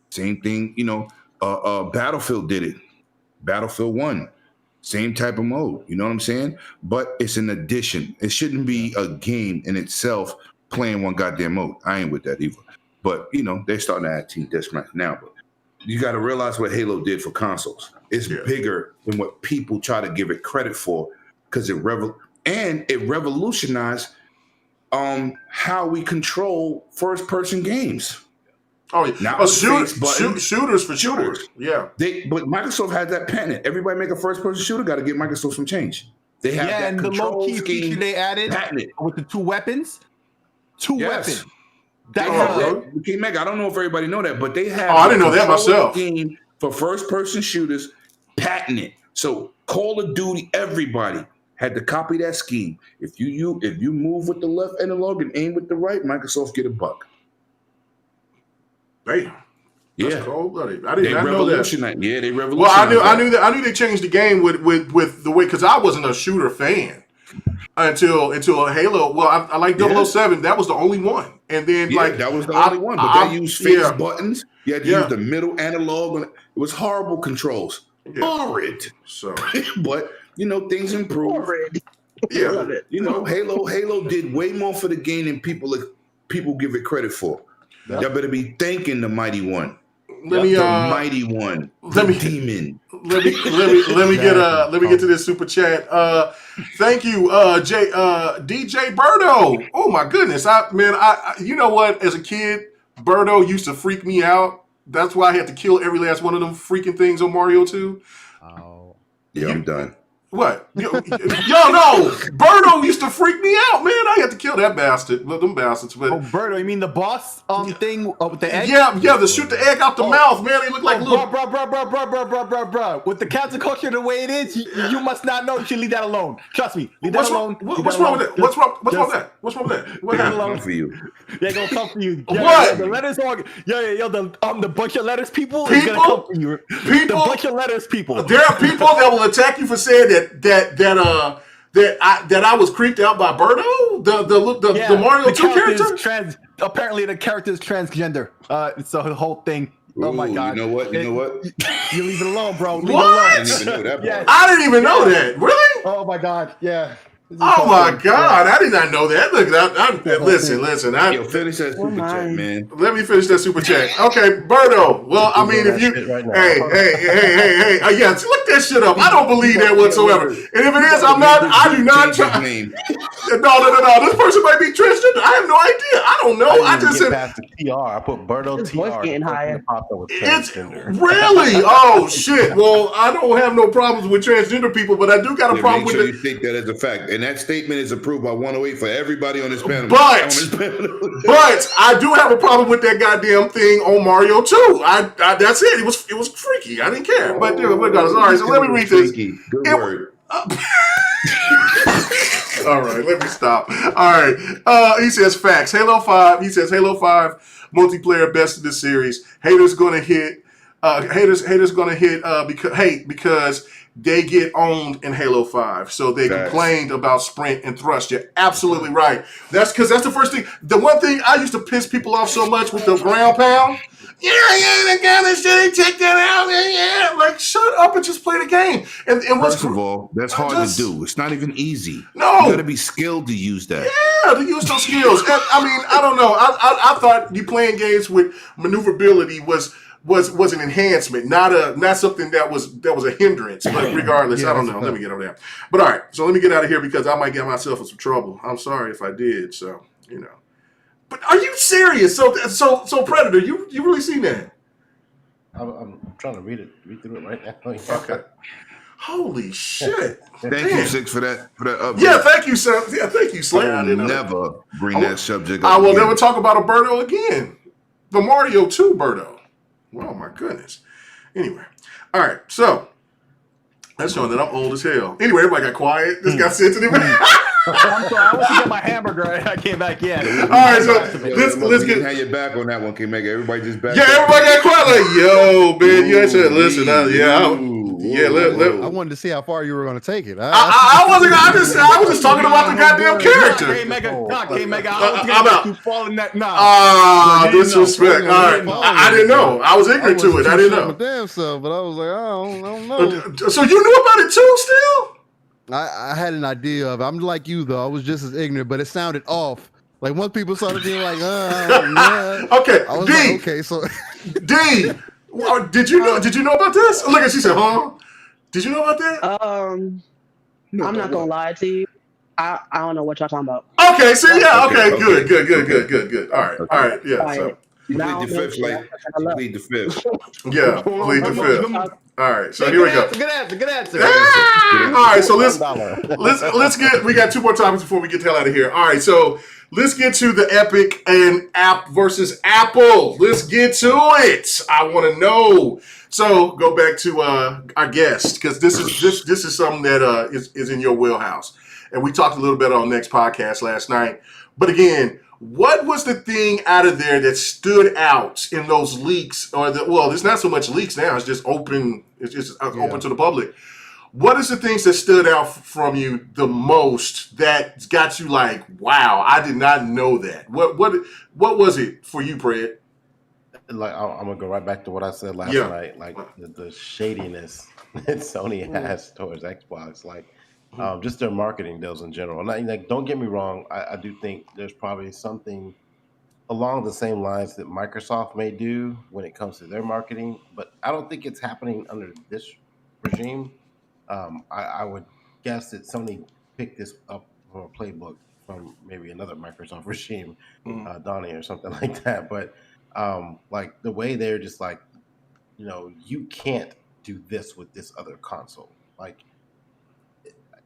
Same thing, Battlefield did it. Battlefield 1, same type of mode. You know what I'm saying? But it's an addition. It shouldn't be a game in itself playing one goddamn mode. I ain't with that either. But they're starting to add team deathmatch now. But you got to realize what Halo did for consoles. It's bigger than what people try to give it credit for, because it revolutionized how we control first-person games. Oh yeah, now shooters for shooters. Yeah, but Microsoft had that patent. Everybody make a first-person shooter, got to give Microsoft some change. They have that and the low-key feature they added with the 2 weapons. Weapons. KMEGA, I don't know if everybody know that, but they have. I didn't know that myself. Game for first-person shooters, patented. So Call of Duty, everybody had to copy that scheme. If you move with the left analog and aim with the right, Microsoft get a buck. Damn. That's cold-blooded. I didn't know that. Yeah, they revolutionized. Well, I knew they changed the game with the way, because I wasn't a shooter fan until Halo. Well, I like 007. That was the only one. And then that was the only one. But they used face buttons. You had to use the middle analog. It was horrible controls. Horrid. So, but things improved. Horrid. Yeah. Halo did way more for the game than people give it credit for. Y'all better be thanking the mighty one. Mighty one. Demon. Let me get to this super chat. Thank you, DJ Birdo. Oh my goodness, I you know what? As a kid, Birdo used to freak me out. That's why I had to kill every last one of them freaking things on Mario 2. Oh, yeah, I'm done. What? No. Birdo used to freak me out, man. I had to kill that bastard. Them bastards. But Birdo, you mean the boss thing with the egg? Yeah, to shoot the egg out the mouth, man. They look like little. Bro. With the counterculture the way it is, you must not know. You should leave that alone. Trust me. Leave that alone. What's wrong with that? What's wrong with that? What happened? For you? They're gonna come for you. What? The letters are. The bunch of letters people is gonna come for you. The bunch of letters people. There are people that will attack you for saying that I was creeped out by Birdo, the Mario 2 character. Apparently, the character is transgender. It's the whole thing. Oh my god! You know what? You leave it alone, bro. Leave what? it alone. I didn't even know that. Yeah. I didn't even know that. Really? Oh my god! Yeah. Oh my God! I did not know that. Look, listen. Finish that super chat, man. Let me finish that super chat. Okay, Birdo. Well, I mean, if you, hey, yeah, look that shit up. I don't believe that whatsoever. And if it is, I do not try. No. This person might be transgender. I have no idea. I don't know. I just said past the TR. I put Birdo TR. Getting higher. It's really. Oh shit. Well, I don't have no problems with transgender people, but I do got a problem with it. You take that as a fact. And that statement is approved by 108 for everybody on this panel. But I do have a problem with that goddamn thing on Mario 2. That's it. It was freaky. I didn't care. But dude, regardless. All right, so let me read this. Good word. All right, let me stop. All right. He says facts. Halo 5. He says Halo 5 multiplayer best of the series. Haters gonna hit. Haters gonna hit because they get owned in Halo 5. So they complained about sprint and thrust. You're absolutely right. That's because that's the first thing. The one thing I used to piss people off so much with the ground pound. Yeah, the guy that shit, take that out. Yeah. Like, shut up and just play the game. And first of all, that's hard to do. It's not even easy. No. You got to be skilled to use that. Yeah, to use those skills. And, I mean, I don't know. I thought you playing games with maneuverability was an enhancement, not something that was a hindrance. But regardless, I don't know. Let me get on that. But all right, so let me get out of here because I might get myself in some trouble. I'm sorry if I did. So But are you serious? So Predator, you really seen that? I'm trying to read through it right now. Okay. Holy shit! Thank you, Six, for that update. Yeah, thank you, Sam. Yeah, thank you, Slayer. I I will didn't know never bring that subject I up will again. never talk about Alberto again. The Mario 2 Birdo. Oh my goodness. Anyway, all right. So that's showing that I'm old as hell. Anyway, everybody got quiet. This got sensitive. I'm sorry, I went to get my hamburger. I came back in. All right, so let's get. Have your back on that one, KMEGA. Everybody just back. Yeah, everybody got quiet. Like, yo, man, you ain't said listen. I wanted to see how far you were going to take it. I wasn't. I was just talking about the goddamn character. KMEGA, I'm out. You fall in that Disrespect. All right, I didn't know. I was ignorant to it. I didn't know. My damn self, but I was like, I don't know. So you knew about it too, still? I had an idea of it. I'm like you though. I was just as ignorant, but it sounded off. Like once people started being like, okay, I was D. like, okay, so D. Did you know about this? Look at she said, huh? Did you know about that? I'm not gonna lie to you. I don't know what y'all talking about. Okay, so yeah, okay, good. All right, yeah. So you plead the fifth, like you plead the fifth. Yeah, plead the fifth. All right, so here we go. Good answer. All right, so let's get. We got two more topics before we get the hell out of here. All right, so let's get to the Epic and App versus Apple. Let's get to it. I want to know. So go back to our guest because this is something that is in your wheelhouse, and we talked a little bit on Next Podcast last night. But again, what was the thing out of there that stood out in those leaks? There's not so much leaks now. It's just open. It's just open to the public. What is the things that stood out from you the most that got you like, wow, I did not know that? What was it for you, Pred? Like I'm gonna go right back to what I said last night. Like the shadiness that Sony has towards Xbox, like just their marketing deals in general. Like, don't get me wrong, I do think there's probably something along the same lines that Microsoft may do when it comes to their marketing, but I don't think it's happening under this regime. I would guess that Sony picked this up from a playbook from maybe another Microsoft regime, Donnie or something like that. But like the way they're just like, you can't do this with this other console. Like,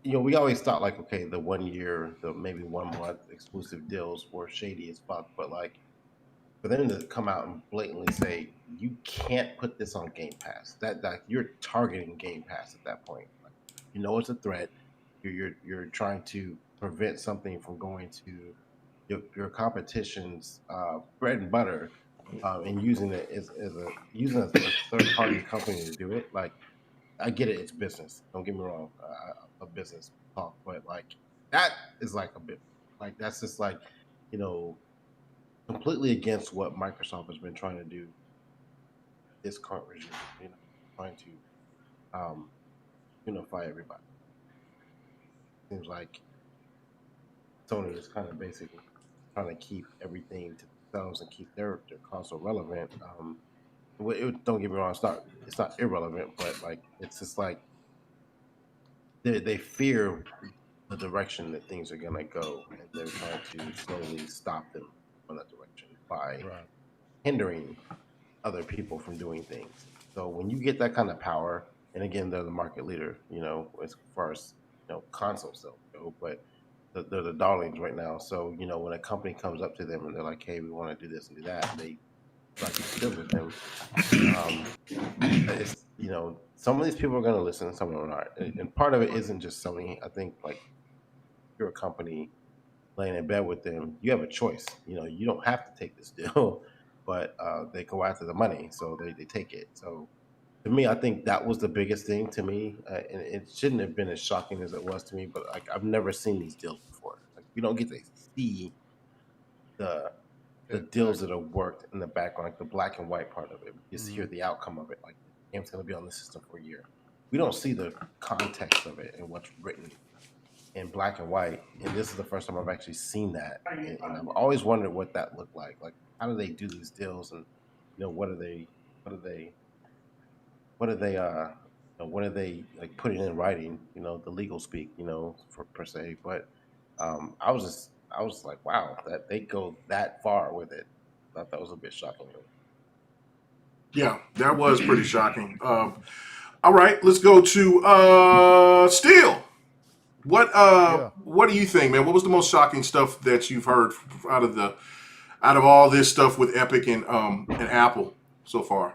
we always thought like, okay, the 1 year, the maybe 1 month exclusive deals were shady as fuck, but like for them to come out and blatantly say you can't put this on Game Pass, that you're targeting Game Pass at that point. Like, it's a threat. You're trying to prevent something from going to your competition's bread and butter, and using it as a third party company to do it. Like, I get it, it's business. Don't get me wrong, a business talk, but like that is like a bit like that's just like completely against what Microsoft has been trying to do this current regime. Trying to unify everybody. Seems like Sony is kind of basically trying to keep everything to themselves and keep their console relevant. Don't get me wrong, it's not irrelevant, but like it's just like they fear the direction that things are gonna go, and they're trying to slowly stop them on that direction by hindering other people from doing things. So when you get that kind of power, and again, they're the market leader, as far as console sales go, but they're the darlings right now. So when a company comes up to them and they're like, "Hey, we want to do this and do that," they try to deal with them. It's some of these people are going to listen, some of them aren't, and part of it isn't just Sony. I think like if you're a company laying in bed with them, you have a choice. You don't have to take this deal, but they go after the money, so they take it. So to me, I think that was the biggest thing to me, and it shouldn't have been as shocking as it was to me. But like I've never seen these deals before. Like we don't get to see the deals that have worked in the background, like the black and white part of it. We just hear the outcome of it. Like the game's going to be on the system for a year. We don't see the context of it and what's written in black and white. And this is the first time I've actually seen that. And I've always wondered what that looked like. Like, how do they do these deals? And what are they like putting in writing? The legal speak, per se. But I was like, wow, that they go that far with it. I thought that was a bit shocking. Yeah, that was pretty shocking. All right, let's go to Steel. What do you think, man? What was the most shocking stuff that you've heard out of all this stuff with Epic and Apple so far?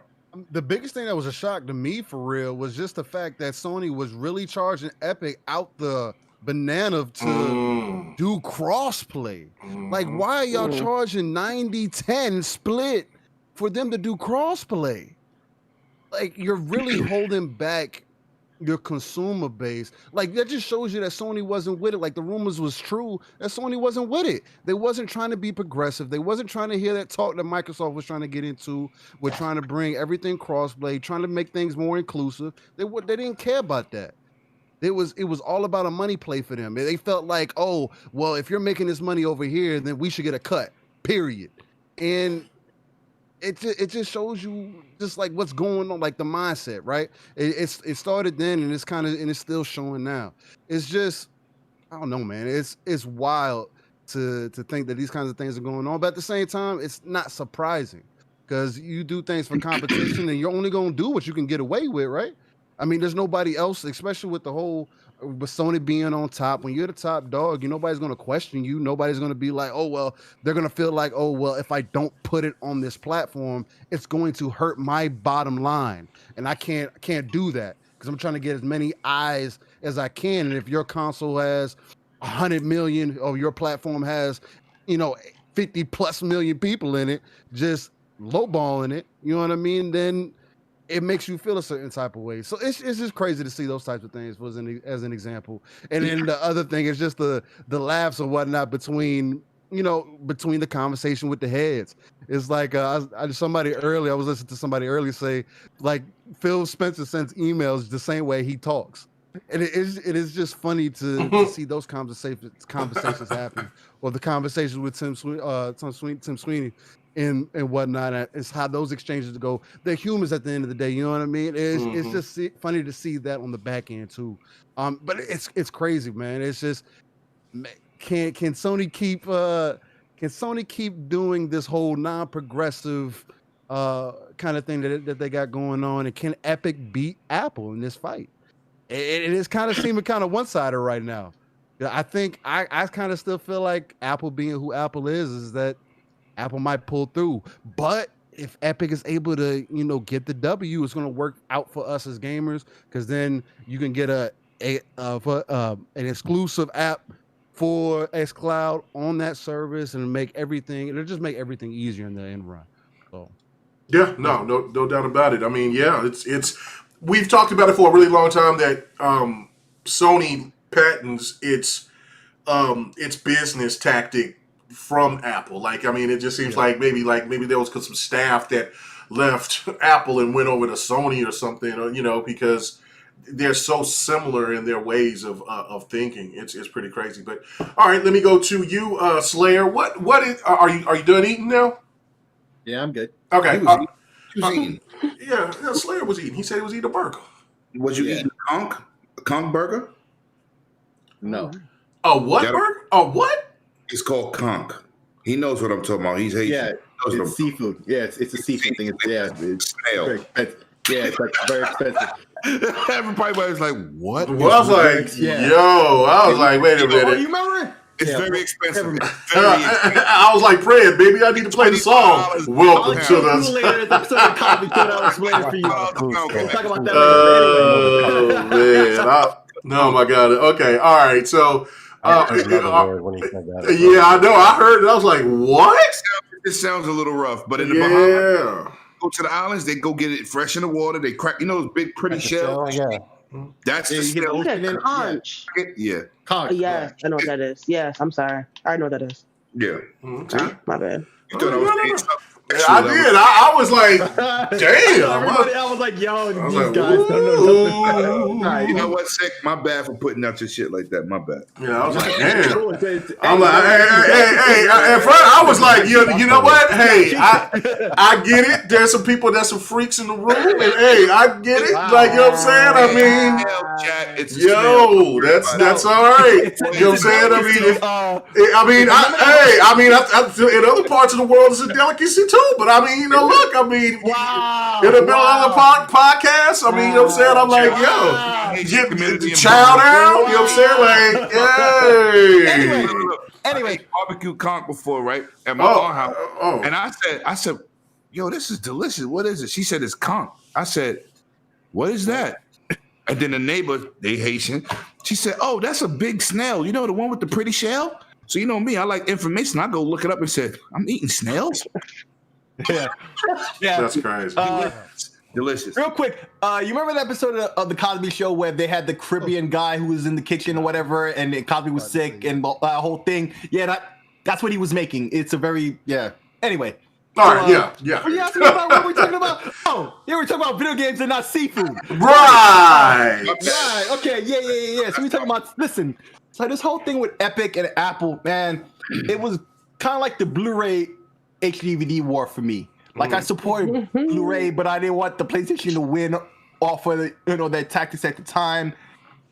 The biggest thing that was a shock to me, for real, was just the fact that Sony was really charging Epic out the banana to do crossplay. Like, why are y'all charging 90-10 split for them to do crossplay? Like, you're really holding back your consumer base. Like, that just shows you that Sony wasn't with it. Like, the rumors was true that Sony wasn't with it. They wasn't trying to be progressive. They wasn't trying to hear that talk that Microsoft was trying to get into. We're trying to bring everything crossplay, trying to make things more inclusive. They didn't care about that. It was all about a money play for them. They felt like, oh, well, if you're making this money over here, then we should get a cut, period. And it just shows you just like what's going on, like the mindset, right? It started then, and it's still showing now. It's just, I don't know, man. It's wild to think that these kinds of things are going on, but at the same time, it's not surprising because you do things for competition, and you're only going to do what you can get away with, right? I mean, there's nobody else, especially with with Sony being on top. When you're the top dog, nobody's going to question you. Nobody's going to be like, oh, well, they're going to feel like, oh, well, if I don't put it on this platform, it's going to hurt my bottom line. And I can't do that because I'm trying to get as many eyes as I can. And if your console has 100 million or your platform has, 50 plus million people in it, just lowballing it, you know what I mean? Then it makes you feel a certain type of way. So it's just crazy to see those types of things as an example. And then the other thing is just the laughs and whatnot between the conversation with the heads. It's like I was listening to somebody earlier say, like, Phil Spencer sends emails the same way he talks. And it is just funny to see those conversations happen, or the conversations with Tim Sweeney and whatnot. It's how those exchanges go. They're humans at the end of the day. You know what I mean? It's just funny to see that on the back end too. But it's crazy, man. It's just, can Sony keep doing this whole non-progressive kind of thing that they got going on? And can Epic beat Apple in this fight? It is kind of seeming kind of one-sided right now. I think I kind of still feel like Apple, being who Apple is that Apple might pull through. But if Epic is able to, get the W, it's going to work out for us as gamers, because then you can get an exclusive app for xCloud on that service and it'll just make everything easier in the end run. So yeah, no doubt about it. I mean, yeah, it's we've talked about it for a really long time that Sony patents its business tactic from Apple. Like, I mean, it just seems like maybe there was some staff that left Apple and went over to Sony or something, or, because they're so similar in their ways of thinking. It's pretty crazy. But all right, let me go to you, Slayer. What is, are you done eating now? Yeah, I'm good. Okay. He was eating. Yeah, Slayer was eating. He said he was eating a burger. Was you eating a conch burger? No. A what burger? A what? It's called conch. He knows what I'm talking about. He's Haitian. Yeah, it's seafood. Yeah, it's a seafood thing. It's snail. It's like very expensive. Everybody was like, what? Well, I was like, wait a minute. Oh, you remember? It's very expensive. I was like, Fred, baby, I need to play the song. Welcome to the later this episode of Coffee Code. I'll explain it for you. We'll talk about that later. Man. No, my God. Okay, all right. So, when he said that. Yeah, I know. I heard it. I was like, what? It sounds a little rough, but in the Bahamas, go to the islands, they go get it fresh in the water. They crack, those big, pretty shells. Yeah. That's the shell. Conch. Yeah. Conch. Yes, I know what that is. Yes, I'm sorry. I know what that is. Yeah. My bad. You thought I was I did. I was like, damn. Everybody, I was like, yo, I was these like, guys don't know nothing. You know what, Sick? My bad for putting out your shit like that. My bad. Yeah, I was like, damn. Hey, I'm like, hey. At first, I was like, you know what? Hey, I get it. There's some people that's some freaks in the room, and hey, I get it. Like, you know what I'm saying? I mean, that's all right. You know what I'm saying? I mean, in other parts of the world, it's a delicacy too. But I mean, look, I mean, in the middle of the podcast, I mean, you know what I'm saying? I'm like, yo, chow down. You know what I'm saying? Like, hey. Anyway, barbecue conch before, right? At my aunt's house. And I said, yo, this is delicious. What is it? She said, it's conch. I said, what is that? And then the neighbor, they Haitian, she said, oh, that's a big snail. You know, the one with the pretty shell? So you know me, I like information. I go look it up and said, I'm eating snails? Yeah. That's crazy. Delicious. Real quick, you remember the episode of the Cosby Show where they had the Caribbean guy who was in the kitchen or whatever, and Cosby was sick and the whole thing? Yeah, that's what he was making. It's a very, Anyway. All right, yeah. Were you asking about what we're talking about? Oh, yeah, we're talking about video games and not seafood. Right. Okay, yeah. So we're talking about, listen, so this whole thing with Epic and Apple, man, it was kind of like the Blu-ray HD-DVD war for me. Like, I supported Blu-ray, but I didn't want the PlayStation to win off of their tactics at the time.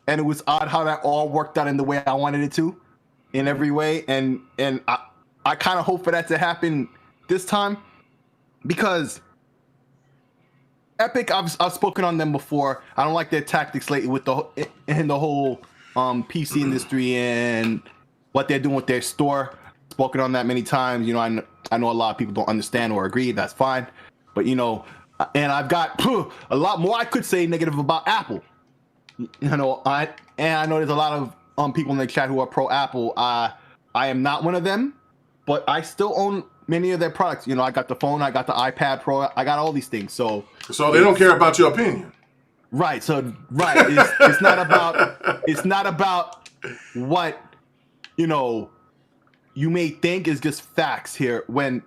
And it was odd how that all worked out in the way I wanted it to, in every way. And I kind of hope for that to happen this time, because Epic, I've spoken on them before. I don't like their tactics lately with the whole PC industry and what they're doing with their store. Spoken on that many times. You know, I know a lot of people don't understand or agree. That's fine, but and I've got a lot more I could say negative about Apple. I know there's a lot of people in the chat who are pro Apple. I am not one of them, but I still own many of their products. I got the phone, I got the iPad Pro, I got all these things. So they don't care about your opinion. Right. So it's not about what you may think is just facts here. When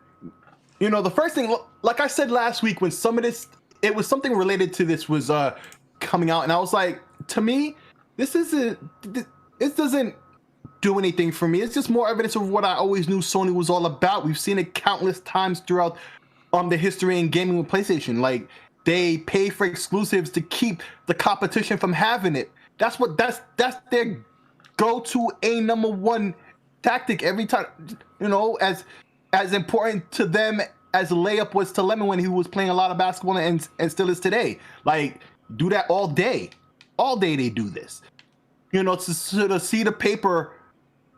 the first thing, like I said last week, when some of this, it was something related to this was coming out, and I was like, to me, this doesn't do anything for me. It's just more evidence of what I always knew Sony was all about. We've seen it countless times throughout the history in gaming with PlayStation. Like, they pay for exclusives to keep the competition from having it. That's their go-to number one tactic every time. As important to them as Layup was to Lemon when he was playing a lot of basketball and still is today. Like, do that all day. All day they do this. To sort of see the paper,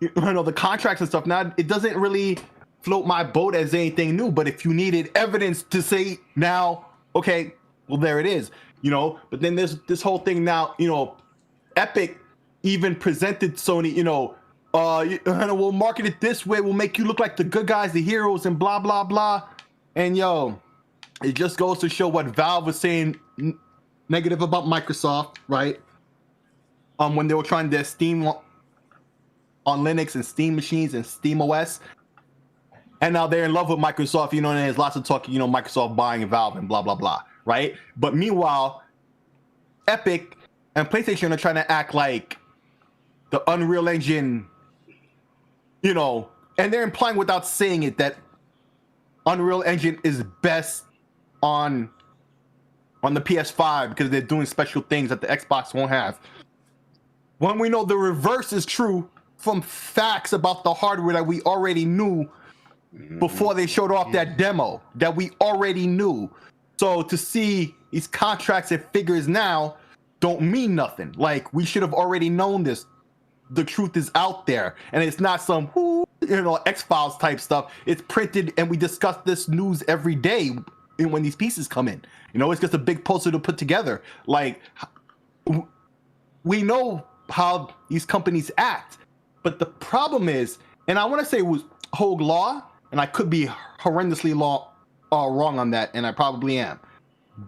the contracts and stuff. Now, it doesn't really float my boat as anything new, but if you needed evidence to say now, okay, well, there it is, But then there's this whole thing now, Epic even presented Sony, we'll market it this way, we'll make you look like the good guys, the heroes, and blah, blah, blah. And, it just goes to show what Valve was saying negative about Microsoft, right? When they were trying their Steam on Linux and Steam machines and Steam OS. And now they're in love with Microsoft, and there's lots of talk, Microsoft buying Valve and blah, blah, blah, right? But meanwhile, Epic and PlayStation are trying to act like the Unreal Engine, and they're implying without saying it that Unreal Engine is best on the PS5 because they're doing special things that the Xbox won't have. When we know the reverse is true from facts about the hardware that we already knew before they showed off that demo that we already knew. So to see these contracts and figures now don't mean nothing. Like, we should have already known this. The truth is out there, and it's not some X-Files type stuff. It's printed, and we discuss this news every day when these pieces come in. It's just a big poster to put together. Like, we know how these companies act, but the problem is, and I want to say it was Hogue Law, and I could be horrendously wrong on that, and I probably am.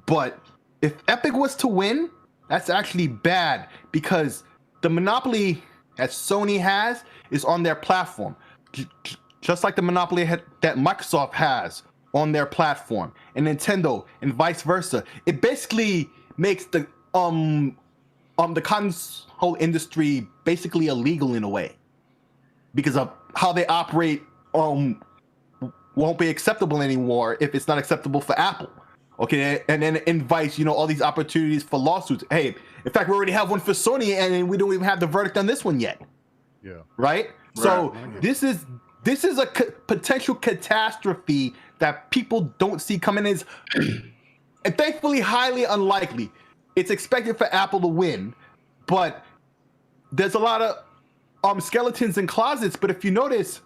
But if Epic was to win, that's actually bad, because the monopoly that Sony has is on their platform, just like the monopoly that Microsoft has on their platform and Nintendo and vice versa, it basically makes the console industry basically illegal in a way because of how they operate. Won't be acceptable anymore if it's not acceptable for Apple. Okay, and then invites, all these opportunities for lawsuits. Hey, in fact, we already have one for Sony, and we don't even have the verdict on this one yet. Yeah. Right? So this is a potential catastrophe that people don't see coming in, and thankfully highly unlikely. It's expected for Apple to win, but there's a lot of skeletons in closets. But if you notice,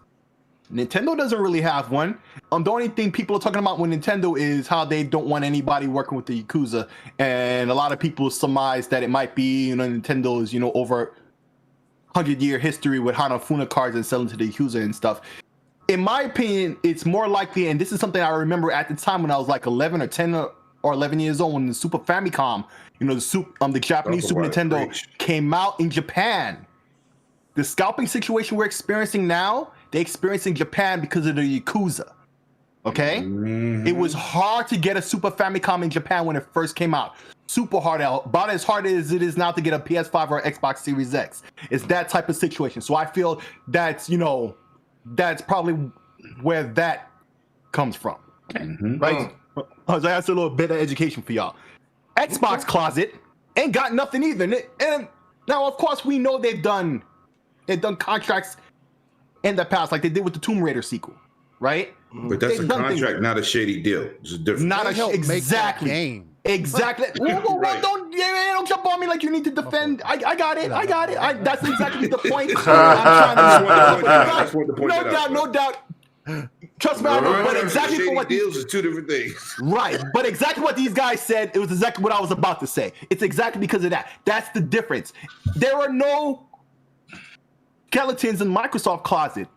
Nintendo doesn't really have one. The only thing people are talking about with Nintendo is how they don't want anybody working with the Yakuza, and a lot of people surmise that it might be, Nintendo's, over 100-year history with Hanafuna cards and selling to the Yakuza and stuff. In my opinion, it's more likely, and this is something I remember at the time when I was like 11 or 10 or 11 years old when the Super Famicom, the Japanese Super Nintendo came out in Japan. The scalping situation we're experiencing now, they experienced in Japan because of the Yakuza. Okay? Mm-hmm. It was hard to get a Super Famicom in Japan when it first came out. Super hard out. About as hard as it is now to get a PS5 or Xbox Series X. It's that type of situation. So I feel that's, that's probably where that comes from. Mm-hmm. Right? That's a little bit of education for y'all. Xbox closet ain't got nothing either. And now, of course, we know they've done contracts in the past, like they did with the Tomb Raider sequel, right? But that's a contract, not a shady deal. It's a different. Exactly. Exactly. Well, don't jump on me like you need to defend. I got it. That's exactly the point. I'm trying to make. No doubt. Trust me, I know. But exactly for what deals is two different things. Right. But exactly what these guys said, it was exactly what I was about to say. It's exactly because of that. That's the difference. There are no skeletons in Microsoft closet.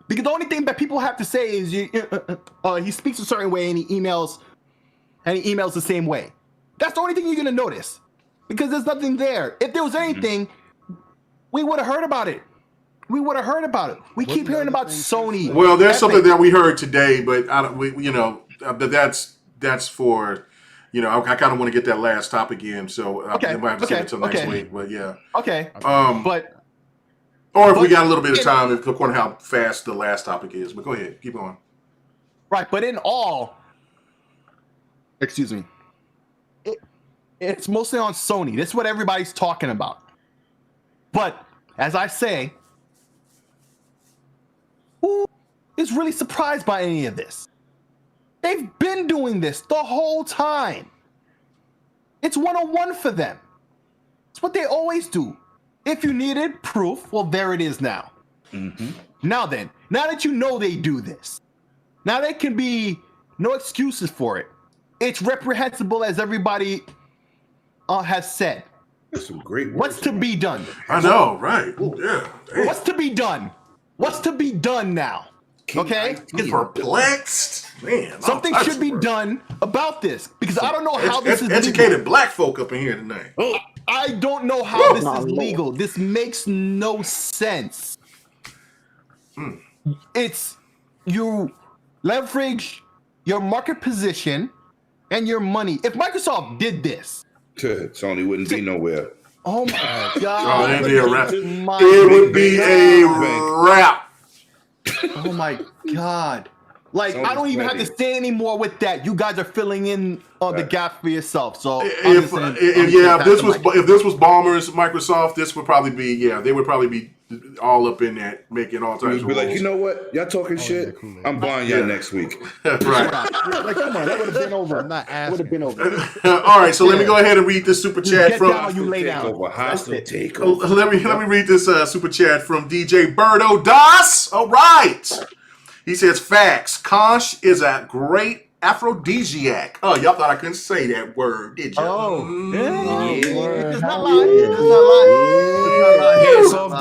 Because the only thing that people have to say is he speaks a certain way and he emails the same way. That's the only thing you're gonna notice, because there's nothing there. If there was anything, we would have heard about it. We keep hearing about Sony. Well, there's something that we heard today, but that's for. I kind of want to get that last topic in, so I might have to save it until next week. But yeah, okay. Or if we got a little bit of time, according to how fast the last topic is. But go ahead, keep going. Right, but in all, excuse me, it's mostly on Sony. This is what everybody's talking about. But as I say, who is really surprised by any of this? They've been doing this the whole time. It's 101 for them. It's what they always do. If you needed proof, well, there it is now. Mm-hmm. Now that you know they do this, now there can be no excuses for it. It's reprehensible, as everybody has said. That's some great words. What's to be done? I know, right? Yeah. Damn. What's to be done? What's to be done now? Okay? Get perplexed. Man, something should be done about this, because I don't know how this is educated legal. Black folk up in here tonight. I don't know how this is legal. This makes no sense. It's you leverage your market position and your money. If Microsoft did this, Sony wouldn't be nowhere. Oh my God. It'd be a wrap. It would be a wrap. Oh my God. Like, Sony's I don't even ready. have to say any more with that. You guys are filling in the gap for yourself. So if this was Ballmer's Microsoft, this would probably be they would probably be all up in that, making all types of be like, rules. you know what? Y'all talking shit? I'm buying y'all next week. Right. like, come on, that would have been over. I'm not asking. Would have been over. All right, so let me go ahead and read this super chat Get from. down, you lay down. Hostile takeover. Let me read this super chat from DJ Birdo Das. All right. He says, facts. Conch is a great aphrodisiac. Oh, y'all thought I couldn't say that word, did you? It's not lying.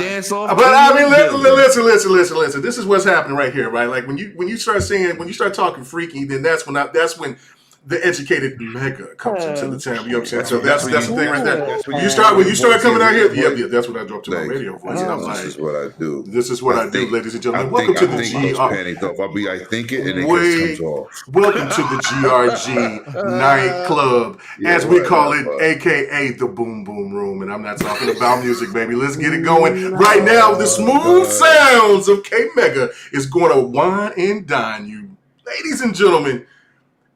Dance off. But I mean, listen. This is what's happening right here, right? Like when you start talking freaky, then that's when the educated mega comes into the town. You know what I'm saying? So that's the thing right there. That's When you start coming out here, that's what I dropped to my radio voice. And I'm this like, is what I do. This is what I do, ladies and gentlemen. I think those panties off. I think it and it just comes off. Welcome to the GRG nightclub, as we call it, aka the Boom Boom Room. And I'm not talking about music, baby. Let's get it going right now. The smooth sounds of KMEGA is going to wine and dine you, ladies and gentlemen,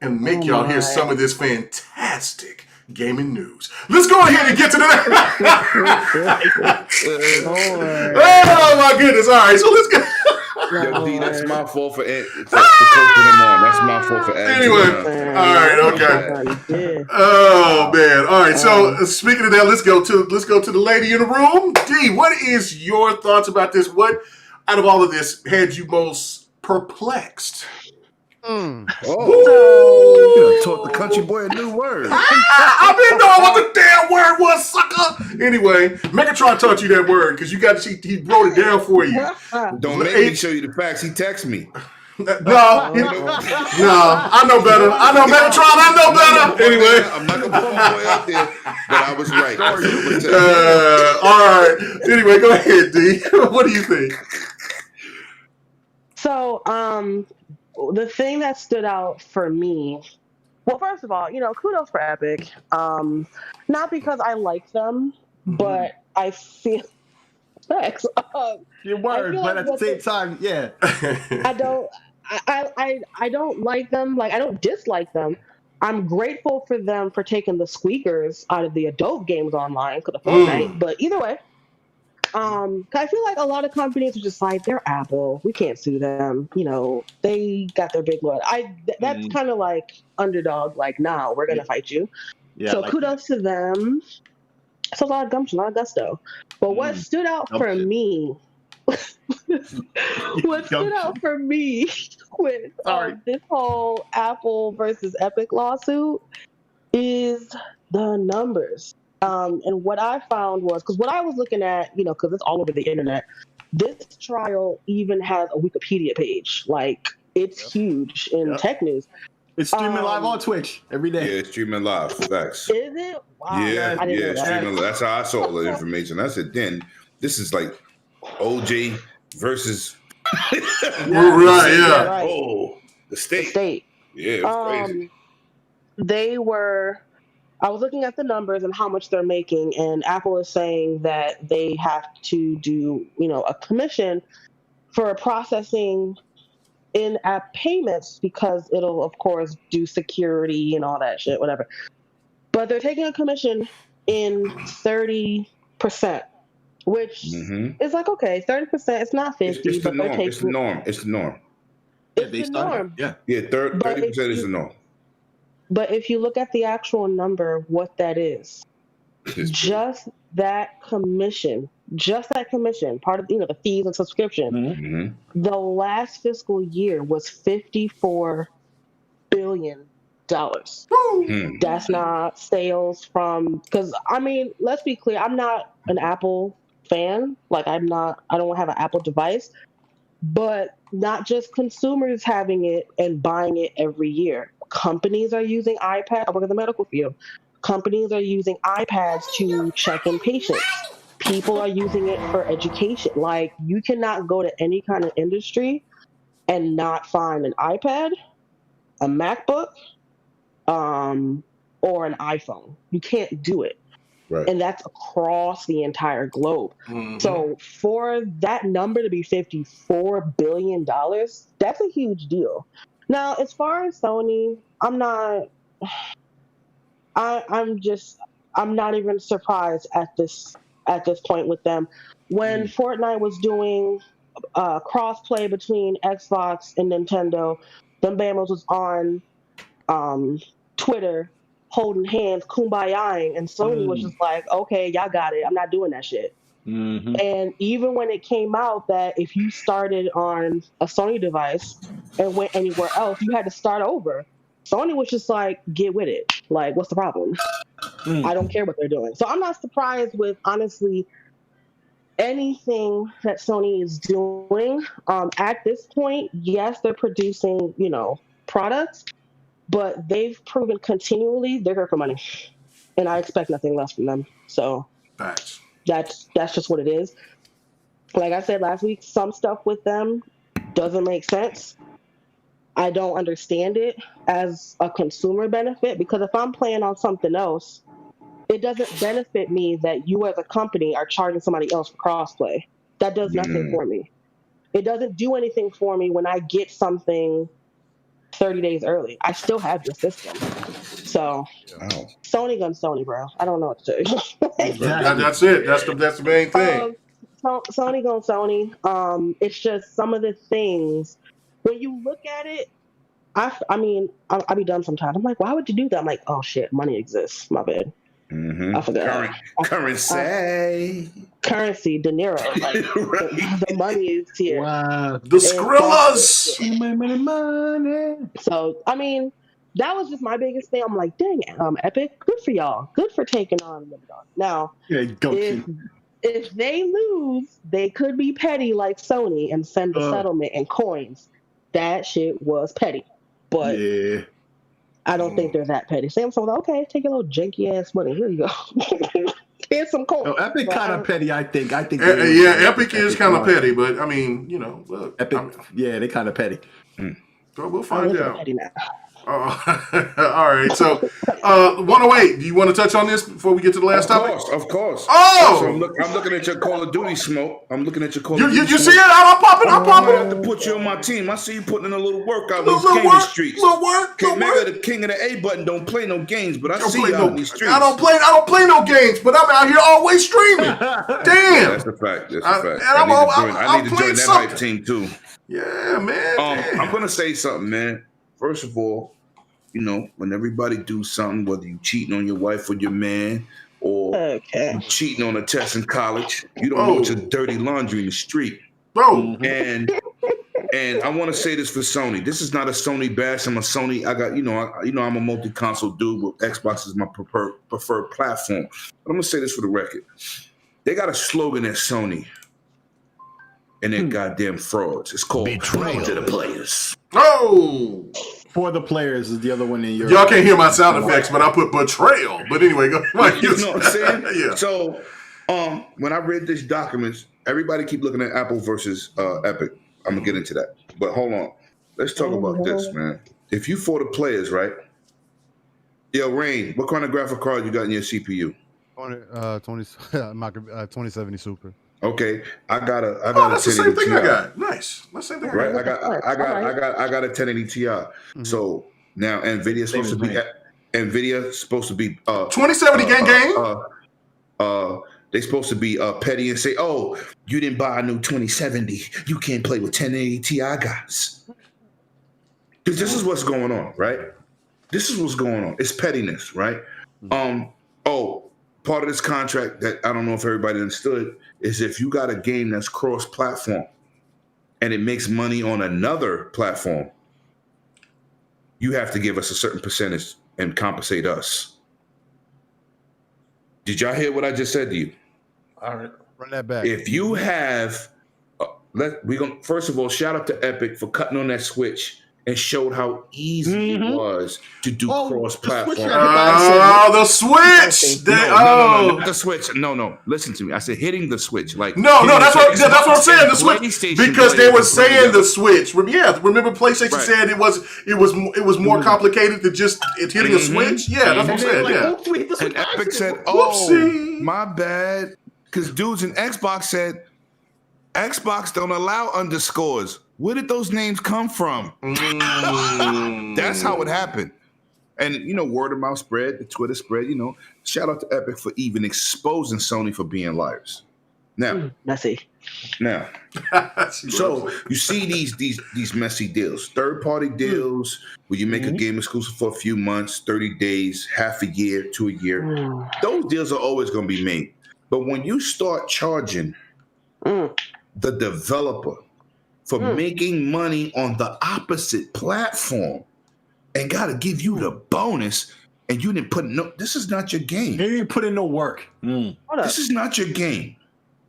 and make y'all hear some of this fantastic gaming news. Let's go ahead and get to the oh my goodness. All right, so let's go. Yo, D, that's my fault for coaching them on. That's my fault for adding. Anyway, all right, okay. Oh man, all right. So speaking of that, let's go to the lady in the room. D, what is your thoughts about this? What out of all of this had you most perplexed? Oh, you taught the country boy a new word. I didn't know what the damn word was, sucker. Anyway, Megatron taught you that word because he wrote it down for you. Don't make me show you the facts. He texted me. No, I know better. I know Megatron. I know better. Anyway, I'm not gonna put my boy out there, but I was right. All right. Anyway, go ahead, D. What do you think? So, the thing that stood out for me, well, first of all, kudos for Epic. Not because I like them, but I feel facts. Your word, but at the same time, yeah. I don't like them. Like, I don't dislike them. I'm grateful for them for taking the squeakers out of the adult games online for the Fortnite. But either way, I feel like a lot of companies are just like, they're Apple. We can't sue them. They got their big blood. That's kind of like underdog. Like, nah, we're gonna fight you. Yeah, so kudos to them. It's a lot of gumption, a lot of gusto. But what stood out for me? What stood out for me with this whole Apple versus Epic lawsuit is the numbers. And what I found was, because what I was looking at, because it's all over the internet, this trial even has a Wikipedia page. Like, it's huge in tech news. It's streaming live on Twitch every day. Yeah, it's streaming live. Facts. Is it? Wow. Yeah, streaming. That's how I saw all the information. I said, then this is like OJ versus right. Yeah. Right. Oh, the state. Yeah, it was crazy. I was looking at the numbers and how much they're making, and Apple is saying that they have to do, a commission for processing in-app payments because it'll, of course, do security and all that shit, whatever. But they're taking a commission in 30%, which is like, okay, 30%, it's not 50%. It's the norm. It's the norm. It's the norm. Yeah. Yeah, 30% is the norm. But if you look at the actual number, what that is, just that commission, part of the fees and subscription, the last fiscal year was $54 billion. That's not sales from, because let's be clear, I'm not an Apple fan. Like, I don't have an Apple device, but not just consumers having it and buying it every year. Companies are using iPads. I work in the medical field. Companies are using iPads to check in patients. People are using it for education. Like, you cannot go to any kind of industry and not find an iPad, a MacBook, or an iPhone. You can't do it. Right. And that's across the entire globe. So for that number to be $54 billion, that's a huge deal. Now, as far as Sony, I'm not even surprised at this point with them. When Fortnite was doing cross-play between Xbox and Nintendo, them Bamos was on Twitter holding hands, kumbayaing, and Sony was just like, okay, y'all got it. I'm not doing that shit. And even when it came out that if you started on a Sony device and went anywhere else, you had to start over. Sony was just like, get with it. Like, what's the problem? I don't care what they're doing. So I'm not surprised with, honestly, anything that Sony is doing. At this point, yes, they're producing, products, but they've proven continually they're here for money, and I expect nothing less from them. So Facts. that's just what it is. Like I said last week, some stuff with them doesn't make sense. I don't understand it as a consumer benefit, because if I'm playing on something else, it doesn't benefit me that you as a company are charging somebody else for crossplay. That does nothing for me. It doesn't do anything for me when I get something 30 days early. I still have your system. So Sony gun Sony, bro. I don't know what to say. That's it. That's the main thing. Sony gun Sony. It's just some of the things when you look at it. I mean, I'll be done sometimes. I'm like, why would you do that? I'm like, oh shit, money exists. My bad. I forgot. Currency, dinero. Like, the money is here. Wow. The Skrillas. Money. So, I mean, that was just my biggest thing. I'm like, dang, Epic, good for y'all. Good for taking on the dog. Now, if they lose, they could be petty like Sony and send a settlement and coins. That shit was petty. But I don't think they're that petty. Samsung was like, okay, take a little janky ass money. Here you go. Here's some coins. Epic kind of petty, I think. Epic is kind of petty, but I mean, look. Epic, they kind of petty. So we'll find out. Petty now. All right. So, 108. Do you want to touch on this before we get to the last topic? Of course. Oh! I'm looking at your Call of Duty smoke. I'm looking at your Call of Duty. You see it? I'm popping. I'm have to put you on my team. I see you putting in a little work out in these gaming streets. Little work. KMEGA, the king of the A button, don't play no games, but I see you out in these streets. I don't play no games, but I'm out here always streaming. Damn. Yeah, that's a fact. I need to join that hype team too. Yeah, man. I'm gonna say something, man. First of all, when everybody do something, whether you cheating on your wife or your man, or you cheating on a test in college, you don't know it's your dirty laundry in the street. Bro. And I want to say this for Sony. This is not a Sony bash. I'm a Sony. I got, I'm a multi-console dude. With Xbox is my preferred platform. But I'm gonna say this for the record. They got a slogan at Sony, and they're goddamn frauds. It's called "Betrayal to the Players." Oh. For the players is the other one in Europe. Y'all can't hear my sound effects, but I put betrayal. But anyway, go. You know what I'm saying? Yeah. So, when I read these documents, everybody keep looking at Apple versus Epic. I'm gonna get into that, but hold on. Let's talk about this, man. If you for the players, right? Yo, Rain, what kind of graphic card you got in your CPU? 2070 Super. Okay, I got a that's the same thing I got. Nice. That's the same thing. Right, I got a 1080 Ti. Mm-hmm. So now Nvidia's supposed to be 2070 gang. They supposed to be petty and say, "Oh, you didn't buy a new 2070. You can't play with 1080 Ti guys." Because this is what's going on, right? This is what's going on. It's pettiness, right? Part of this contract that I don't know if everybody understood is if you got a game that's cross-platform and it makes money on another platform, you have to give us a certain percentage and compensate us. Did y'all hear what I just said to you? All right, run that back. If you have, first of all, shout out to Epic for cutting on that switch and showed how easy it was to do cross-platform. The switch! No, not the switch. No. Listen to me. I said hitting the switch. Like that's what I'm saying. The switch, because they were saying the switch. Yeah, remember PlayStation said it was more complicated than just hitting a switch. Yeah, that's what I'm saying. Yeah. And Epic said, "Oh, my bad," because dudes in Xbox said Xbox don't allow underscores. Where did those names come from? That's how it happened. And, word of mouth spread, the Twitter spread, shout out to Epic for even exposing Sony for being liars. Now, messy. Now, so you see these messy deals, third-party deals where you make a game exclusive for a few months, 30 days, half a year to a year. Those deals are always going to be made. But when you start charging the developer for making money on the opposite platform and got to give you the bonus, and you didn't put this is not your game. You didn't put in no work. This is not your game.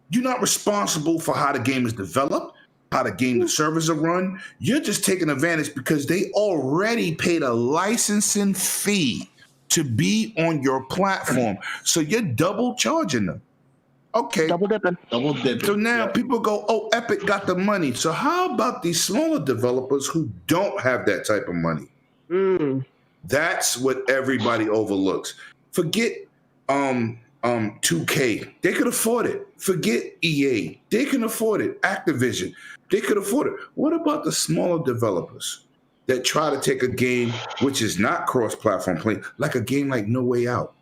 You're not responsible for how the game is developed. how the game, the servers are run. You're just taking advantage because they already paid a licensing fee to be on your platform. So you're double charging them. Okay. Double dipping. So now people go, oh, Epic got the money. So how about these smaller developers who don't have that type of money? That's what everybody overlooks. Forget 2K. They could afford it. Forget EA. They can afford it. Activision. They could afford it. What about the smaller developers that try to take a game which is not cross-platform play, like a game like No Way Out,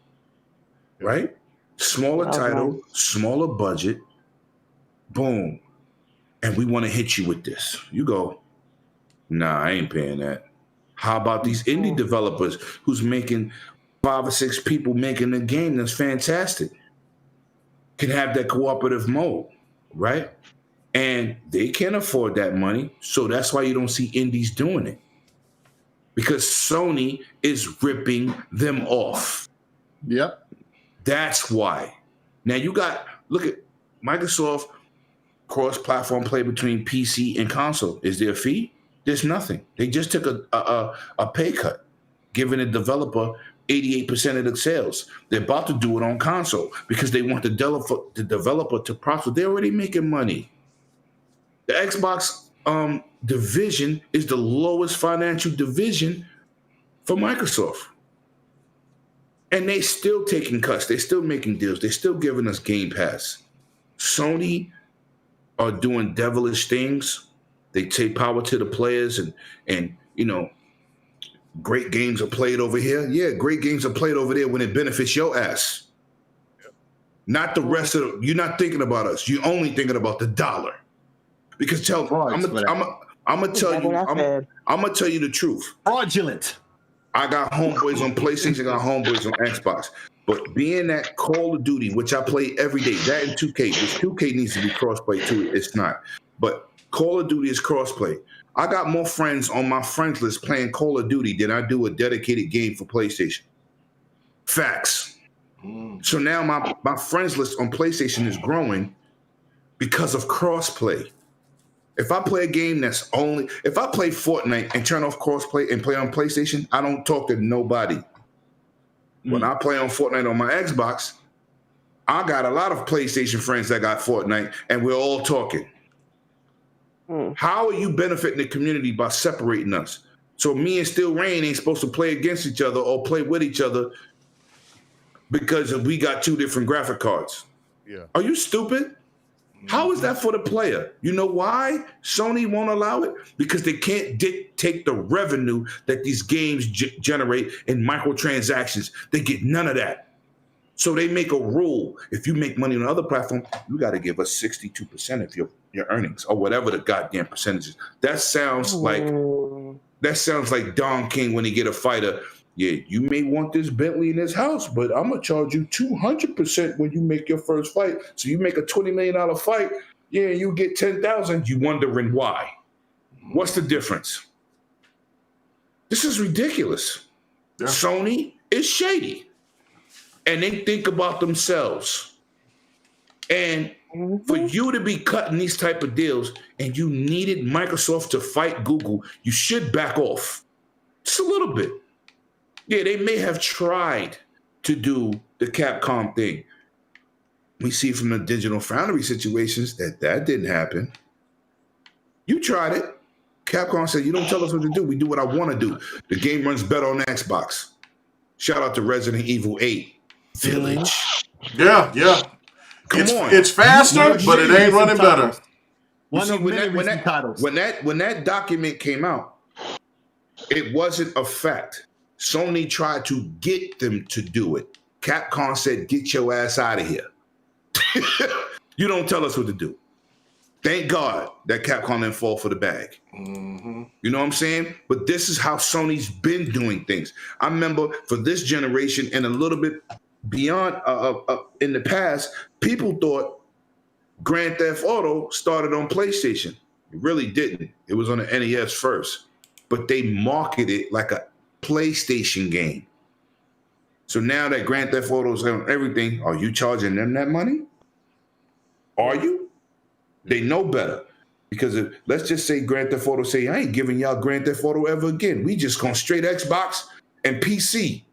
right? Smaller title, smaller budget, boom. And we want to hit you with this. You go, nah, I ain't paying that. How about these indie developers who's making 5 or 6 people making a game that's fantastic? Can have that cooperative mode, right? And they can't afford that money. So that's why you don't see indies doing it. Because Sony is ripping them off. Yep. That's why. Now look at Microsoft cross-platform play between PC and console. Is there a fee? There's nothing. They just took a pay cut, giving the developer 88% of the sales. They're about to do it on console because they want the developer to prosper. They're already making money. The Xbox division is the lowest financial division for Microsoft. And they still taking cuts. They're still making deals. They're still giving us Game Pass. Sony are doing devilish things. They take power to the players and great games are played over here. Yeah, great games are played over there when it benefits your ass. Not the rest of you're not thinking about us. You're only thinking about the dollar. Because I'm gonna tell you the truth. Fraudulent. I got homeboys on PlayStation, I got homeboys on Xbox. But being that Call of Duty, which I play every day, that and 2K, which 2K needs to be crossplay too, it's not. But Call of Duty is crossplay. I got more friends on my friends list playing Call of Duty than I do a dedicated game for PlayStation. Facts. So now my friends list on PlayStation is growing because of crossplay. If I play a game if I play Fortnite and turn off crossplay and play on PlayStation, I don't talk to nobody. When I play on Fortnite on my Xbox, I got a lot of PlayStation friends that got Fortnite, and we're all talking. How are you benefiting the community by separating us? So me and Steel Rain ain't supposed to play against each other or play with each other because we got 2 different graphic cards. Yeah. Are you stupid? How is that for the player? You know why Sony won't allow it? Because they can't dictate the revenue that these games generate in microtransactions. They get none of that. So they make a rule. If you make money on another platform, you got to give us 62% of your earnings or whatever the goddamn percentage is. That sounds like Don King when he get a fighter. Yeah, you may want this Bentley in this house, but I'm going to charge you 200% when you make your first fight. So you make a $20 million fight, yeah, you get 10,000. You wondering why. What's the difference? This is ridiculous. Yeah. Sony is shady. And they think about themselves. And for you to be cutting these type of deals and you needed Microsoft to fight Google, you should back off. Just a little bit. Yeah, they may have tried to do the Capcom thing. We see from the Digital Foundry situations that didn't happen. You tried it. Capcom said, you don't tell us what to do. We do what I want to do. The game runs better on Xbox. Shout out to Resident Evil 8 Village. Yeah. Come on. It's faster, but it ain't running better. When that document came out, it wasn't a fact. Sony tried to get them to do it. Capcom said, get your ass out of here. You don't tell us what to do. Thank God that Capcom didn't fall for the bag. Mm-hmm. You know what I'm saying? But this is how Sony's been doing things. I remember for this generation and a little bit beyond in the past, people thought Grand Theft Auto started on PlayStation. It really didn't. It was on the NES first. But they marketed it like a PlayStation game. So now that Grand Theft Auto is on everything, are you charging them that money? Are you? They know better. Because let's just say Grand Theft Auto say, I ain't giving y'all Grand Theft Auto ever again. We just going straight Xbox and PC.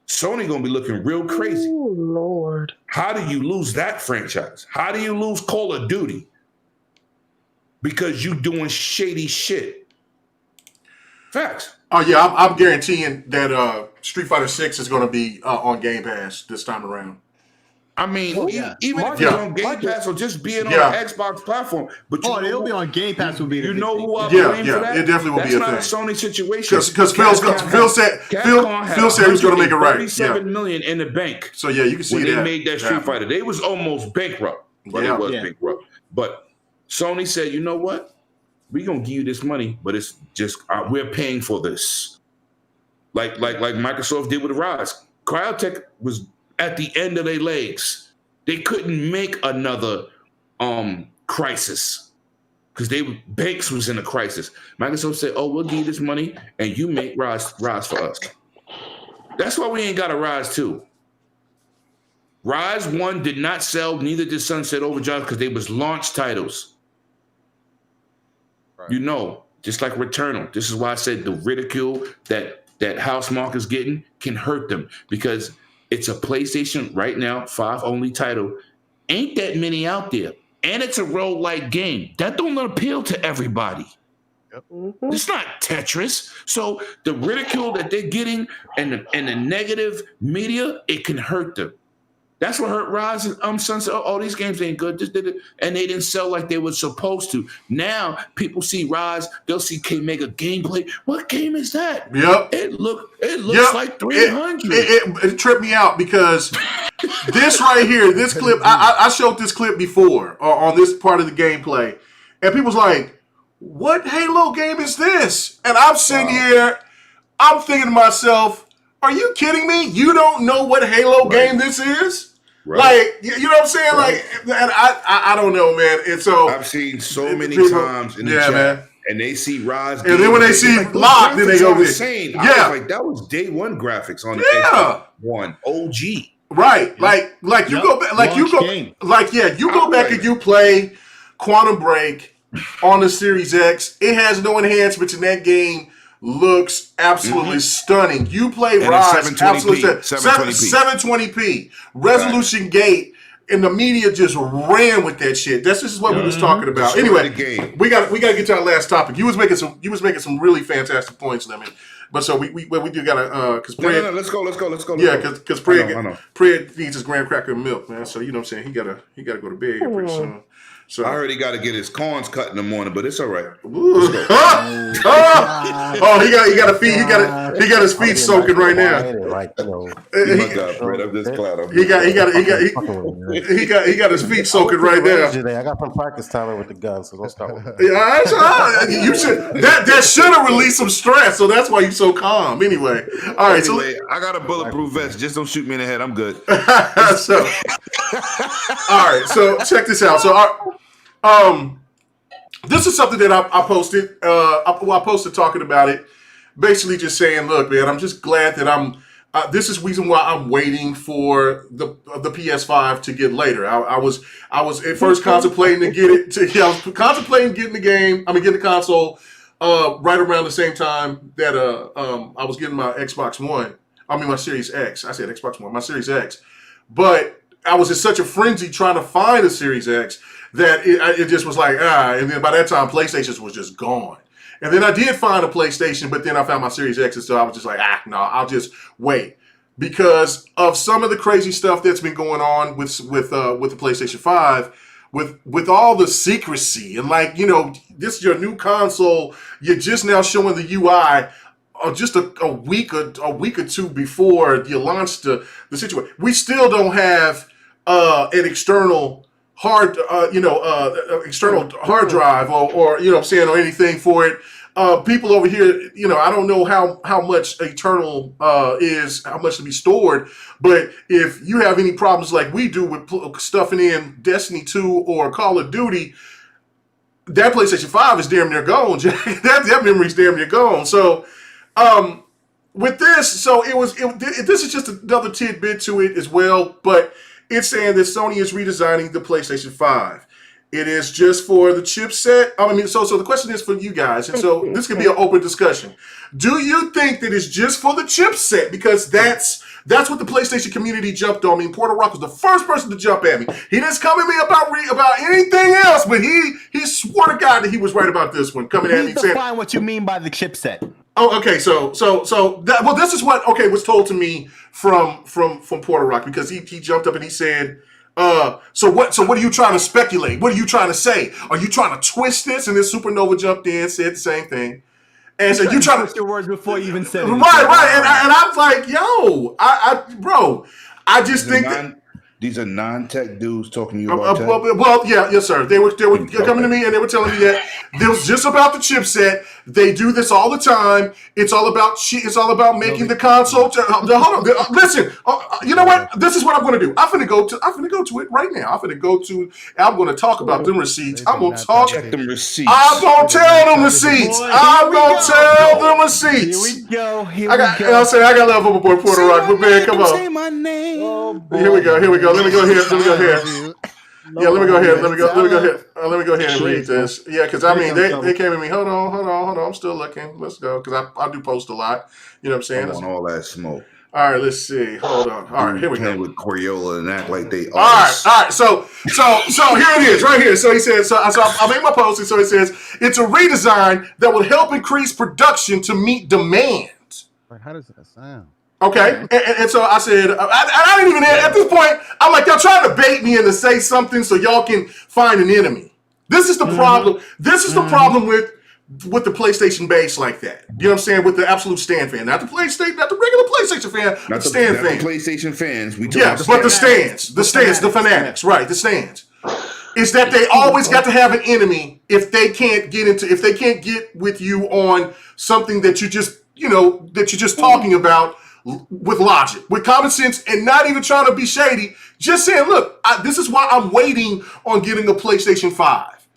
Sony going to be looking real crazy. Oh, Lord. How do you lose that franchise? How do you lose Call of Duty? Because you doing shady shit. Facts. Oh, yeah, I'm guaranteeing that Street Fighter 6 is going to be on Game Pass this time around. I mean, even if it's on Game Pass or just being on the Xbox platform. But it'll be on Game Pass. Will be you know who I blame for that? It definitely will That's be a not thing. a Sony situation. Because Phil said he was going to make it right. $37 million in the bank. So yeah, you can see when that. they made that Street Fighter. They was almost bankrupt. But it was bankrupt. But Sony said, you know what? We're going to give you this money, but it's just we're paying for this. Like Microsoft did with Rise. Cryotech was at the end of their legs. They couldn't make another crisis because Banks was in a crisis. Microsoft said, "Oh, we'll give you this money and you make Rise for us." That's why we ain't got a Rise 2. Rise 1 did not sell, neither did Sunset Overdrive because they was launch titles. Right. You know, just like Returnal. This is why I said the ridicule that Housemarque is getting can hurt them because it's a PlayStation right now, 5 only title. Ain't that many out there. And it's a roguelike game. That don't appeal to everybody. Yep. Mm-hmm. It's not Tetris. So the ridicule that they're getting and the negative media, it can hurt them. That's what hurt Rise and Sunset. Oh, these games ain't good. And they didn't sell like they were supposed to. Now people see Rise, they'll see KMEGA gameplay. What game is that? Yep. It looks like 300. It tripped me out because this right here, this clip, I showed this clip before on this part of the gameplay. And people's like, what Halo game is this? And I'm sitting here, I'm thinking to myself, are you kidding me? You don't know what Halo game this is? Right. Like, you know what I'm saying? Right. Like, and I don't know, man. And so I've seen so many times in the chat, man. And they see Rise, and then when they see like, Lock, then they go insane. I was like, that was day one graphics on the Xbox One OG. Right, like you go back, like you go, like you go back and you play Quantum Break on the Series X. It has no enhancements, and that game looks absolutely stunning. You play Rise, absolutely 720p resolution gate, and the media just ran with that shit. This is what we was talking about. Anyway, we got to get to our last topic. You was making some really fantastic points, Lemon. But so we do gotta because let's go. Yeah, because Pred needs his graham cracker and milk, man. So you know what I'm saying, he gotta go to bed here pretty soon. So I heard he got to get his corns cut in the morning, but it's all right. He got his feet soaking right now. Like, you know, my God, Fred, I'm just glad. He got his feet soaking right now. Today. I got some practice time with the gun, so don't start with you should that should have released some stress, so that's why you're so calm. Anyway, all right. Anyway, I got a bulletproof vest. Just don't shoot me in the head. I'm good. So, all right. So check this out. So this is something that I posted. I posted talking about it, basically just saying, look, man, I'm just glad that this is the reason why I'm waiting for the PS5 to get later. I was at first contemplating to get it. I was contemplating getting the game. Getting the console right around the same time that I was getting my Xbox One. My Series X. I said Xbox One. My Series X, but I was in such a frenzy trying to find a Series X that it just was like, and then by that time, PlayStation was just gone. And then I did find a PlayStation, but then I found my Series X, and so I was just like, no, I'll just wait. Because of some of the crazy stuff that's been going on with the PlayStation 5, with all the secrecy, and like, you know, this is your new console, you're just now showing the UI just a week or two before you launched the situation. We still don't have an external external hard drive or you know what I'm saying, or anything for it. People over here, you know, I don't know how much internal is, how much to be stored, but if you have any problems like we do with stuffing in Destiny 2 or Call of Duty, that PlayStation 5 is damn near gone. that memory's damn near gone. So with this, this is just another tidbit to it as well, but it's saying that Sony is redesigning the PlayStation 5. It is just for the chipset. I mean, so the question is for you guys, and so this could be an open discussion. Do you think that it's just for the chipset? Because that's what the PlayStation community jumped on me. Porter Rock was the first person to jump at me. He didn't come at me about anything else, but he swore to God that he was right about this one. Coming at me saying, define what you mean by the chipset. Oh, okay. So this is what was told to me from Porter Rock, because he jumped up and he said, so what are you trying to speculate? What are you trying to say? Are you trying to twist this? And then Supernova jumped in, said the same thing. And so you trying to twist your words before you even said it. Right. And I was like, yo, bro, I just think that these are non-tech dudes talking to you about tech? Well, yes, sir. They were coming to me and they were telling me that this was just about the chipset. They do this all the time. It's all about making the console. Hold on, listen. You know what? This is what I'm going to do. I'm going to go to it right now. I'm going to talk about them receipts. I'm going to talk. Check them receipts. I'm going to tell them receipts. I'm going to tell them receipts. Here we go. You know what I'm saying? I got love for my boy Porter Rock, but man, come on. Say my name. Here we go. Let me go here. Yeah, let me go ahead. Let me go ahead and read this. Yeah, because I mean, they came at me. Hold on. I'm still looking. Let's go, because I do post a lot. You know what I'm saying? I want all that smoke. All right, let's see. Hold on. All right, here we go. With Coriola and act like they. All right. So here it is, right here. So he says. So I made my post, and so it says it's a redesign that will help increase production to meet demand. Wait, how does that sound? Okay, and so I said, I didn't even, at this point, I'm like, y'all trying to bait me into say something so y'all can find an enemy. This is the problem. This is the problem with the PlayStation base like that. You know what I'm saying? With the absolute stand fan. Not the regular PlayStation fan, not the stand fan. The PlayStation fans. But the stands, the fanatics, right, the stands. Is that they always got to have an enemy if they can't get with you on something that you're just talking about with logic, with common sense, and not even trying to be shady. Just saying, look, this is why I'm waiting on getting a PlayStation 5.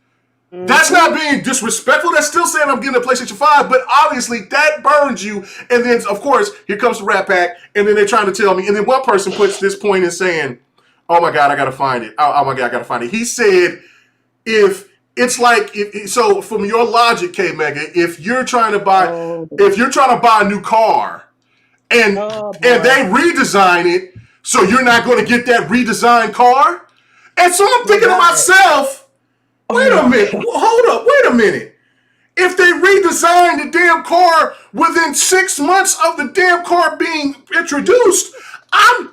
Mm-hmm. That's not being disrespectful. That's still saying I'm getting a PlayStation 5, but obviously that burns you. And then, of course, here comes the Rat Pack, and then they're trying to tell me, and then one person puts this point in saying, oh my God, I got to find it. Oh my God, I got to find it. He said, so from your logic, KMEGA, if you're trying to buy a new car, and they redesign it, so you're not going to get that redesigned car. And so I'm thinking to myself, wait a minute, hold up, wait a minute. If they redesign the damn car within 6 months of the damn car being introduced, I'm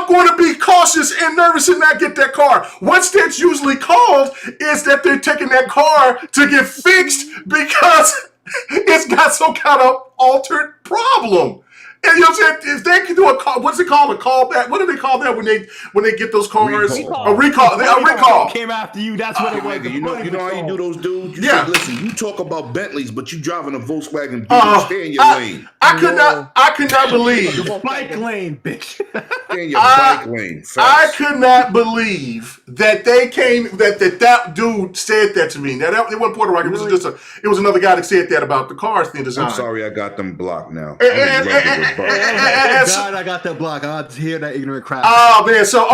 going to be cautious and nervous and not get that car. What's that's usually called is that they're taking that car to get fixed because it's got some kind of altered problem. And you know what I'm saying? If they can do what's it called? A callback? What do they call that when they get those cars? A recall. A recall. Came after you. That's what it was. You know how you do those dudes? You say, listen, you talk about Bentleys, but you driving a Volkswagen Beetle. Stay in your lane. I could not believe. Bike lane, bitch. Stay in your bike lane. I could not believe that they came, that dude said that to me. Now, it wasn't Puerto Rico. It was another guy that said that about the cars being designed. I'm sorry I got them blocked now. God, I got that block. I want to hear that ignorant crap. Oh man, so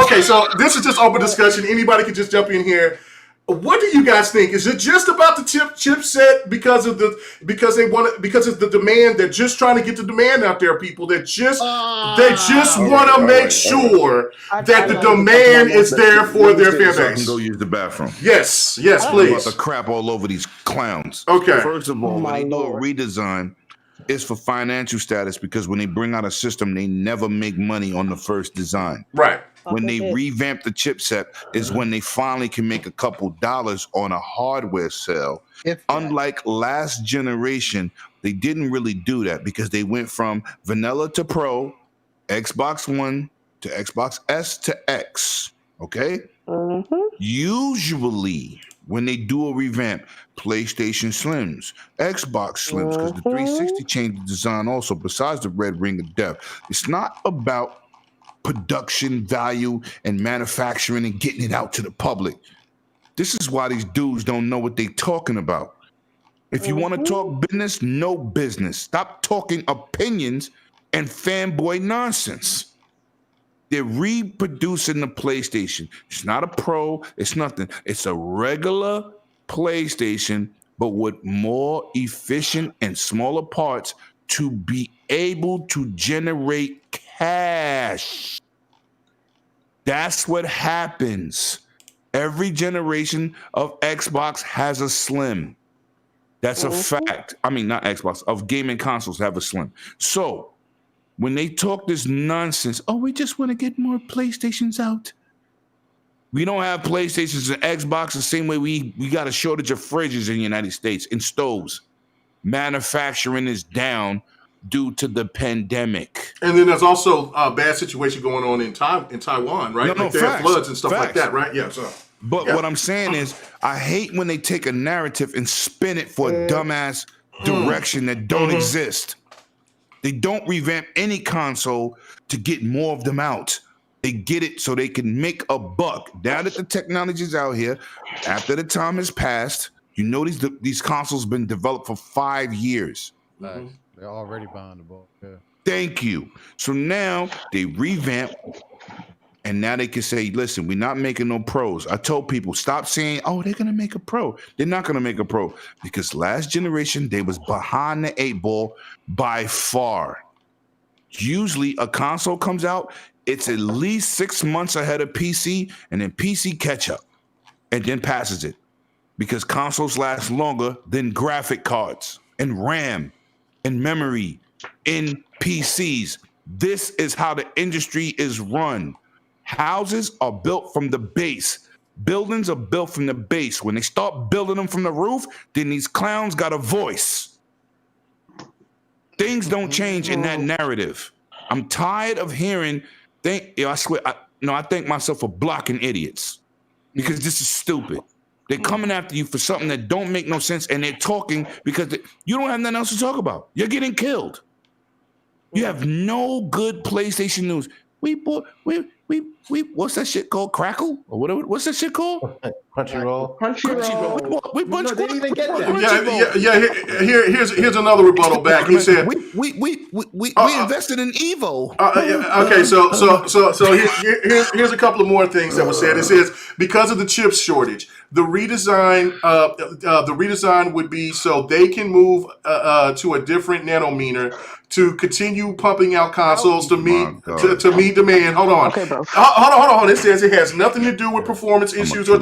this is just open discussion. Anybody can just jump in here. What do you guys think? Is it just about the chipset because of the demand? They're just trying to get the demand out there. People that just want to make sure that the demand is there for their fan base. I can go use the bathroom. Yes, please. I'm about to crap all over these clowns. Okay. First of all, when they do a redesign, it's for financial status, because when they bring out a system, they never make money on the first design. Right. When they revamp the chipset is when they finally can make a couple dollars on a hardware sale. Unlike last generation, they didn't really do that because they went from vanilla to Pro, Xbox One to Xbox S to X. Okay? Mm-hmm. Usually, when they do a revamp, PlayStation Slims, Xbox Slims, because the 360 changed the design also, besides the red ring of death. It's not about production value and manufacturing and getting it out to the public. This is why these dudes don't know what they're talking about. If you want to talk business, no business. Stop talking opinions and fanboy nonsense. They're reproducing the PlayStation. It's not a Pro. It's nothing. It's a regular PlayStation, but with more efficient and smaller parts to be able to generate cash. That's what happens. Every generation of Xbox has a Slim. That's a fact. I mean, not Xbox, of gaming consoles have a Slim. So when they talk this nonsense, oh, we just want to get more PlayStations out. We don't have PlayStations and Xbox the same way we got a shortage of fridges in the United States and stoves. Manufacturing is down due to the pandemic. And then there's also a bad situation going on in Taiwan, right? No, like they have floods and stuff like that, right? Yeah. But what I'm saying is, I hate when they take a narrative and spin it for a dumbass direction that don't exist. They don't revamp any console to get more of them out. They get it so they can make a buck. Now that the technology's out here, after the time has passed, you know these consoles been developed for 5 years. Nice. They're already behind the ball. Yeah. Thank you. So now they revamp, and now they can say, listen, we're not making no pros. I told people, stop saying, oh, they're going to make a pro. They're not going to make a pro because last generation, they was behind the 8 ball by far. Usually a console comes out, it's at least 6 months ahead of PC, and then PC catch up and then passes it because consoles last longer than graphic cards and RAM and memory in PCs. This is how the industry is run. Houses are built from the base. Buildings are built from the base. When they start building them from the roof, then these clowns got a voice. Things don't change in that narrative. I'm tired of hearing, I swear, I thank myself for blocking idiots because this is stupid. They're coming after you for something that don't make no sense, and they're talking because you don't have nothing else to talk about. You're getting killed. You have no good PlayStation news. What's that shit called? Crackle or whatever? What's that shit called? Crunchyroll. We didn't even get that. Here's another rebuttal back. He said we invested in Evo. Okay, so here's a couple of more things that were said. It says because of the chip shortage, the redesign would be so they can move to a different nanometer to continue pumping out consoles to meet demand. Hold on. Okay, bro. Hold on. It says it has nothing to do with performance issues or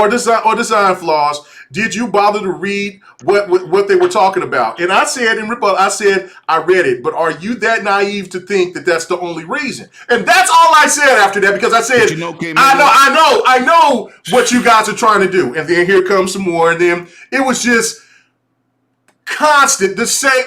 design flaws. Did you bother to read what they were talking about? And I said in rebuttal, I read it, but are you that naive to think that that's the only reason? And that's all I said after that because I said, I know what you guys are trying to do. And then here comes some more, and then it was just constant. The same.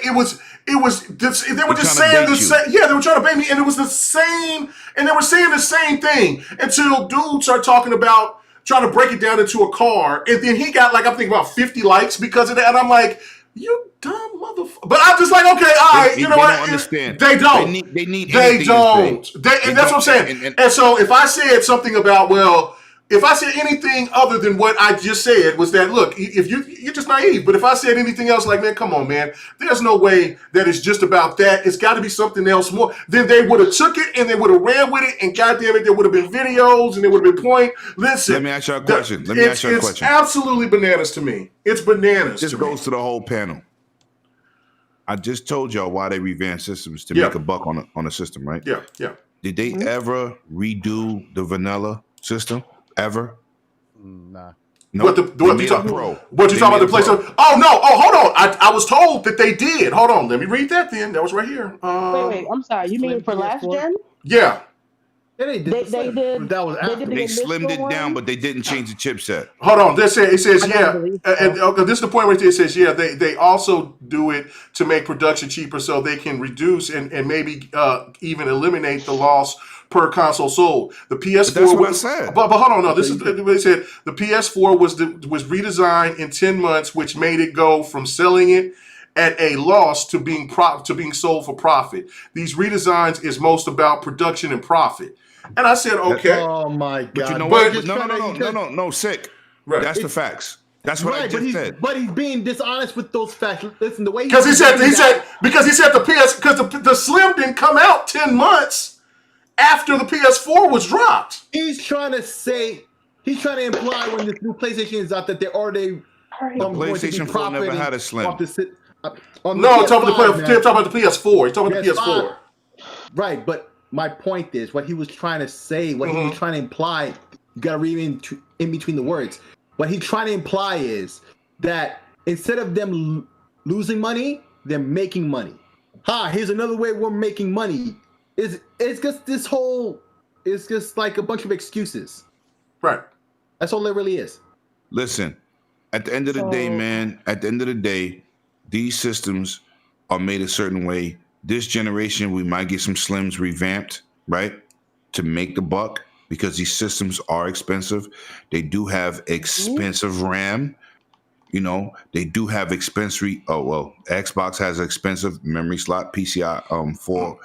They were just saying the same. Yeah, they were trying to bait me, and it was the same. And they were saying the same thing until dudes start talking about trying to break it down into a car, and then he got I'm thinking about 50 likes because of that. And I'm like, you dumb motherfucker. But I'm just like, okay, all right, you know what? Understand. They don't. They don't. And that's what I'm saying. And so if I said something about, if I said anything other than what I just said was that, look, if you're just naive. But if I said anything else like, man, come on, man, there's no way that it's just about that. It's got to be something else more. Then they would have took it and they would have ran with it. And goddamn it, there would have been videos and there would have been point. Listen. Let me ask you a question. It's absolutely bananas to me. It's bananas. This goes to the whole panel. I just told y'all why they revamped systems to make a buck on a system, right? Yeah. Did they ever redo the system? Ever? Nah. No. What you talking about? The PlayStation? Oh no! Oh, hold on. I was told that they did. Hold on. Let me read that. Then that was right here. Wait. I'm sorry. You mean for last gen? Yeah. They did. That was after. They slimmed it down, but they didn't change the chipset. Hold on. It says yeah. This is the point right there. It says yeah. They also do it to make production cheaper, so they can reduce and maybe even eliminate the loss per console sold. The PS4 that's what I said. But hold on, no. This is what they said. The PS4 was redesigned in 10 months, which made it go from selling it at a loss to being sold for profit. These redesigns is most about production and profit. And I said, okay. Oh my God! But you know what? No, sick. Right. That's the facts. That's what I just said. But he's being dishonest with those facts. Listen, the way because he said the PS because the Slim didn't come out 10 months. after the PS4 was dropped. He's trying to imply when this new PlayStation is out that they're already PlayStation 4 never had a slim. No, I'm talking about the PS4. He's talking about the PS4. Right, but my point is, what he was trying to say, what he was trying to imply, you got to read in between the words. What he's trying to imply is that instead of them losing money, they're making money. Here's another way we're making money. It's just like a bunch of excuses. Right. That's all it really is. Listen, at the end of the day, man, these systems are made a certain way. This generation, we might get some slims revamped, right, to make the buck, because these systems are expensive. They do have expensive RAM. You know, they do have expensive. Xbox has an expensive memory slot, PCI 4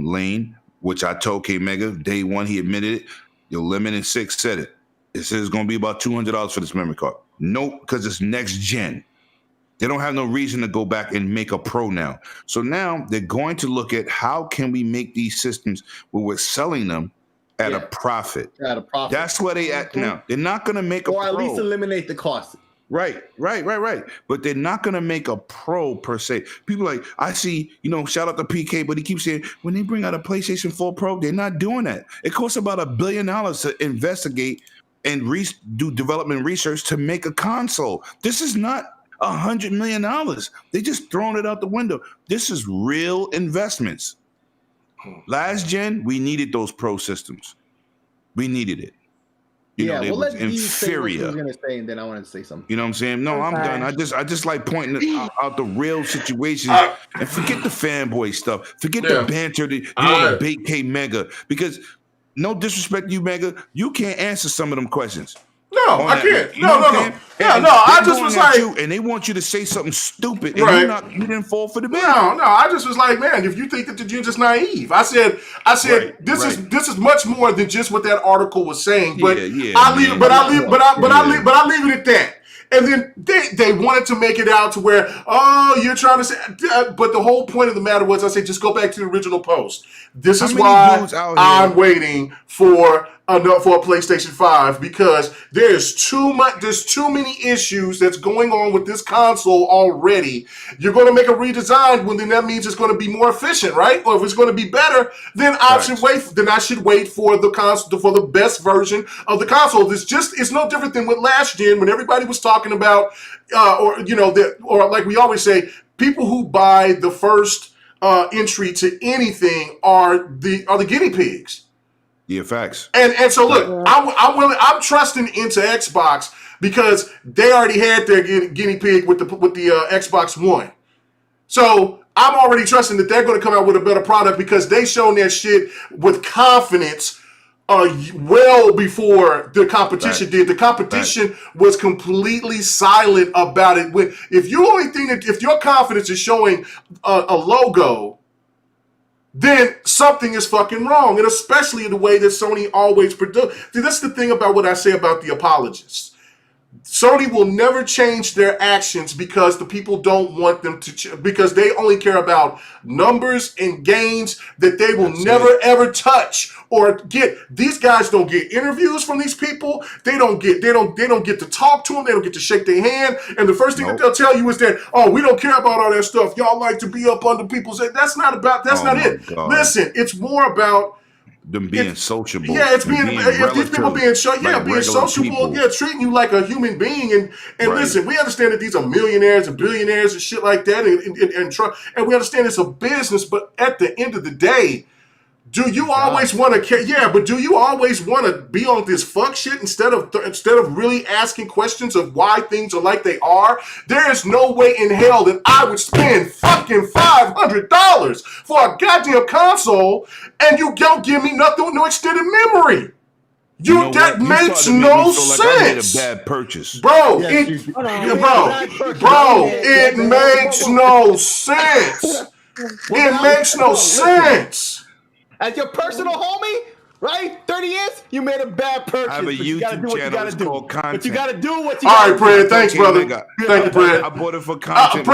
lane, which I told KMEGA day one. He admitted it. Your Lemon and 6 said it. It says it's going to be about $200 for this memory card. Nope, because it's next gen. They don't have no reason to go back and make a Pro now. So now they're going to look at how can we make these systems where we're selling them at a profit. At a profit. That's where they at now. They're not going to make a Pro. Or at least eliminate the cost. Right. But they're not going to make a Pro per se. People like, I see, shout out to PK, but he keeps saying, when they bring out a PlayStation 4 Pro, they're not doing that. It costs about $1 billion to investigate and do development research to make a console. This is not $100 million. They just thrown it out the window. This is real investments. Last gen, we needed those Pro systems. We needed it. It was inferior. I was going to say, and then I wanted to say something. You know what I'm saying? No, I'm done. I just like pointing out the real situations and forget the fanboy stuff. Forget the banter that you want to bait KMEGA, because no disrespect to you, Mega, you can't answer some of them questions. No, I can't. No. I just was like, and they want you to say something stupid, and you didn't fall for the bait. No. I just was like, man, if you think that you're just naive, I said, this is much more than just what that article was saying. But I leave it at that. And then they wanted to make it out to where, you're trying to say, but the whole point of the matter was, I said, just go back to the original post. This is why I'm waiting for a PlayStation 5, because there's too many issues that's going on with this console already. You're going to make a redesign, then that means it's going to be more efficient, right? Or if it's going to be better, then I should wait for the console, for the best version of the console. It's no different than with last gen, when everybody was talking about, or like we always say, people who buy the first entry to anything are the guinea pigs. Yeah, facts. And so look, I'm trusting into Xbox because they already had their guinea pig with the Xbox One. So I'm already trusting that they're going to come out with a better product, because they shown their shit with confidence well before the competition did. The competition was completely silent about it. If your confidence is showing a logo, then something is fucking wrong. And especially in the way that Sony always produce. See, that's the thing about what I say about the apologists. Sony will never change their actions because the people don't want them to, because they only care about numbers and gains that they will ever touch or get. These guys don't get interviews from these people. They don't get to talk to them. They don't get to shake their hand. And the first thing that they'll tell you is that, we don't care about all that stuff. Y'all like to be up under people's head. That's not it. God. Listen, it's more about them being sociable. Yeah, it's being these people being sociable. Yeah, treating you like a human being. And listen, we understand that these are millionaires and billionaires and shit like that, and we understand it's a business. But at the end of the day, do you always want to care? Yeah, but do you always want to be on this fuck shit instead of really asking questions of why things are like they are? There is no way in hell that I would spend fucking $500 for a goddamn console and you don't give me nothing with no extended memory. That makes no sense. Like I made a bad purchase, bro. It makes no sense. It makes no sense. As your personal homie, right? 30 years, you made a bad purchase. I have a YouTube channel called Content. But you got to do what All you got to do. All right, Fred. Thanks, brother. Thank you, Fred. I bought it for content.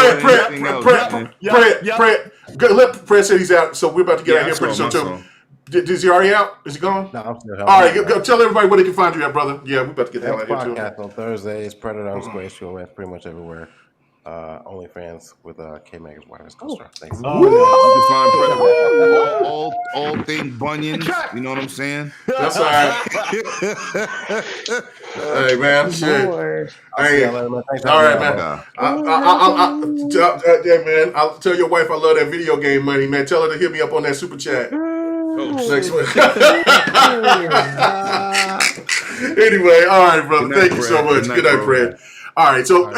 Fred said he's out, so we're about to get out of here pretty soon, too. Is he already out? Is he gone? No, I'm still. All right, go tell everybody where they can find you at, brother. Yeah, we about to get the hell out of here too. Podcast on Thursdays, Predator _ Square, pretty much everywhere. OnlyFans with KMEGA's wireless co-star. Thanks. You can find Predator. All things Bunyan. You know what I'm saying? That's all right. Hey man, shit. Hey, all right, man. Yeah, man. I'll tell your wife I love that video game money, man. Tell her to hit me up on that super chat. Next week. Anyway, all right, brother. Thank you so much. Good night, Fred. All right, so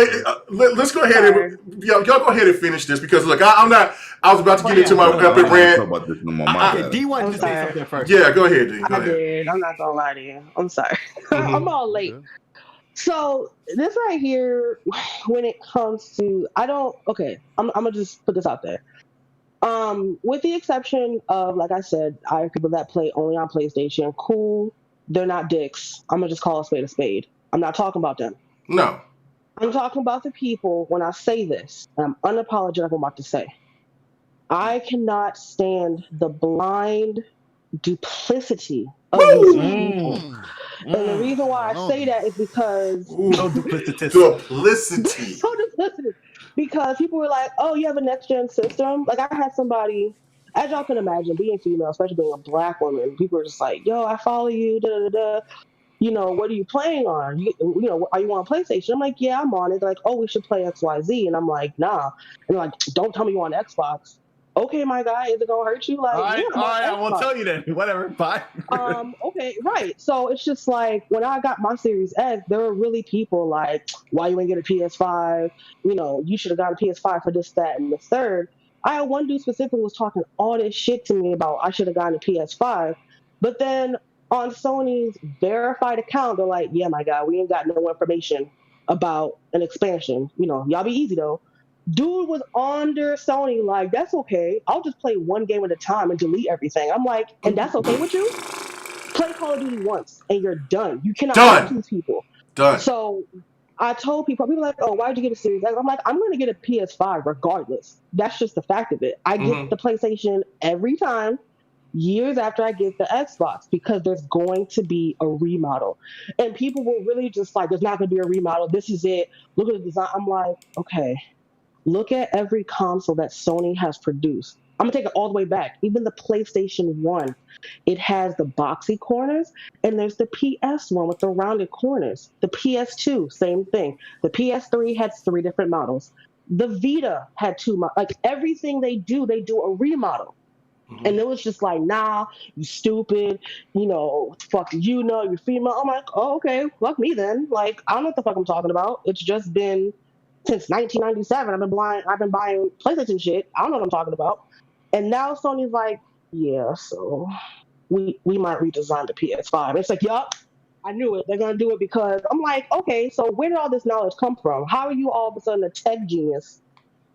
let's go ahead and y'all go ahead and finish this because look, I was about to get into my epic rant. About this no more. D wanted to say something first. Yeah, go ahead, D. I did. I'm not gonna lie to you. I'm sorry. I'm all late. So this right here, when it comes to, I'm gonna just put this out there. With the exception of, like I said, I have people that play only on PlayStation. Cool, they're not dicks. I'm gonna just call a spade a spade. I'm not talking about them. No. I'm talking about the people when I say this, and I'm unapologetic what I'm about to say. I cannot stand the blind duplicity of these people. And the reason why I say that is because... Duplicity. So duplicitous. Because people were like, oh, you have a next-gen system? Like, I had somebody, as y'all can imagine, being female, especially being a black woman, people were just like, yo, I follow you, da-da-da-da. You know, what are you playing on? You know, are you on PlayStation? I'm like, yeah, I'm on it. They're like, oh, we should play XYZ. And I'm like, nah. And they're like, don't tell me you're on Xbox. Okay, my guy, is it gonna hurt you? Like, all right, I won't tell you then. Whatever, bye. Okay, right. So it's just like when I got my Series X, there were really people like, why you ain't get a PS5? You know, you should have got a PS5 for this, that, and the third. I had one dude specifically was talking all this shit to me about I should have gotten a PS5, but then on Sony's verified account, they're like, yeah, my guy, we ain't got no information about an expansion. You know, y'all be easy though. Dude was under Sony like, that's okay. I'll just play one game at a time and delete everything. I'm like, and that's okay with you? Play Call of Duty once and you're done. You cannot talk to these people. Done. So I told people are like, oh, why'd you get a Series X? I'm like, I'm going to get a PS5 regardless. That's just the fact of it. I get the PlayStation every time, years after I get the Xbox, because there's going to be a remodel. And people were really just like, there's not going to be a remodel. This is it. Look at the design. I'm like, okay. Look at every console that Sony has produced. I'm going to take it all the way back. Even the PlayStation 1, it has the boxy corners, and there's the PS1 with the rounded corners. The PS2, same thing. The PS3 had 3 different models. The Vita had 2 models. Like, everything they do a remodel. And it was just like, nah, you stupid, you know, fuck you know, you're female. I'm like, oh, okay, fuck me then. Like, I don't know what the fuck I'm talking about. It's just been... Since 1997, I've been buying PlayStation shit. I don't know what I'm talking about. And now Sony's like, yeah, so we might redesign the PS5. And it's like, yup, I knew it. They're going to do it because I'm like, okay, so where did all this knowledge come from? How are you all of a sudden a tech genius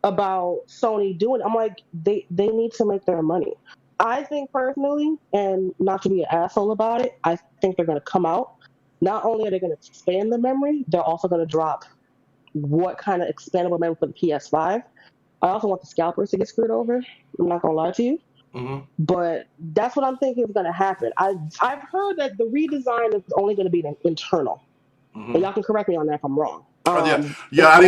about Sony doing it? I'm like, they need to make their money. I think personally, and not to be an asshole about it, I think they're going to come out. Not only are they going to expand the memory, they're also going to drop what kind of expandable memory for the PS5. I also want the scalpers to get screwed over. I'm not gonna lie to you, but that's what I'm thinking is gonna happen. I've heard that the redesign is only gonna be internal, and y'all can correct me on that if I'm wrong. I didn't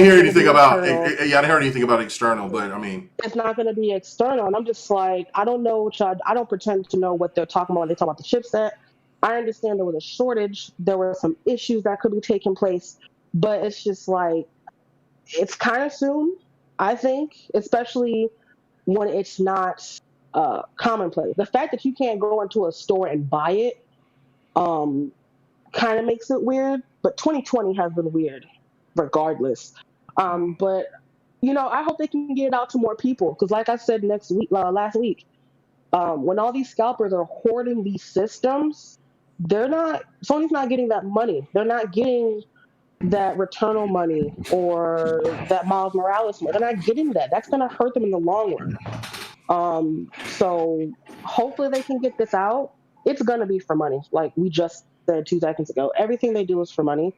hear anything about. I didn't hear anything about external, but I mean, it's not gonna be external, and I'm just like, I don't know. I don't pretend to know what they're talking about when they talk about the chipset. I understand there was a shortage. There were some issues that could be taking place. But it's just like, it's kind of soon, I think, especially when it's not commonplace. The fact that you can't go into a store and buy it kind of makes it weird. But 2020 has been weird regardless. But, you know, I hope they can get it out to more people. Because like I said last week, when all these scalpers are hoarding these systems, Sony's not getting that money. They're not getting that Returnal money or that Miles Morales money. They're not getting that. That's going to hurt them in the long run. So hopefully they can get this out. It's going to be for money. Like we just said 2 seconds ago, everything they do is for money.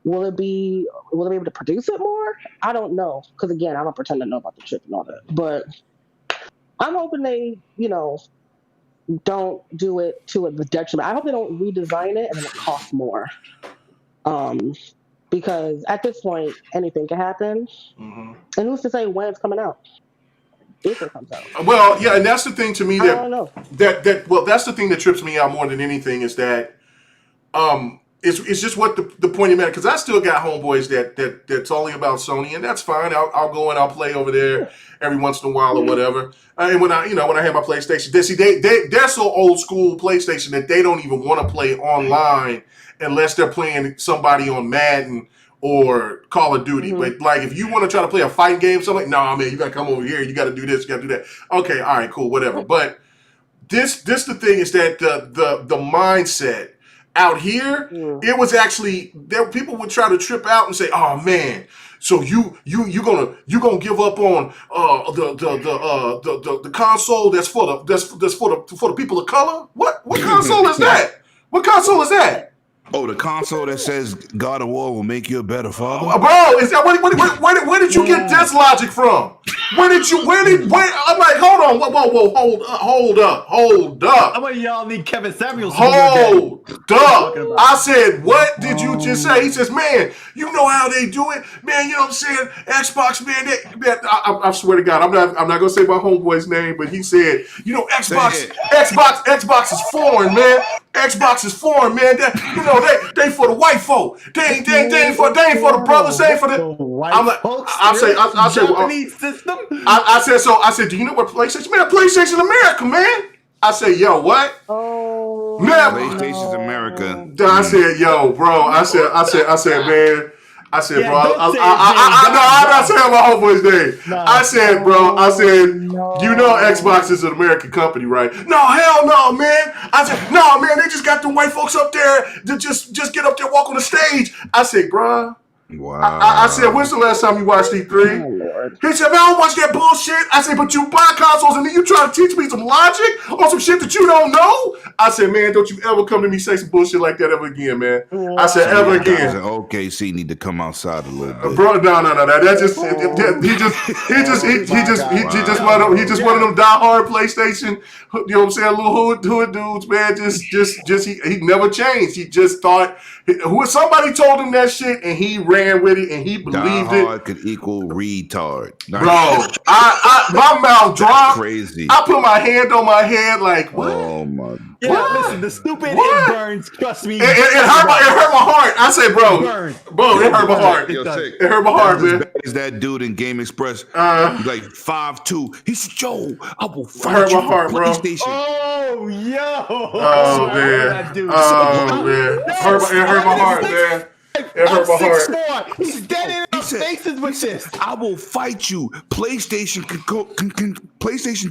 Will they be able to produce it more? I don't know. Because again, I don't pretend to know about the chip and all that. But I'm hoping they, you know, don't do it to the detriment. I hope they don't redesign it and then it costs more. Because at this point, anything can happen. Mm-hmm. And who's to say when it's coming out? If it comes out. Well, yeah, and that's the thing to me I don't know. That's the thing that trips me out more than anything is that it's just what the point you made, because I still got homeboys that's only about Sony, and that's fine. I'll go and I'll play over there every once in a while or whatever. And when I have my PlayStation, they're so old school PlayStation that they don't even want to play online unless they're playing somebody on Madden or Call of Duty. Mm-hmm. But like, if you want to try to play a fighting game, something like, nah, man, you got to come over here. You got to do this. You got to do that. Okay, all right, cool, whatever. But this the thing is that the mindset out here, it was actually there. People would try to trip out and say, "Oh man, so you gonna give up on the console that's for the people of color? What console is that? What console is that?" Oh, the console that says God of War will make you a better father? Bro, is that where did you get this logic from? I'm like, hold on, whoa, hold up. How about y'all need Kevin Samuels? Hold up. I said, what did you just say? He says, man, you know how they do it? Man, you know what I'm saying? Xbox, man, I swear to God, I'm not gonna say my homeboy's name, but he said, you know, Xbox is foreign, man. Xbox is foreign, man. They for the white folk. They ain't for the brothers. They ain't for the white folks. Japanese system. I said, do you know what PlayStation? Man, PlayStation America, man. I said, yo, what? Oh, man, PlayStation's America. I said, yo, bro. I said, man. I said, yeah, bro, I'm not saying my homeboy's name. I said, bro, you know Xbox is an American company, right? No, hell no, man. I said, no, man, they just got the white folks up there to just get up there, walk on the stage. I said, bro. Wow. I said, when's the last time you watched E3? He said, man, I don't watch that bullshit. I said, but you buy consoles and then you try to teach me some logic on some shit that you don't know? I said, man, don't you ever come to me say some bullshit like that ever again, man. I said, ever again. OKC need to come outside a little bit. Bro, no. That just he just one of them diehard PlayStation, you know what I'm saying, little hood dudes, man. He never changed. He just thought somebody told him that shit and he ran with it and he believed it. Diehard could equal retard. Bro, my mouth dropped. Crazy. I put my hand on my head like, what? Oh my. Yeah, listen, the stupid it burns. Trust me, it hurt my heart. I said, bro, it hurt my heart. It hurt my heart, man. Is that dude in Game Express? He's like 5'2". He said, "Yo, I will fight you for PlayStation." Oh, yo. Oh man. It hurt my heart, man. It hurt my heart. He's dead in our faces with this. I will fight you. PlayStation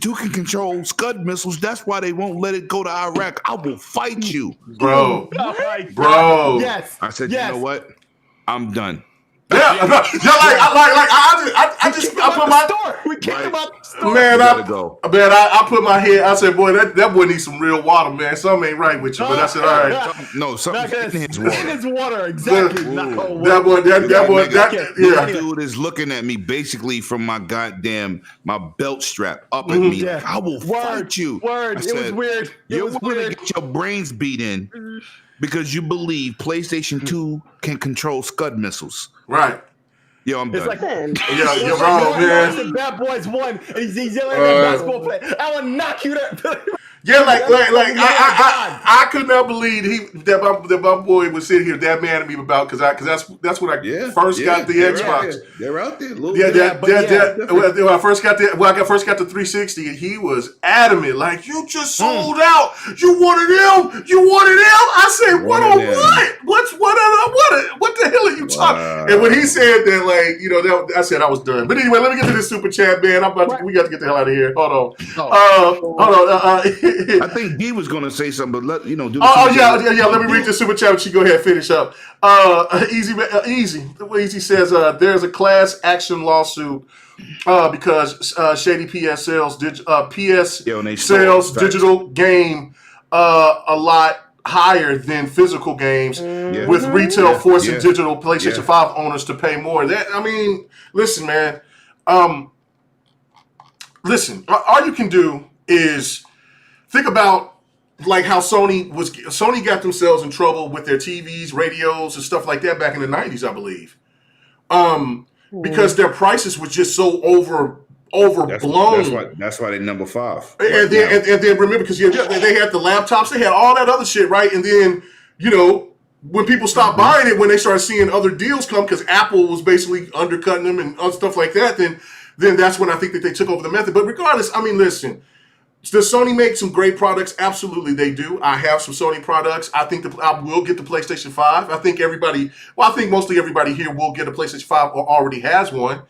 2 can control Scud missiles. That's why they won't let it go to Iraq. I will fight you, bro. Yes. I said, you know what? I'm done. I put my store. We kicked him out the store. Man, I put my head. I said, boy, that boy needs some real water, man. Something ain't right with you. But I said, all right. No, something's in his water. In his water, exactly. That dude is looking at me basically from my belt strap up at me. Yeah. Like, I will fight you. Word. It was weird. You're going to get your brains beat in because you believe PlayStation 2 can control Scud missiles. Right. Yo, I'm done. It's like, you're wrong, man. Bad Boys won, and he's yelling at that basketball player. I will knock you down. Yeah, I could not believe that my boy was sitting here that mad at me about because that's when I first got the Xbox. They're out there. When I first got the 360, and he was adamant, like, you just sold out. You wanted them. I said, what on what? What the hell are you talking? And when he said that, like, I said I was done. But anyway, let me get to this super chat, man. We got to get the hell out of here. Hold on. I think D was going to say something, but let do. Let me read the super chat. She go ahead and finish up. Easy says there's a class action lawsuit because Shady PS sells digital game a lot higher than physical games, with retail forcing digital PlayStation 5 owners to pay more. Listen, man. All you can do is think about like how Sony got themselves in trouble with their TVs, radios, and stuff like that back in the 90s, I believe. Because their prices were just so overblown. That's why they're number 5. And then remember, because they had the laptops, they had all that other shit, right? And then, when people stopped buying it, when they started seeing other deals come, because Apple was basically undercutting them and other stuff like that, then that's when I think that they took over the method. But regardless, I mean, listen, does Sony make some great products? Absolutely, they do. I have some Sony products. I think I will get the PlayStation 5. I think mostly everybody here will get a PlayStation 5 or already has one.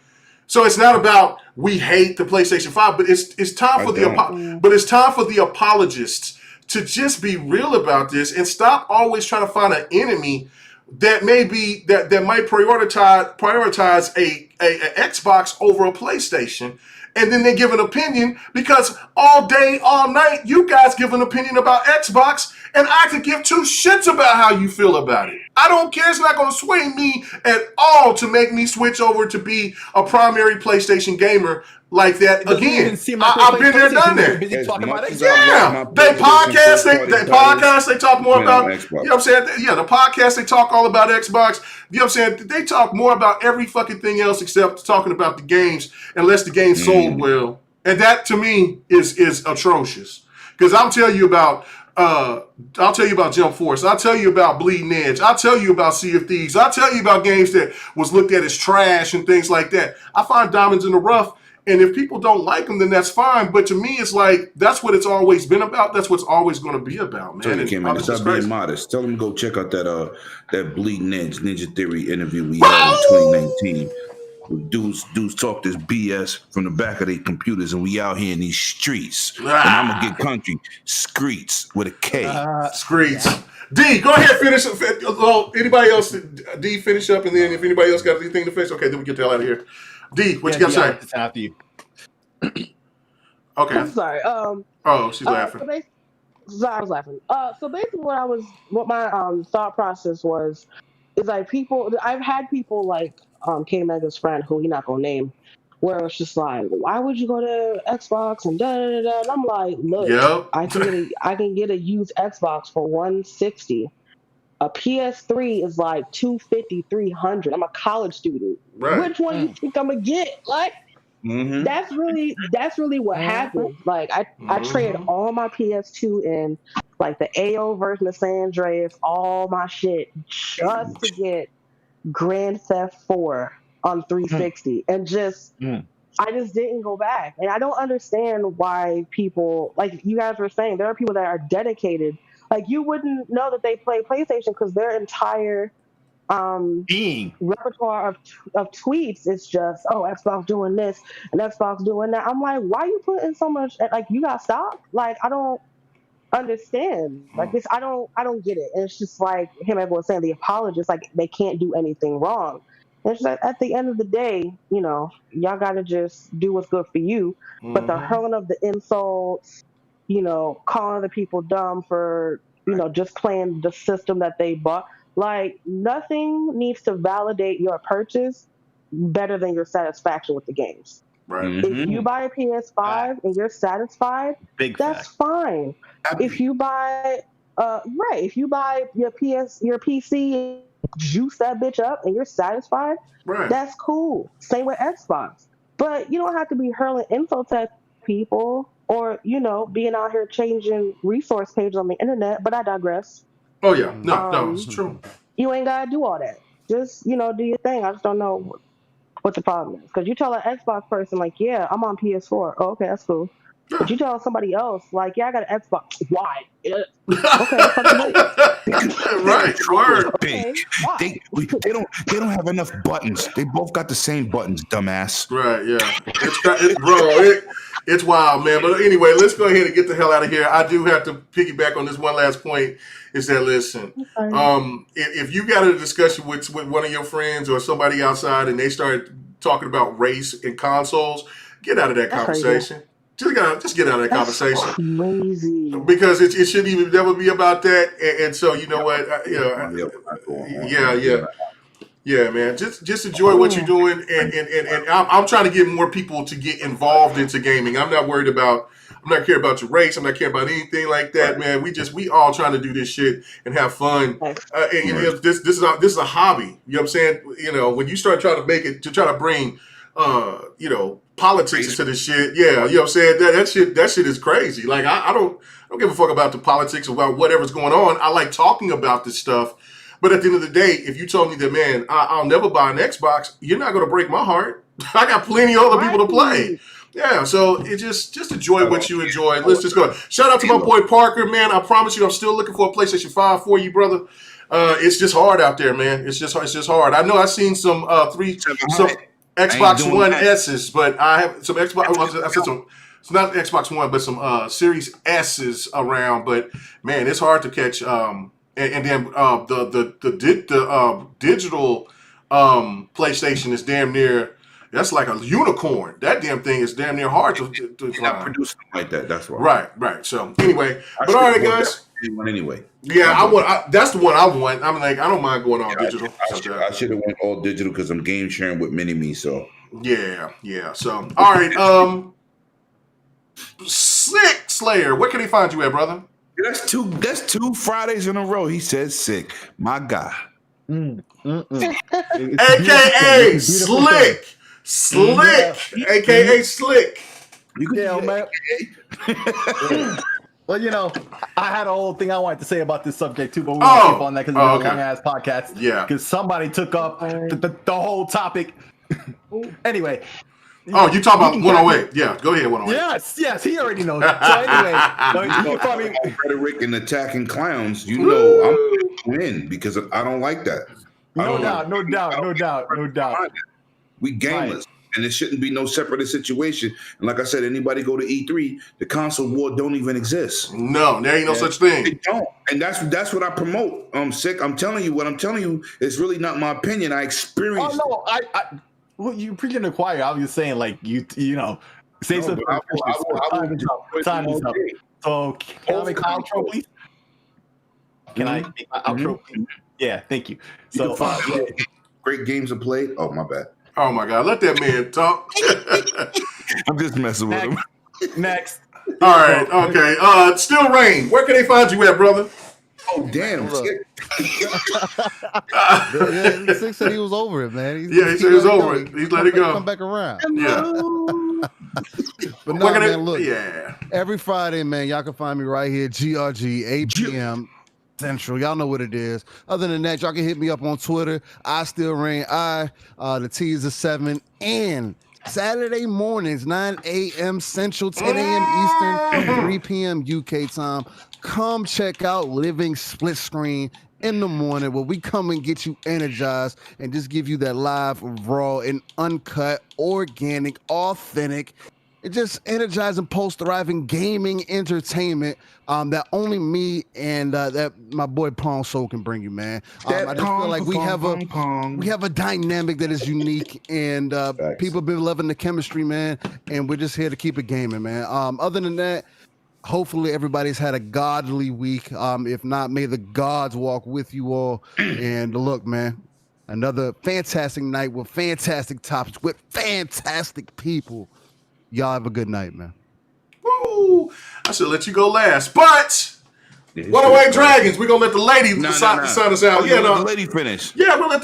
So it's not about we hate the PlayStation 5, but it's time for the apologists to just be real about this and stop always trying to find an enemy that might prioritize a Xbox over a PlayStation. And then they give an opinion because all day, all night, you guys give an opinion about Xbox, and I could give 2 shits about how you feel about it. I don't care. It's not going to sway me at all to make me switch over to be a primary PlayStation gamer like that again. I've been there, done that. Yeah, they podcast. They talk more about, you know what I'm saying? Yeah, the podcast, they talk all about Xbox. You know what I'm saying? They talk more about every fucking thing else except talking about the games, unless the game sold well. And that, to me, is atrocious. Because I'll tell you about Jump Force. I'll tell you about Bleeding Edge. I'll tell you about Sea of Thieves. I'll tell you about games that was looked at as trash and things like that. I find diamonds in the rough. And if people don't like them, then that's fine. But to me, it's like, that's what it's always been about. That's what's always going to be about, man. Stop being modest. Tell them to go check out that Bleeding Edge Ninja Theory interview we had in 2019. Dudes talk this BS from the back of their computers, and we out here in these streets. And I'm going to get country. Screets with a K. Screets. D, go ahead, finish. Anybody else? D, finish up, and then if anybody else got anything to finish, okay, then we get the hell out of here. D, what you got to say? It's after you. Okay. I'm sorry. She's laughing. I was laughing. So basically, what my thought process was, is like I've had people like KMEGA's friend, who he's not gonna name, where it's just like, why would you go to Xbox and da da da? And I'm like, look, I can get a used Xbox for $160. A PS3 is like $250, $300. I'm a college student. Right. Which one you think I'm gonna get? Like, that's really what happened. Like, I traded all my PS2 in, like the AO version of San Andreas, all my shit, just to get Grand Theft 4 on 360, and I just didn't go back. And I don't understand why people, like you guys were saying, there are people that are dedicated. Like, you wouldn't know that they play PlayStation because their entire repertoire of tweets is just, Xbox doing this and Xbox doing that. I'm like, why you putting so much? Like, you got stopped? Like, I don't understand. Like, this, I don't get it. And it's just like him, everyone saying, the apologists, like, they can't do anything wrong. And it's like, at the end of the day, y'all got to just do what's good for you. But the hurling of the insults, calling the people dumb for, just playing the system that they bought. Like, nothing needs to validate your purchase better than your satisfaction with the games. Right. If you buy a PS5 and you're satisfied, that's fine. If you buy, if you buy your PC, juice that bitch up and you're satisfied, that's cool. Same with Xbox. But you don't have to be hurling insults at people, or being out here changing resource pages on the internet. But I digress. Oh yeah, no, it's true. You ain't gotta do all that. Just do your thing. I just don't know what the problem is, because you tell an Xbox person like, yeah, I'm on PS4. Oh, okay, that's cool. But you tell somebody else like, yeah, I got an Xbox. Why? Okay, right. Word. Okay, they don't have enough buttons. They both got the same buttons, dumbass. Right. Yeah. It's wild, man. But anyway, let's go ahead and get the hell out of here. I do have to piggyback on this one last point. Is that, listen, if you got a discussion with one of your friends or somebody outside and they start talking about race in consoles, get out of that conversation. Just get out of that conversation. Crazy. Because it shouldn't even never be about that. And so, you know what? Yeah, man. Just enjoy what you're doing, and I'm trying to get more people to get involved into gaming. I'm not worried about I'm not caring about your race. I'm not caring about anything like that, man. We all trying to do this shit and have fun. And this is a hobby. You know what I'm saying? You know, when you start trying to make it to try to bring, politics into this shit. Yeah, you know what I'm saying? That shit is crazy. Like I don't give a fuck about the politics or about whatever's going on. I like talking about this stuff. But at the end of the day, if you told me that, man, I'll never buy an Xbox, you're not going to break my heart. I got plenty of other people to play. Yeah, so it just enjoy what you enjoy. Let's just go. Shout out to my boy Parker, man. I promise you, I'm still looking for a PlayStation 5 for you, brother. It's just hard out there, man. It's just hard. I know I've seen some Xbox One S's, but I have some Xbox. I said some. It's not Xbox One, but some Series S's around. But man, it's hard to catch. And then the digital PlayStation is damn near. That's like a unicorn. That damn thing is damn near hard to find. Not producing like that. That's why. Right. So anyway, but all right, guys. Anyway. Yeah, that's the one I want. I'm like, I don't mind going all digital. I should have went all digital because I'm game sharing with Mini-Me. So yeah. So all right, Sick Slayer. Where can they find you at, brother? That's two Fridays in a row. He said sick. My God. AKA Slick. AKA Slick. You can man. Well, you know, I had a whole thing I wanted to say about this subject too, but we won't keep on that because it's a long ass podcast. Yeah. Because somebody took up the whole topic. Anyway. Oh, you talking about 108? Yeah, go ahead, 108. Yes, he already knows. So anyway, rhetoric and attacking clowns, you know, I'm gonna win because I don't like that. No doubt. We gamers, and it shouldn't be no separate situation. And like I said, anybody go to E3, the console war don't even exist. No, there ain't no such thing. It don't, and that's what I promote. I'm sick. I'm telling you, what I'm telling you is really not my opinion. I experienced. Oh no, well, you preaching the choir. I was just saying, like you know, say something. Time is up. So can I make an outro, please? Can I make my outro, please? Yeah, thank you. So great games are played. Oh, my bad. Oh my God, let that man talk. I'm just messing with him. Next. All right, okay. Still Rain. Where can they find you at, brother? Oh damn! Six said he was over it, man. He said he was over it. He's let it go. Come back around. Yeah. But no, man, look. Yeah. Every Friday, man, y'all can find me right here, GRG, 8 p.m. Central. Y'all know what it is. Other than that, y'all can hit me up on Twitter. I still reign. The T is a 7. And Saturday mornings, 9 a.m. Central, 10 a.m. Eastern, 3 p.m. UK time. Come check out Living Split Screen in the morning where we come and get you energized and just give you that live, raw, and uncut, organic, authentic, and just energizing, post-thriving gaming entertainment that only me and that my boy Pong Soul can bring you, man. I just feel like we have a dynamic that is unique, and people have been loving the chemistry, man, and we're just here to keep it gaming, man. Other than that, hopefully everybody's had a godly week. If not, may the gods walk with you all. And look, man, another fantastic night with fantastic topics, with fantastic people. Y'all have a good night, man. Woo! I should let you go last, but 108 Dragons. We're gonna let the lady sign us out. Oh, yeah, let the lady finish. Yeah, I'm gonna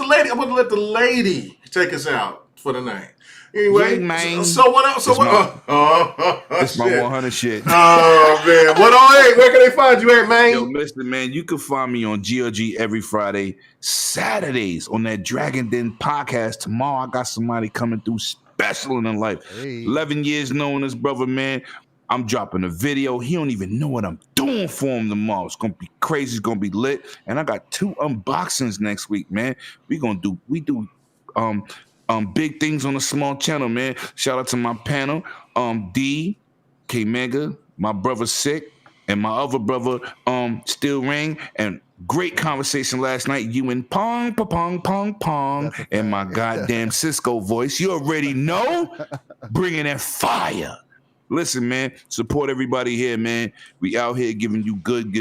let the lady take us out for the night. Anyway, man. So what else? It's my 100 shit. Oh man, 108. Where can they find you at, man? Yo, listen, man. You can find me on GRG every Friday, Saturdays on that Dragon Den podcast. Tomorrow, I got somebody coming through special in their life. Hey. 11 years knowing this brother, man. I'm dropping a video. He don't even know what I'm doing for him tomorrow. It's gonna be crazy. It's gonna be lit. And I got 2 unboxings next week, man. We do big things on a small channel, man. Shout out to my panel, D, KMEGA, my brother Sick, and my other brother, Still Ring, and great conversation last night. You and Pong, and my goddamn Cisco voice. You already know, bringing that fire. Listen, man, support everybody here, man. We out here giving you good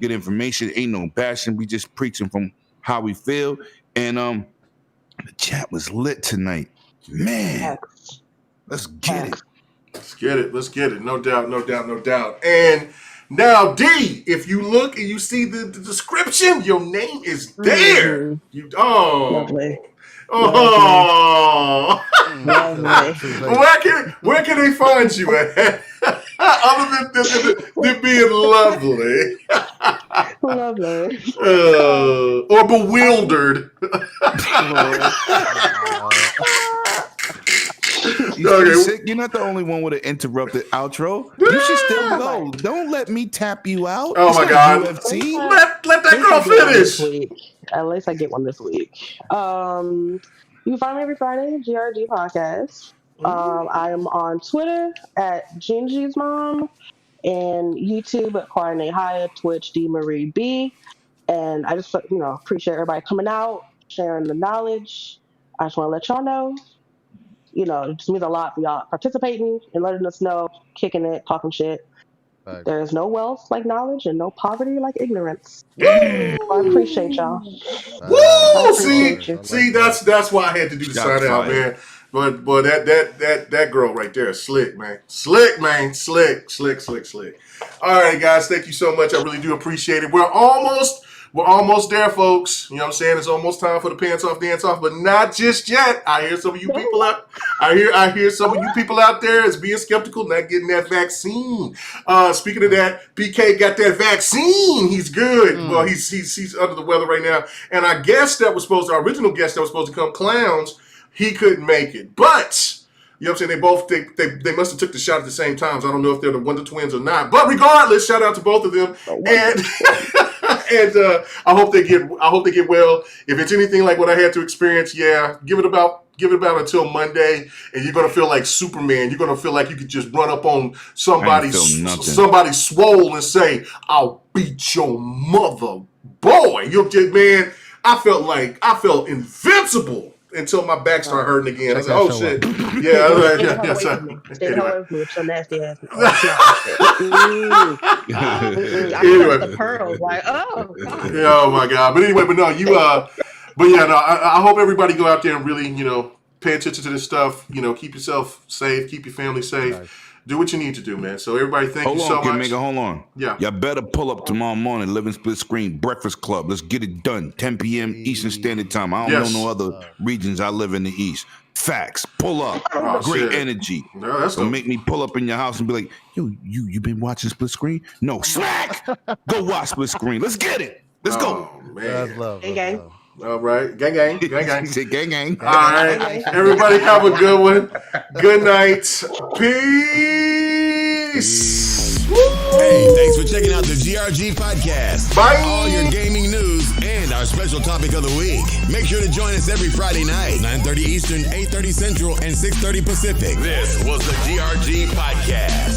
information. Ain't no bashing. We just preaching from how we feel. And the chat was lit tonight. Man, let's get it. Let's get it. Let's get it. No doubt, no doubt, no doubt. And now, D, if you look and you see the description, your name is there. You Lovely. Oh. Lovely. Where can they find you at? Other than being lovely. Lovely. Or bewildered. You sick? You're not the only one with an interrupted outro. You should still go. Don't let me tap you out. Oh my God. UFC. Let that girl finish. At least I get one this week. You can find me every Friday, GRG Podcast. I am on Twitter at Gingy's Mom and YouTube at Quaranate Hyatt, Twitch D Marie B. And I just appreciate everybody coming out, sharing the knowledge. I just want to let y'all know, it just means a lot for y'all participating and letting us know, kicking it, talking shit. Right. There is no wealth like knowledge and no poverty like ignorance. I appreciate y'all. Woo! See, that's why I had to do the sign out, man. But that girl right there is slick, man. Slick. All right, guys, thank you so much. I really do appreciate it. We're almost there, folks. You know what I'm saying? It's almost time for the pants off, dance off, but not just yet. I hear some of you people out. I hear some of you people out there is being skeptical, not getting that vaccine. Speaking of that, PK got that vaccine. He's good. Well, he's under the weather right now. And our original guest that was supposed to come, Clowns, he couldn't make it. But you know what I'm saying? They must have took the shot at the same time. So I don't know if they're the Wonder Twins or not. But regardless, shout out to both of them. And I hope they get well. If it's anything like what I had to experience, give it about until Monday, and you're gonna feel like Superman. You're gonna feel like you could just run up on somebody swole and say, "I'll beat your mother, boy." Man, I felt invincible until my back started hurting again. I was like, "Oh shit!" Yeah. Stay home with your nasty ass. Anyway, the pearls, like, oh. Yeah, oh my God. But anyway, I hope everybody go out there and really, pay attention to this stuff. Keep yourself safe, keep your family safe. Right. Do what you need to do, man. So everybody, thank you so much. Hold on. Yeah. Y'all better pull up tomorrow morning, Living Split Screen Breakfast Club. Let's get it done. 10 p.m. Eastern Standard Time. I don't know no other regions. I live in the East. Facts. Pull up. Great energy. No, don't make me pull up in your house and be like, you been watching Split Screen? No. Smack! Go watch Split Screen. Let's get it. Let's go. Man. That's love. Gang. All right. Gang. Say gang. All right. Everybody have a good one. Good night. Peace. Hey, thanks for checking out the GRG Podcast. Bye. All your gaming news and our special topic of the week. Make sure to join us every Friday night, 9:30 Eastern, 8:30 Central, and 6:30 Pacific. This was the GRG Podcast.